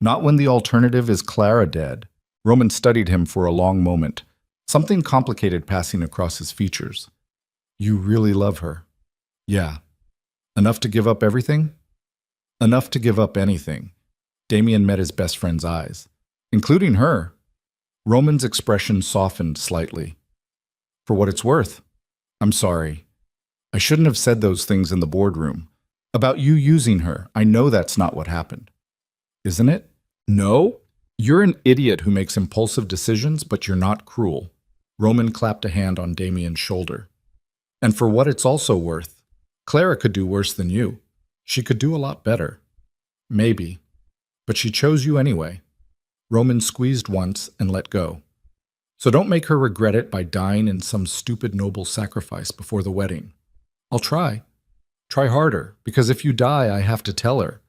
Not when the alternative is Clara dead." Roman studied him for a long moment, something complicated passing across his features. "You really love her." "Yeah." "Enough to give up everything?" "Enough to give up anything." Damien met his best friend's eyes. "Including her." Roman's expression softened slightly. "For what it's worth. I'm sorry. I shouldn't have said those things in the boardroom. About you using her. I know that's not what happened." "Isn't it?" "No? You're an idiot who makes impulsive decisions, but you're not cruel." Roman clapped a hand on Damien's shoulder. "And for what it's also worth, Clara could do worse than you. She could do a lot better. Maybe. But she chose you anyway." Roman squeezed once and let go. "So don't make her regret it by dying in some stupid noble sacrifice before the wedding." "I'll try. Try harder, because if you die, I have to tell her.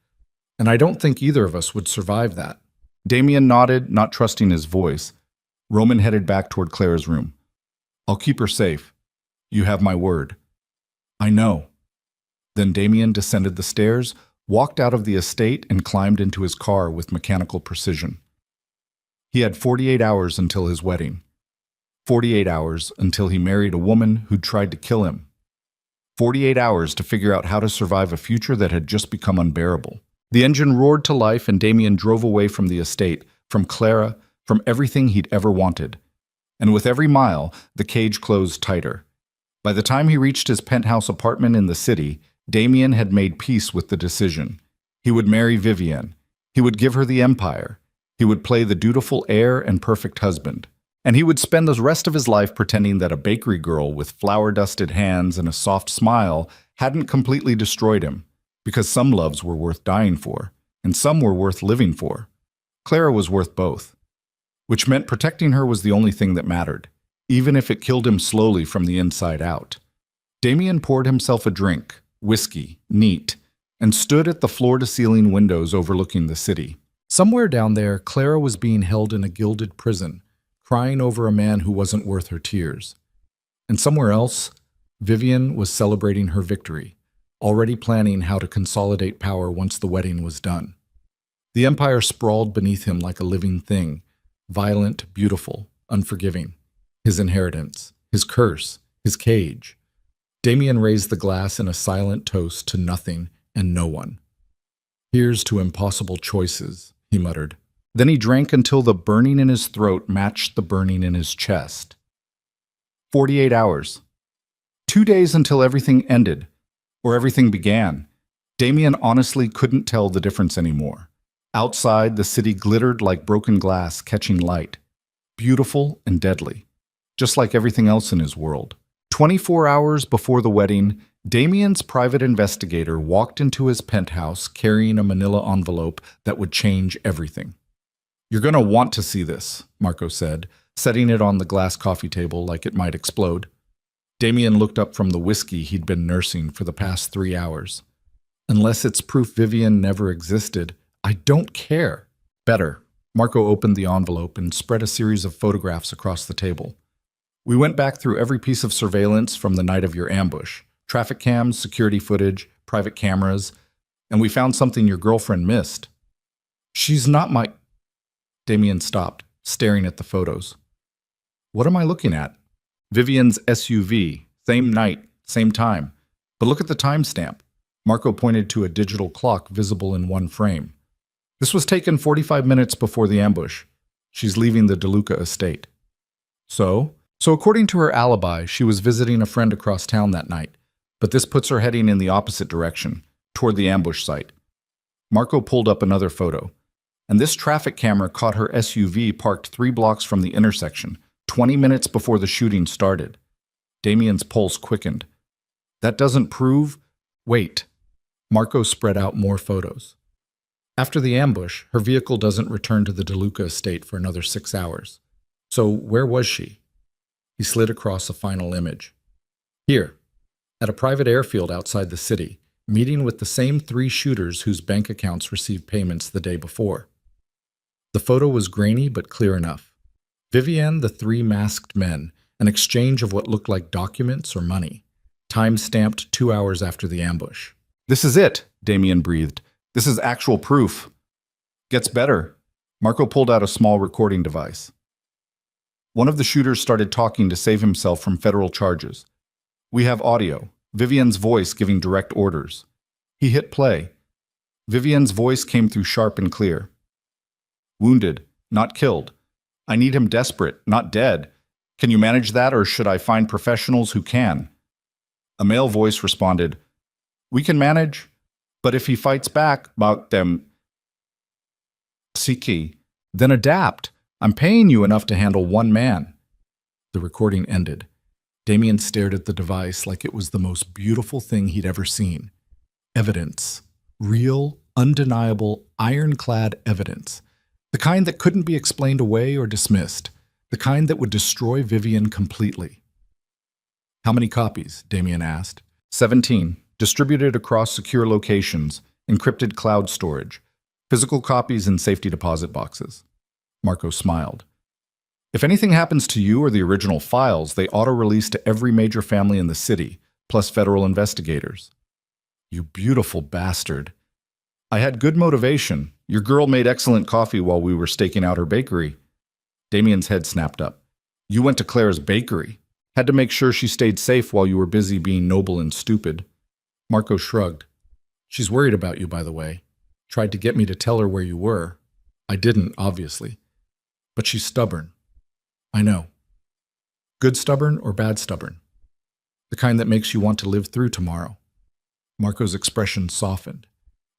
And I don't think either of us would survive that." Damien nodded, not trusting his voice. Roman headed back toward Clara's room. "I'll keep her safe. You have my word." "I know." Then Damien descended the stairs, walked out of the estate, and climbed into his car with mechanical precision. He had 48 hours until his wedding. 48 hours until he married a woman who'd tried to kill him. 48 hours to figure out how to survive a future that had just become unbearable. The engine roared to life and Damien drove away from the estate, from Clara, from everything he'd ever wanted. And with every mile, the cage closed tighter. By the time he reached his penthouse apartment in the city, Damien had made peace with the decision. He would marry Vivian. He would give her the empire. He would play the dutiful heir and perfect husband. And he would spend the rest of his life pretending that a bakery girl with flour-dusted hands and a soft smile hadn't completely destroyed him, because some loves were worth dying for, and some were worth living for. Clara was worth both, which meant protecting her was the only thing that mattered, even if it killed him slowly from the inside out. Damien poured himself a drink, whiskey, neat, and stood at the floor-to-ceiling windows overlooking the city. Somewhere down there, Clara was being held in a gilded prison, crying over a man who wasn't worth her tears. And somewhere else, Vivian was celebrating her victory, already planning how to consolidate power once the wedding was done. The empire sprawled beneath him like a living thing, violent, beautiful, unforgiving. His inheritance, his curse, his cage. Damien raised the glass in a silent toast to nothing and no one. "Here's to impossible choices," he muttered. Then he drank until the burning in his throat matched the burning in his chest. 48 hours. 2 days until everything ended, or everything began. Damien honestly couldn't tell the difference anymore. Outside, the city glittered like broken glass catching light. Beautiful and deadly, just like everything else in his world. 24 hours before the wedding, Damien's private investigator walked into his penthouse carrying a manila envelope that would change everything. "You're going to want to see this," Marco said, setting it on the glass coffee table like it might explode. Damien looked up from the whiskey he'd been nursing for the past 3 hours. "Unless it's proof Vivian never existed, I don't care." "Better." Marco opened the envelope and spread a series of photographs across the table. "We went back through every piece of surveillance from the night of your ambush. Traffic cams, security footage, private cameras, and we found something your girlfriend missed." "She's not my—" Damien stopped, staring at the photos. "What am I looking at?" "Vivian's SUV, same night, same time. But look at the timestamp." Marco pointed to a digital clock visible in one frame. "This was taken 45 minutes before the ambush. She's leaving the DeLuca estate." So according to her alibi, she was visiting a friend across town that night, but this puts her heading in the opposite direction, toward the ambush site. Marco pulled up another photo, and this traffic camera caught her SUV parked 3 blocks from the intersection, 20 minutes before the shooting started. Damien's pulse quickened. "That doesn't prove—" "Wait." Marco spread out more photos. "After the ambush, her vehicle doesn't return to the DeLuca estate for another 6 hours. So where was she?" He slid across a final image. "Here, at a private airfield outside the city, meeting with the same 3 shooters whose bank accounts received payments the day before." The photo was grainy but clear enough. Vivian, the 3 masked men, an exchange of what looked like documents or money, time-stamped 2 hours after the ambush. "This is it," Damien breathed. "This is actual proof." "Gets better." Marco pulled out a small recording device. One of the shooters started talking to save himself from federal charges. "We have audio, Vivian's voice giving direct orders." He hit play. Vivian's voice came through sharp and clear. "Wounded, not killed. I need him desperate, not dead. Can you manage that, or should I find professionals who can?" A male voice responded, "We can manage, but if he fights back about them, Siki, then adapt. I'm paying you enough to handle 1 man." The recording ended. Damien stared at the device like it was the most beautiful thing he'd ever seen. Evidence. Real, undeniable, ironclad evidence. The kind that couldn't be explained away or dismissed. The kind that would destroy Vivian completely. "How many copies?" Damien asked. 17. Distributed across secure locations, encrypted cloud storage. Physical copies in safety deposit boxes. Marco smiled. "If anything happens to you or the original files, they auto-release to every major family in the city, plus federal investigators." "You beautiful bastard." "I had good motivation. Your girl made excellent coffee while we were staking out her bakery." Damien's head snapped up. "You went to Claire's bakery. Had to make sure she stayed safe while you were busy being noble and stupid." Marco shrugged. "She's worried about you, by the way. Tried to get me to tell her where you were. I didn't, obviously. But she's stubborn." "I know." "Good stubborn or bad stubborn?" "The kind that makes you want to live through tomorrow." Marco's expression softened.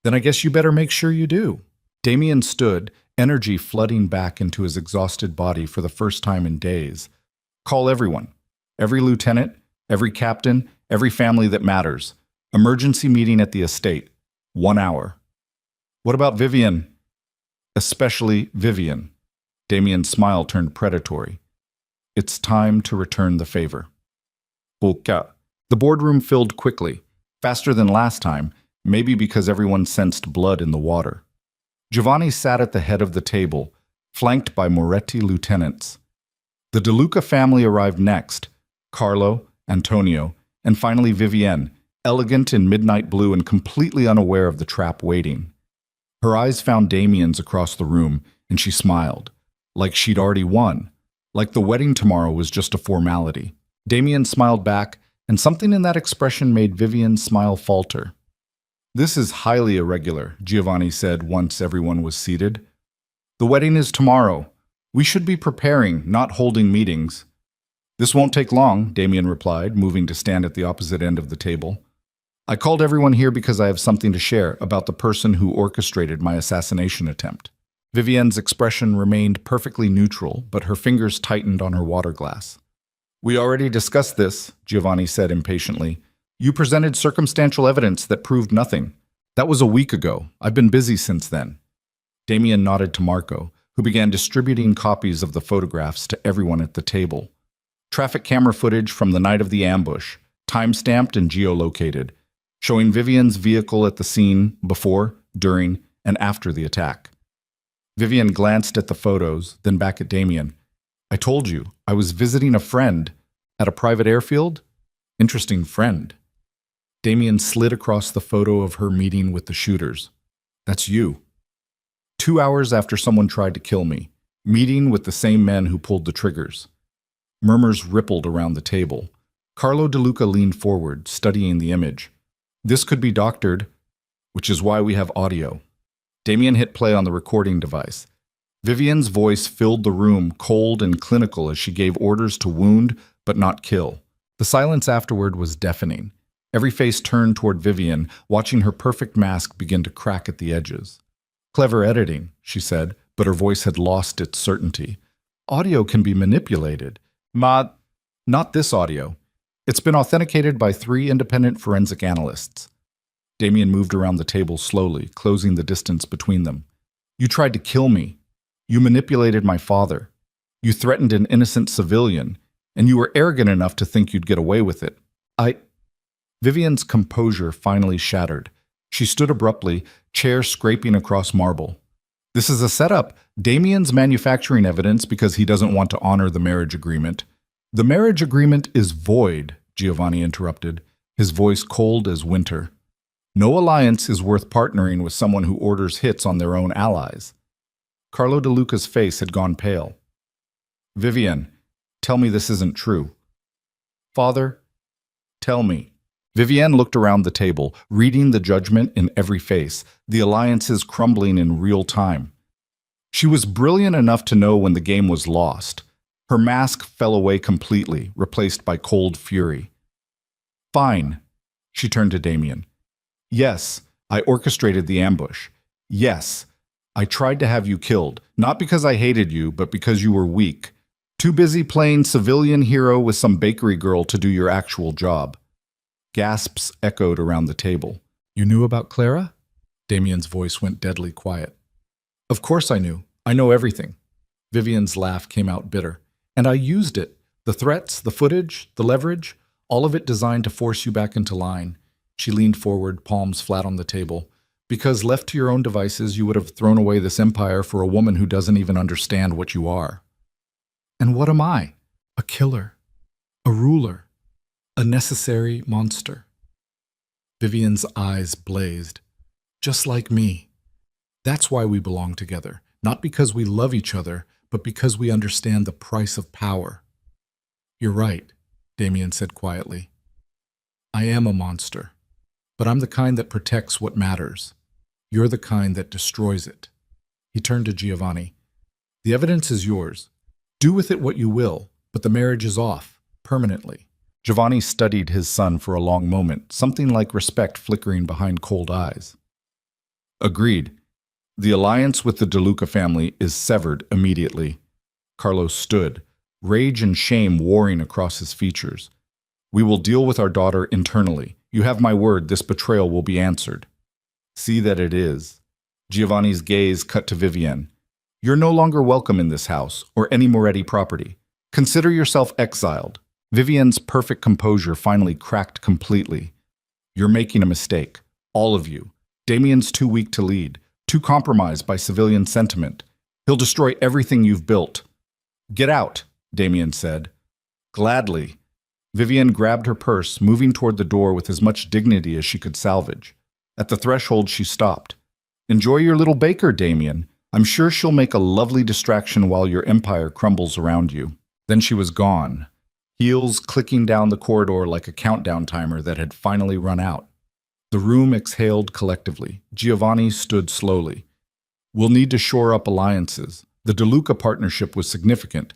"Then I guess you better make sure you do." Damien stood, energy flooding back into his exhausted body for the first time in days. "Call everyone. Every lieutenant, every captain, every family that matters. Emergency meeting at the estate. 1 hour." "What about Vivian?" "Especially Vivian." Damien's smile turned predatory. "It's time to return the favor." "Pourquoi?" The boardroom filled quickly, faster than last time, maybe because everyone sensed blood in the water. Giovanni sat at the head of the table, flanked by Moretti lieutenants. The De Luca family arrived next, Carlo, Antonio, and finally Vivienne, elegant in midnight blue and completely unaware of the trap waiting. Her eyes found Damien's across the room, and she smiled, like she'd already won, like the wedding tomorrow was just a formality. Damien smiled back, and something in that expression made Vivienne's smile falter. "This is highly irregular," Giovanni said once everyone was seated. "The wedding is tomorrow. We should be preparing, not holding meetings." "This won't take long," Damien replied, moving to stand at the opposite end of the table. "I called everyone here because I have something to share about the person who orchestrated my assassination attempt." Vivienne's expression remained perfectly neutral, but her fingers tightened on her water glass. "We already discussed this," Giovanni said impatiently. "You presented circumstantial evidence that proved nothing. That was a week ago. I've been busy since then." Damien nodded to Marco, who began distributing copies of the photographs to everyone at the table. Traffic camera footage from the night of the ambush, time-stamped and geolocated, showing Vivienne's vehicle at the scene before, during, and after the attack. Vivienne glanced at the photos, then back at Damien. "I told you, I was visiting a friend at a private airfield? Interesting friend." Damien slid across the photo of her meeting with the shooters. "That's you. 2 hours after someone tried to kill me, meeting with the same men who pulled the triggers." Murmurs rippled around the table. Carlo De Luca leaned forward, studying the image. "This could be doctored, which is why we have audio." Damien hit play on the recording device. Vivienne's voice filled the room, cold and clinical, as she gave orders to wound but not kill. The silence afterward was deafening. Every face turned toward Vivienne, watching her perfect mask begin to crack at the edges. "Clever editing," she said, but her voice had lost its certainty. "Audio can be manipulated. Not this audio. It's been authenticated by 3 independent forensic analysts." Damien moved around the table slowly, closing the distance between them. "You tried to kill me. You manipulated my father. You threatened an innocent civilian, and you were arrogant enough to think you'd get away with it. Vivienne's composure finally shattered. She stood abruptly, chair scraping across marble. "This is a setup. Damien's manufacturing evidence because he doesn't want to honor the marriage agreement." "The marriage agreement is void," Giovanni interrupted, his voice cold as winter. "No alliance is worth partnering with someone who orders hits on their own allies." Carlo De Luca's face had gone pale. "Vivienne, tell me this isn't true." "Father, tell me." Vivienne looked around the table, reading the judgment in every face, the alliances crumbling in real time. She was brilliant enough to know when the game was lost. Her mask fell away completely, replaced by cold fury. "Fine." She turned to Damien. "Yes, I orchestrated the ambush. Yes, I tried to have you killed, not because I hated you, but because you were weak. Too busy playing civilian hero with some bakery girl to do your actual job." Gasps echoed around the table. "You knew about Clara?" Damien's voice went deadly quiet. "Of course I knew. I know everything." Vivienne's laugh came out bitter. "And I used it. The threats, the footage, the leverage, all of it designed to force you back into line." She leaned forward, palms flat on the table. "Because left to your own devices, you would have thrown away this empire for a woman who doesn't even understand what you are." "And what am I? A killer. A ruler. A necessary monster." Vivienne's eyes blazed. "Just like me. That's why we belong together. Not because we love each other, but because we understand the price of power." "You're right," Damien said quietly. "I am a monster, but I'm the kind that protects what matters. You're the kind that destroys it." He turned to Giovanni. "The evidence is yours. Do with it what you will, but the marriage is off, permanently." Giovanni studied his son for a long moment, something like respect flickering behind cold eyes. "Agreed. The alliance with the De Luca family is severed immediately." Carlos stood, rage and shame warring across his features. "We will deal with our daughter internally. You have my word, this betrayal will be answered." "See that it is." Giovanni's gaze cut to Vivienne. "You're no longer welcome in this house, or any Moretti property. Consider yourself exiled. Vivian's perfect composure finally cracked completely. You're making a mistake. All of you. Damien's too weak to lead, too compromised by civilian sentiment. He'll destroy everything you've built. Get out, Damien said. Gladly. Vivian grabbed her purse, moving toward the door with as much dignity as she could salvage. At the threshold, she stopped. Enjoy your little baker, Damien. I'm sure she'll make a lovely distraction while your empire crumbles around you. Then she was gone, heels clicking down the corridor like a countdown timer that had finally run out. The room exhaled collectively. Giovanni stood slowly. We'll need to shore up alliances. The DeLuca partnership was significant.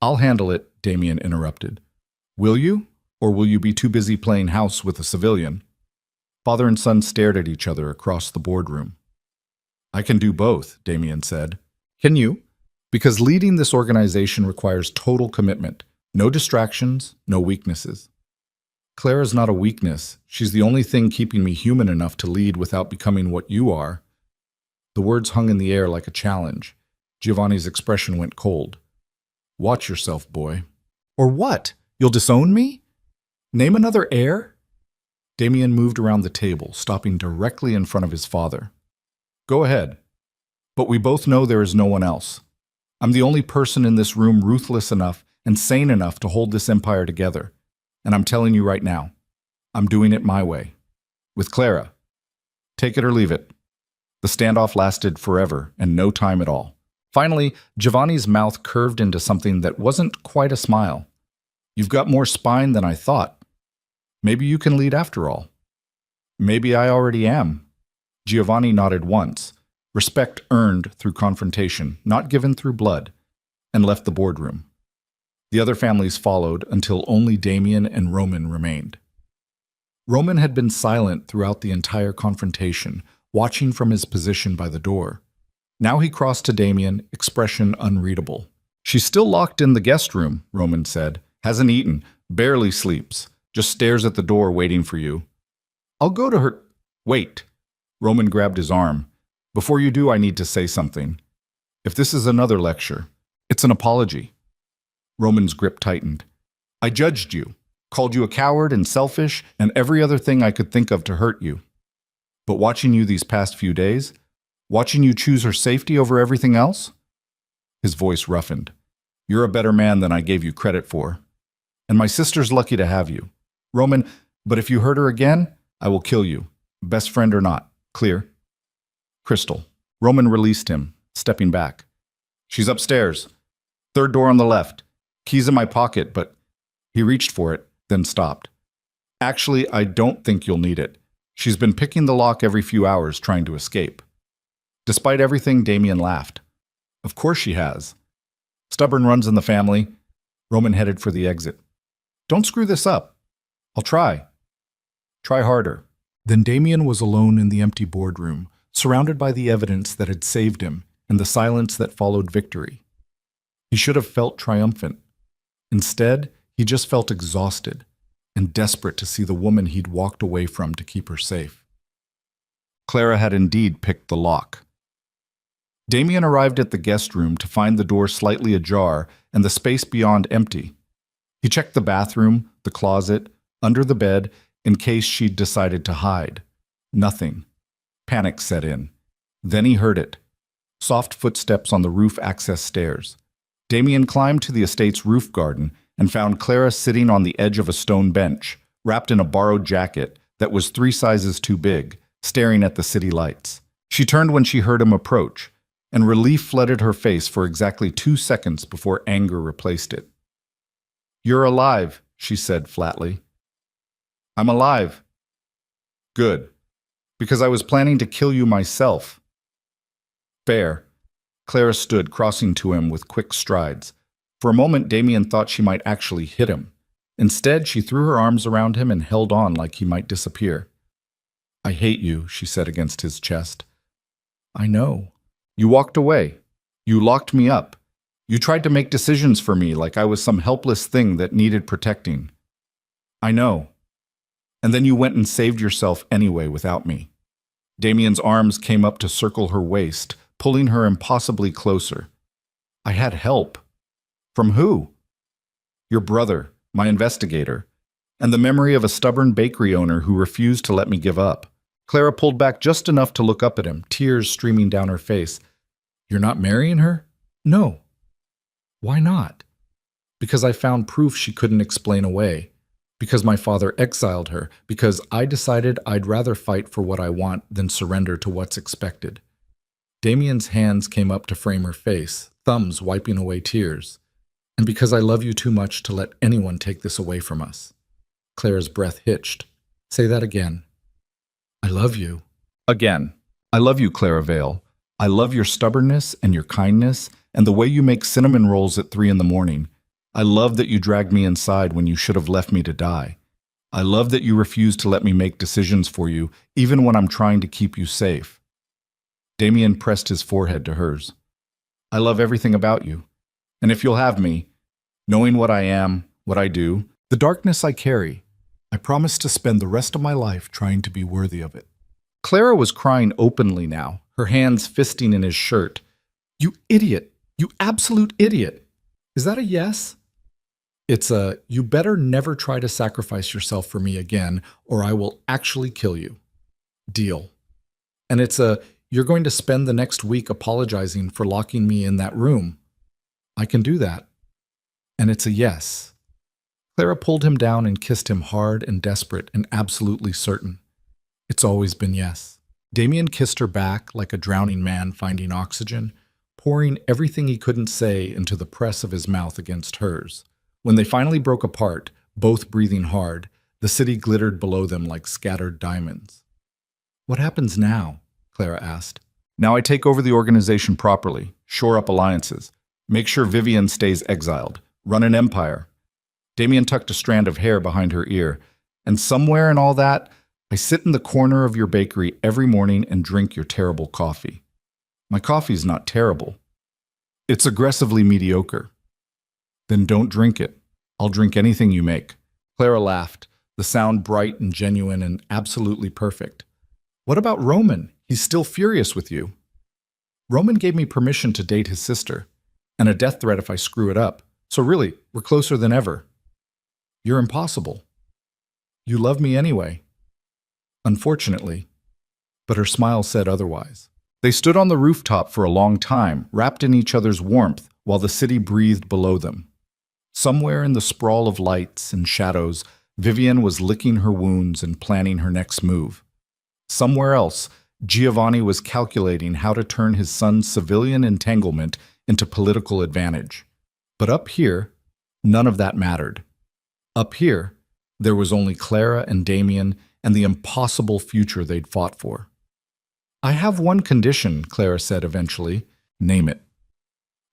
I'll handle it, Damien interrupted. Will you? Or will you be too busy playing house with a civilian? Father and son stared at each other across the boardroom. I can do both, Damien said. Can you? Because leading this organization requires total commitment. No distractions, no weaknesses. Clara's not a weakness. She's the only thing keeping me human enough to lead without becoming what you are. The words hung in the air like a challenge. Giovanni's expression went cold. Watch yourself, boy. Or what? You'll disown me? Name another heir? Damien moved around the table, stopping directly in front of his father. Go ahead. But we both know there is no one else. I'm the only person in this room ruthless enough and sane enough to hold this empire together. And I'm telling you right now, I'm doing it my way. With Clara. Take it or leave it. The standoff lasted forever and no time at all. Finally, Giovanni's mouth curved into something that wasn't quite a smile. You've got more spine than I thought. Maybe you can lead after all. Maybe I already am. Giovanni nodded once, respect earned through confrontation, not given through blood, and left the boardroom. The other families followed until only Damien and Roman remained. Roman had been silent throughout the entire confrontation, watching from his position by the door. Now he crossed to Damien, expression unreadable. She's still locked in the guest room, Roman said. Hasn't eaten, barely sleeps, just stares at the door waiting for you. I'll go to her. Wait. Roman grabbed his arm. Before you do, I need to say something. If this is another lecture, it's an apology. Roman's grip tightened. I judged you, called you a coward and selfish, and every other thing I could think of to hurt you. But watching you these past few days, watching you choose her safety over everything else? His voice roughened. You're a better man than I gave you credit for. And my sister's lucky to have you. Roman, but if you hurt her again, I will kill you. Best friend or not. Clear? Crystal. Roman released him, stepping back. She's upstairs. Third door on the left. Keys in my pocket, but he reached for it, then stopped. Actually, I don't think you'll need it. She's been picking the lock every few hours trying to escape. Despite everything, Damien laughed. Of course she has. Stubborn runs in the family. Roman headed for the exit. Don't screw this up. I'll try. Try harder. Then Damien was alone in the empty boardroom, surrounded by the evidence that had saved him and the silence that followed victory. He should have felt triumphant. Instead, he just felt exhausted and desperate to see the woman he'd walked away from to keep her safe. Clara had indeed picked the lock. Damien arrived at the guest room to find the door slightly ajar and the space beyond empty. He checked the bathroom, the closet, under the bed, in case she'd decided to hide. Nothing. Panic set in. Then he heard it. Soft footsteps on the roof access stairs. Damien climbed to the estate's roof garden and found Clara sitting on the edge of a stone bench, wrapped in a borrowed jacket that was 3 sizes too big, staring at the city lights. She turned when she heard him approach, and relief flooded her face for exactly 2 seconds before anger replaced it. You're alive, she said flatly. I'm alive. Good. Because I was planning to kill you myself. Fair. Clara stood, crossing to him with quick strides. For a moment, Damien thought she might actually hit him. Instead, she threw her arms around him and held on like he might disappear. I hate you, she said against his chest. I know. You walked away. You locked me up. You tried to make decisions for me like I was some helpless thing that needed protecting. I know. And then you went and saved yourself anyway without me. Damien's arms came up to circle her waist, pulling her impossibly closer. I had help. From who? Your brother, my investigator, and the memory of a stubborn bakery owner who refused to let me give up. Clara pulled back just enough to look up at him, tears streaming down her face. You're not marrying her? No. Why not? Because I found proof she couldn't explain away. Because my father exiled her. Because I decided I'd rather fight for what I want than surrender to what's expected. Damien's hands came up to frame her face, thumbs wiping away tears. And because I love you too much to let anyone take this away from us. Clara's breath hitched. Say that again. I love you. Again. I love you, Clara Vale. I love your stubbornness and your kindness and the way you make cinnamon rolls at 3 a.m. I love that you dragged me inside when you should have left me to die. I love that you refuse to let me make decisions for you, even when I'm trying to keep you safe. Damien pressed his forehead to hers. I love everything about you. And if you'll have me, knowing what I am, what I do, the darkness I carry, I promise to spend the rest of my life trying to be worthy of it. Clara was crying openly now, her hands fisting in his shirt. You idiot! You absolute idiot! Is that a yes? It's a, you better never try to sacrifice yourself for me again, or I will actually kill you. Deal. And it's a, you're going to spend the next week apologizing for locking me in that room. I can do that. And it's a yes. Clara pulled him down and kissed him hard and desperate and absolutely certain. It's always been yes. Damien kissed her back like a drowning man finding oxygen, pouring everything he couldn't say into the press of his mouth against hers. When they finally broke apart, both breathing hard, the city glittered below them like scattered diamonds. What happens now? Clara asked. Now I take over the organization properly, shore up alliances, make sure Vivian stays exiled, run an empire. Damien tucked a strand of hair behind her ear. And somewhere in all that, I sit in the corner of your bakery every morning and drink your terrible coffee. My coffee's not terrible. It's aggressively mediocre. Then don't drink it. I'll drink anything you make. Clara laughed, the sound bright and genuine and absolutely perfect. What about Roman? He's still furious with you. Roman gave me permission to date his sister, and a death threat if I screw it up. So really, we're closer than ever. You're impossible. You love me anyway. Unfortunately. But her smile said otherwise. They stood on the rooftop for a long time, wrapped in each other's warmth, while the city breathed below them. Somewhere in the sprawl of lights and shadows, Vivian was licking her wounds and planning her next move. Somewhere else, Giovanni was calculating how to turn his son's civilian entanglement into political advantage. But up here, none of that mattered. Up here, there was only Clara and Damien and the impossible future they'd fought for. I have one condition, Clara said eventually. Name it.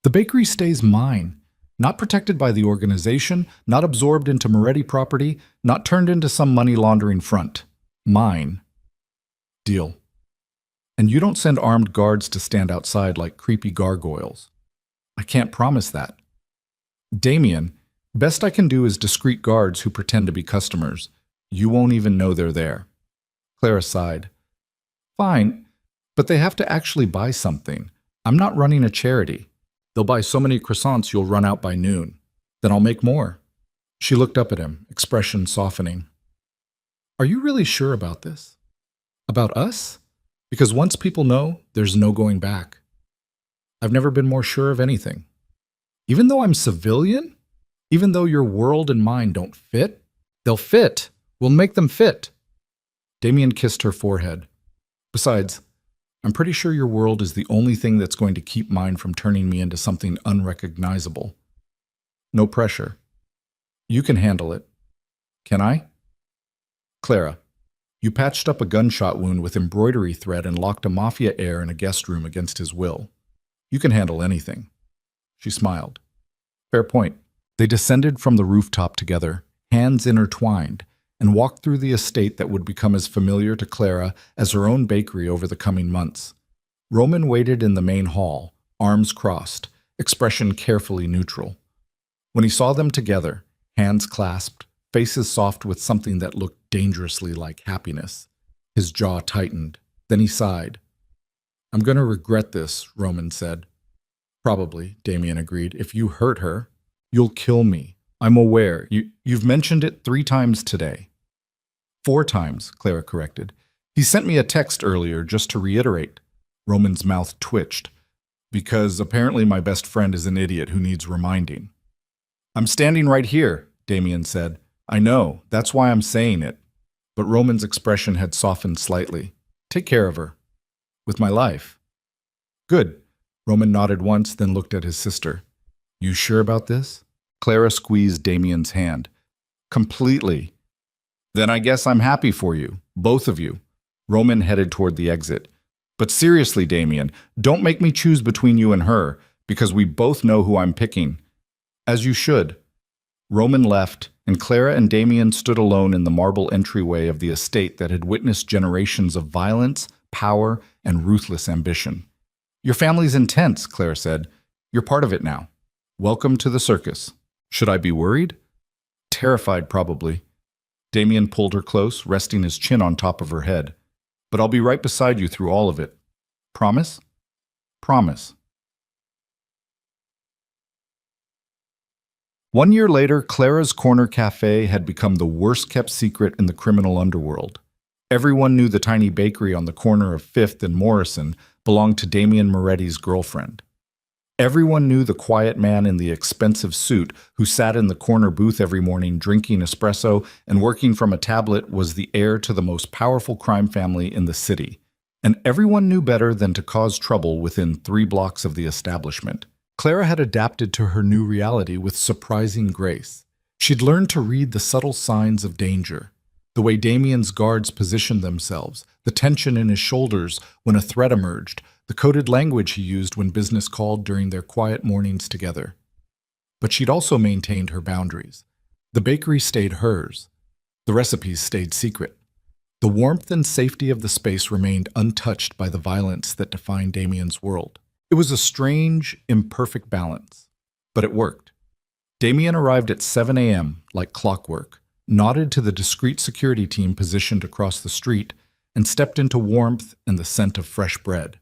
The bakery stays mine. Not protected by the organization, not absorbed into Moretti property, not turned into some money laundering front. Mine. Deal. And you don't send armed guards to stand outside like creepy gargoyles. I can't promise that. Damien, best I can do is discreet guards who pretend to be customers. You won't even know they're there. Clara sighed. Fine, but they have to actually buy something. I'm not running a charity. They'll buy so many croissants you'll run out by noon. Then I'll make more. She looked up at him, expression softening. Are you really sure about this? About us? Because once people know, there's no going back. I've never been more sure of anything. Even though I'm civilian? Even though your world and mine don't fit? They'll fit. We'll make them fit. Damien kissed her forehead. Besides, I'm pretty sure your world is the only thing that's going to keep mine from turning me into something unrecognizable. No pressure. You can handle it. Can I? Clara, you patched up a gunshot wound with embroidery thread and locked a mafia heir in a guest room against his will. You can handle anything. She smiled. Fair point. They descended from the rooftop together, hands intertwined, and walked through the estate that would become as familiar to Clara as her own bakery over the coming months. Roman waited in the main hall, arms crossed, expression carefully neutral. When he saw them together, hands clasped, faces soft with something that looked dangerously like happiness, his jaw tightened. Then he sighed. I'm going to regret this, Roman said. Probably, Damien agreed. If you hurt her, you'll kill me. I'm aware. You've mentioned it 3 times today. 4 times, Clara corrected. He sent me a text earlier just to reiterate. Roman's mouth twitched. Because apparently my best friend is an idiot who needs reminding. I'm standing right here, Damien said. I know, that's why I'm saying it. But Roman's expression had softened slightly. Take care of her. With my life. Good. Roman nodded once, then looked at his sister. You sure about this? Clara squeezed Damien's hand. Completely. Then I guess I'm happy for you, both of you. Roman headed toward the exit. But seriously, Damien, don't make me choose between you and her, because we both know who I'm picking. As you should. Roman left, and Clara and Damien stood alone in the marble entryway of the estate that had witnessed generations of violence, power, and ruthless ambition. Your family's intense, Clara said. You're part of it now. Welcome to the circus. Should I be worried? Terrified, probably. Damien pulled her close, resting his chin on top of her head. But I'll be right beside you through all of it. Promise? Promise. 1 year later, Clara's Corner Cafe had become the worst-kept secret in the criminal underworld. Everyone knew the tiny bakery on the corner of 5th and Morrison belonged to Damien Moretti's girlfriend. Everyone knew the quiet man in the expensive suit who sat in the corner booth every morning drinking espresso and working from a tablet was the heir to the most powerful crime family in the city. And everyone knew better than to cause trouble within 3 blocks of the establishment. Clara had adapted to her new reality with surprising grace. She'd learned to read the subtle signs of danger, the way Damien's guards positioned themselves, the tension in his shoulders when a threat emerged, the coded language he used when business called during their quiet mornings together. But she'd also maintained her boundaries. The bakery stayed hers. The recipes stayed secret. The warmth and safety of the space remained untouched by the violence that defined Damien's world. It was a strange, imperfect balance, but it worked. Damien arrived at 7 a.m., like clockwork, nodded to the discreet security team positioned across the street, and stepped into warmth and the scent of fresh bread.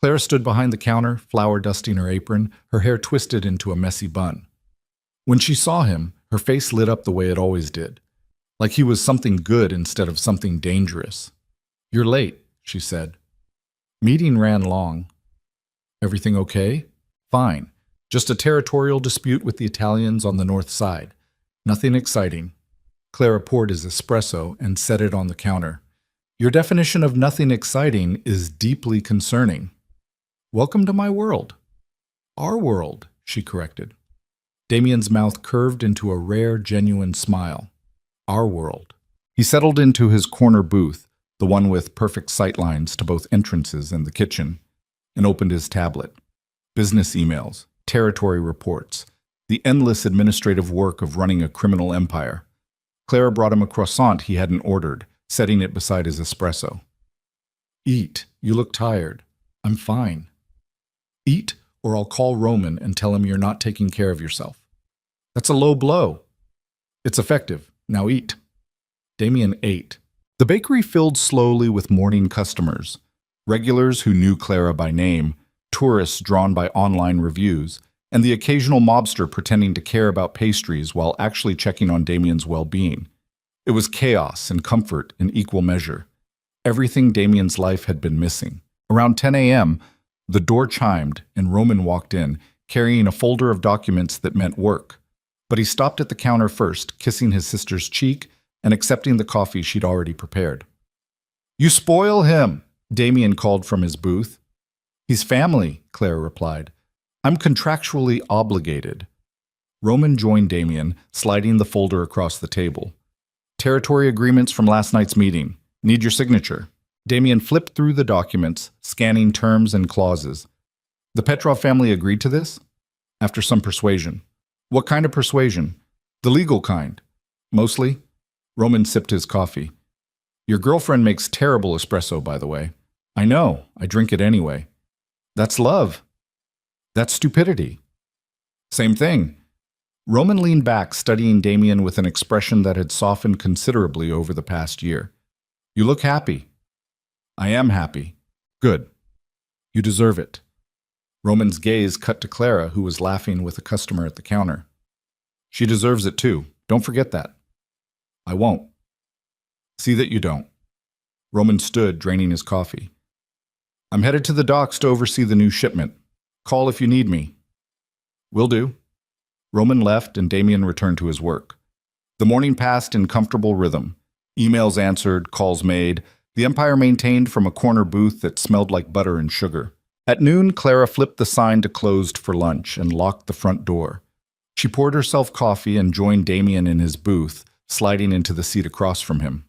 Clara stood behind the counter, flour dusting her apron, her hair twisted into a messy bun. When she saw him, her face lit up the way it always did, like he was something good instead of something dangerous. You're late, she said. Meeting ran long. Everything okay? Fine. Just a territorial dispute with the Italians on the north side. Nothing exciting. Clara poured his espresso and set it on the counter. Your definition of nothing exciting is deeply concerning. Welcome to my world. Our world, she corrected. Damien's mouth curved into a rare, genuine smile. Our world. He settled into his corner booth, the one with perfect sightlines to both entrances and the kitchen, and opened his tablet. Business emails, territory reports, the endless administrative work of running a criminal empire. Clara brought him a croissant he hadn't ordered, setting it beside his espresso. Eat. You look tired. I'm fine. Eat, or I'll call Roman and tell him you're not taking care of yourself. That's a low blow. It's effective. Now eat. Damien ate. The bakery filled slowly with morning customers, regulars who knew Clara by name, tourists drawn by online reviews, and the occasional mobster pretending to care about pastries while actually checking on Damien's well-being. It was chaos and comfort in equal measure. Everything Damien's life had been missing. Around 10 a.m., the door chimed and Roman walked in, carrying a folder of documents that meant work. But he stopped at the counter first, kissing his sister's cheek and accepting the coffee she'd already prepared. You spoil him, Damien called from his booth. He's family, Clara replied. I'm contractually obligated. Roman joined Damien, sliding the folder across the table. Territory agreements from last night's meeting. Need your signature. Damien flipped through the documents, scanning terms and clauses. The Petrov family agreed to this? After some persuasion. What kind of persuasion? The legal kind. Mostly? Roman sipped his coffee. Your girlfriend makes terrible espresso, by the way. I know. I drink it anyway. That's love. That's stupidity. Same thing. Roman leaned back, studying Damien with an expression that had softened considerably over the past year. You look happy. I am happy. Good. You deserve it. Roman's gaze cut to Clara, who was laughing with a customer at the counter. She deserves it too. Don't forget that. I won't. See that you don't. Roman stood, draining his coffee. I'm headed to the docks to oversee the new shipment. Call if you need me. Will do. Roman left and Damien returned to his work. The morning passed in comfortable rhythm. Emails answered, calls made. The Empire maintained from a corner booth that smelled like butter and sugar. At noon, Clara flipped the sign to closed for lunch and locked the front door. She poured herself coffee and joined Damien in his booth, sliding into the seat across from him.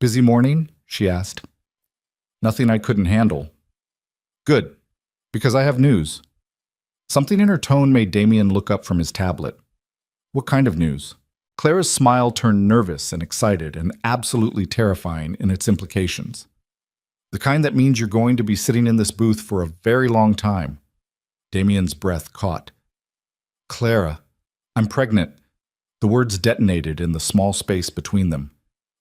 Busy morning? She asked. Nothing I couldn't handle. Good, because I have news. Something in her tone made Damien look up from his tablet. What kind of news? Clara's smile turned nervous and excited and absolutely terrifying in its implications. The kind that means you're going to be sitting in this booth for a very long time. Damien's breath caught. Clara, I'm pregnant. The words detonated in the small space between them.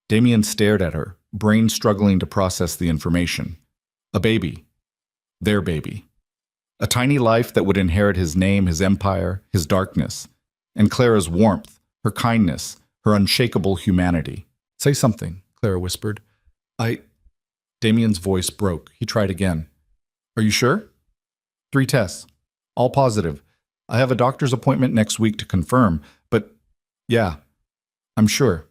Damien stared at her, brain struggling to process the information. A baby. Their baby. A tiny life that would inherit his name, his empire, his darkness. And Clara's warmth, her kindness, her unshakable humanity. Say something, Clara whispered. Damien's voice broke. He tried again. Are you sure? 3 tests. All positive. I have a doctor's appointment next week to confirm, but yeah, I'm sure.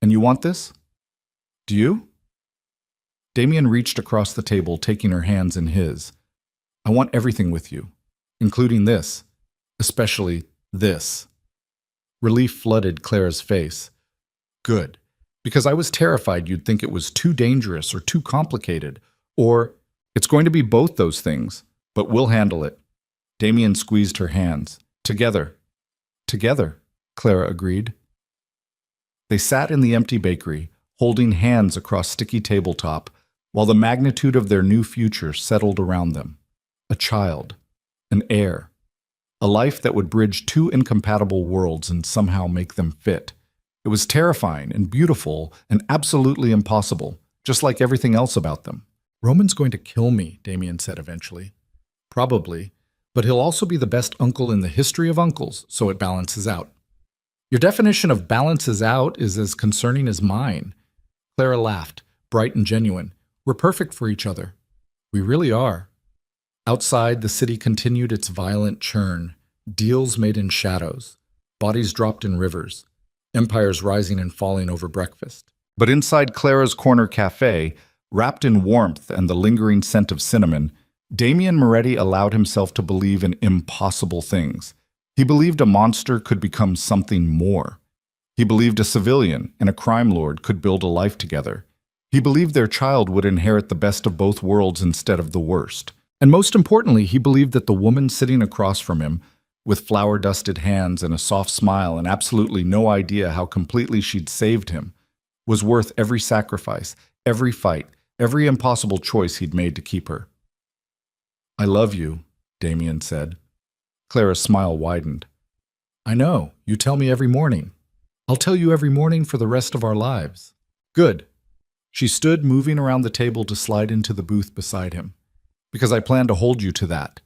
And you want this? Do you? Damien reached across the table, taking her hands in his. I want everything with you, including this, especially this. Relief flooded Clara's face. Good, because I was terrified you'd think it was too dangerous or too complicated, or it's going to be both those things, but we'll handle it. Damien squeezed her hands. Together. Together, Clara agreed. They sat in the empty bakery, holding hands across sticky tabletop, while the magnitude of their new future settled around them. A child. An heir. A life that would bridge 2 incompatible worlds and somehow make them fit. It was terrifying and beautiful and absolutely impossible, just like everything else about them. Roman's going to kill me, Damien said eventually. Probably, but he'll also be the best uncle in the history of uncles, so it balances out. Your definition of balances out is as concerning as mine. Clara laughed, bright and genuine. We're perfect for each other. We really are. Outside, the city continued its violent churn. Deals made in shadows. Bodies dropped in rivers. Empires rising and falling over breakfast. But inside Clara's corner cafe, wrapped in warmth and the lingering scent of cinnamon, Damien Moretti allowed himself to believe in impossible things. He believed a monster could become something more. He believed a civilian and a crime lord could build a life together. He believed their child would inherit the best of both worlds instead of the worst. And most importantly, he believed that the woman sitting across from him, with flour-dusted hands and a soft smile and absolutely no idea how completely she'd saved him, was worth every sacrifice, every fight, every impossible choice he'd made to keep her. I love you, Damien said. Clara's smile widened. I know, you tell me every morning. I'll tell you every morning for the rest of our lives. Good. She stood, moving around the table to slide into the booth beside him. Because I plan to hold you to that.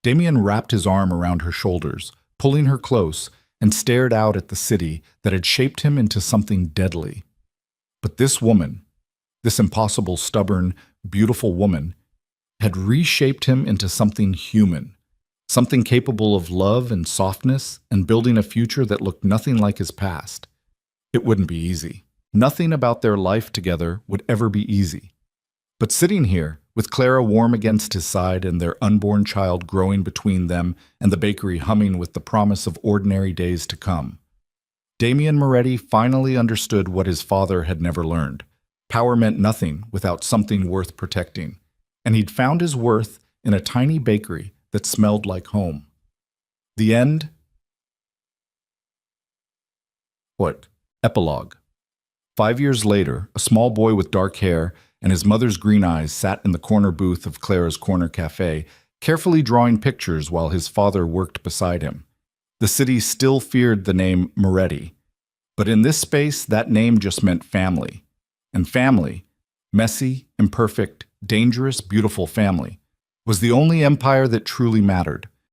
Damien wrapped his arm around her shoulders, pulling her close, and stared out at the city that had shaped him into something deadly. But this woman, this impossible, stubborn, beautiful woman, had reshaped him into something human, something capable of love and softness and building a future that looked nothing like his past. It wouldn't be easy. Nothing about their life together would ever be easy. But sitting here, with Clara warm against his side and their unborn child growing between them and the bakery humming with the promise of ordinary days to come, Damien Moretti finally understood what his father had never learned. Power meant nothing without something worth protecting, and he'd found his worth in a tiny bakery that smelled like home. The end? What? Epilogue. 5 years later, a small boy with dark hair and his mother's green eyes sat in the corner booth of Clara's corner cafe, carefully drawing pictures while his father worked beside him. The city still feared the name Moretti, but in this space, that name just meant family. And family, messy, imperfect, dangerous, beautiful family, was the only empire that truly mattered.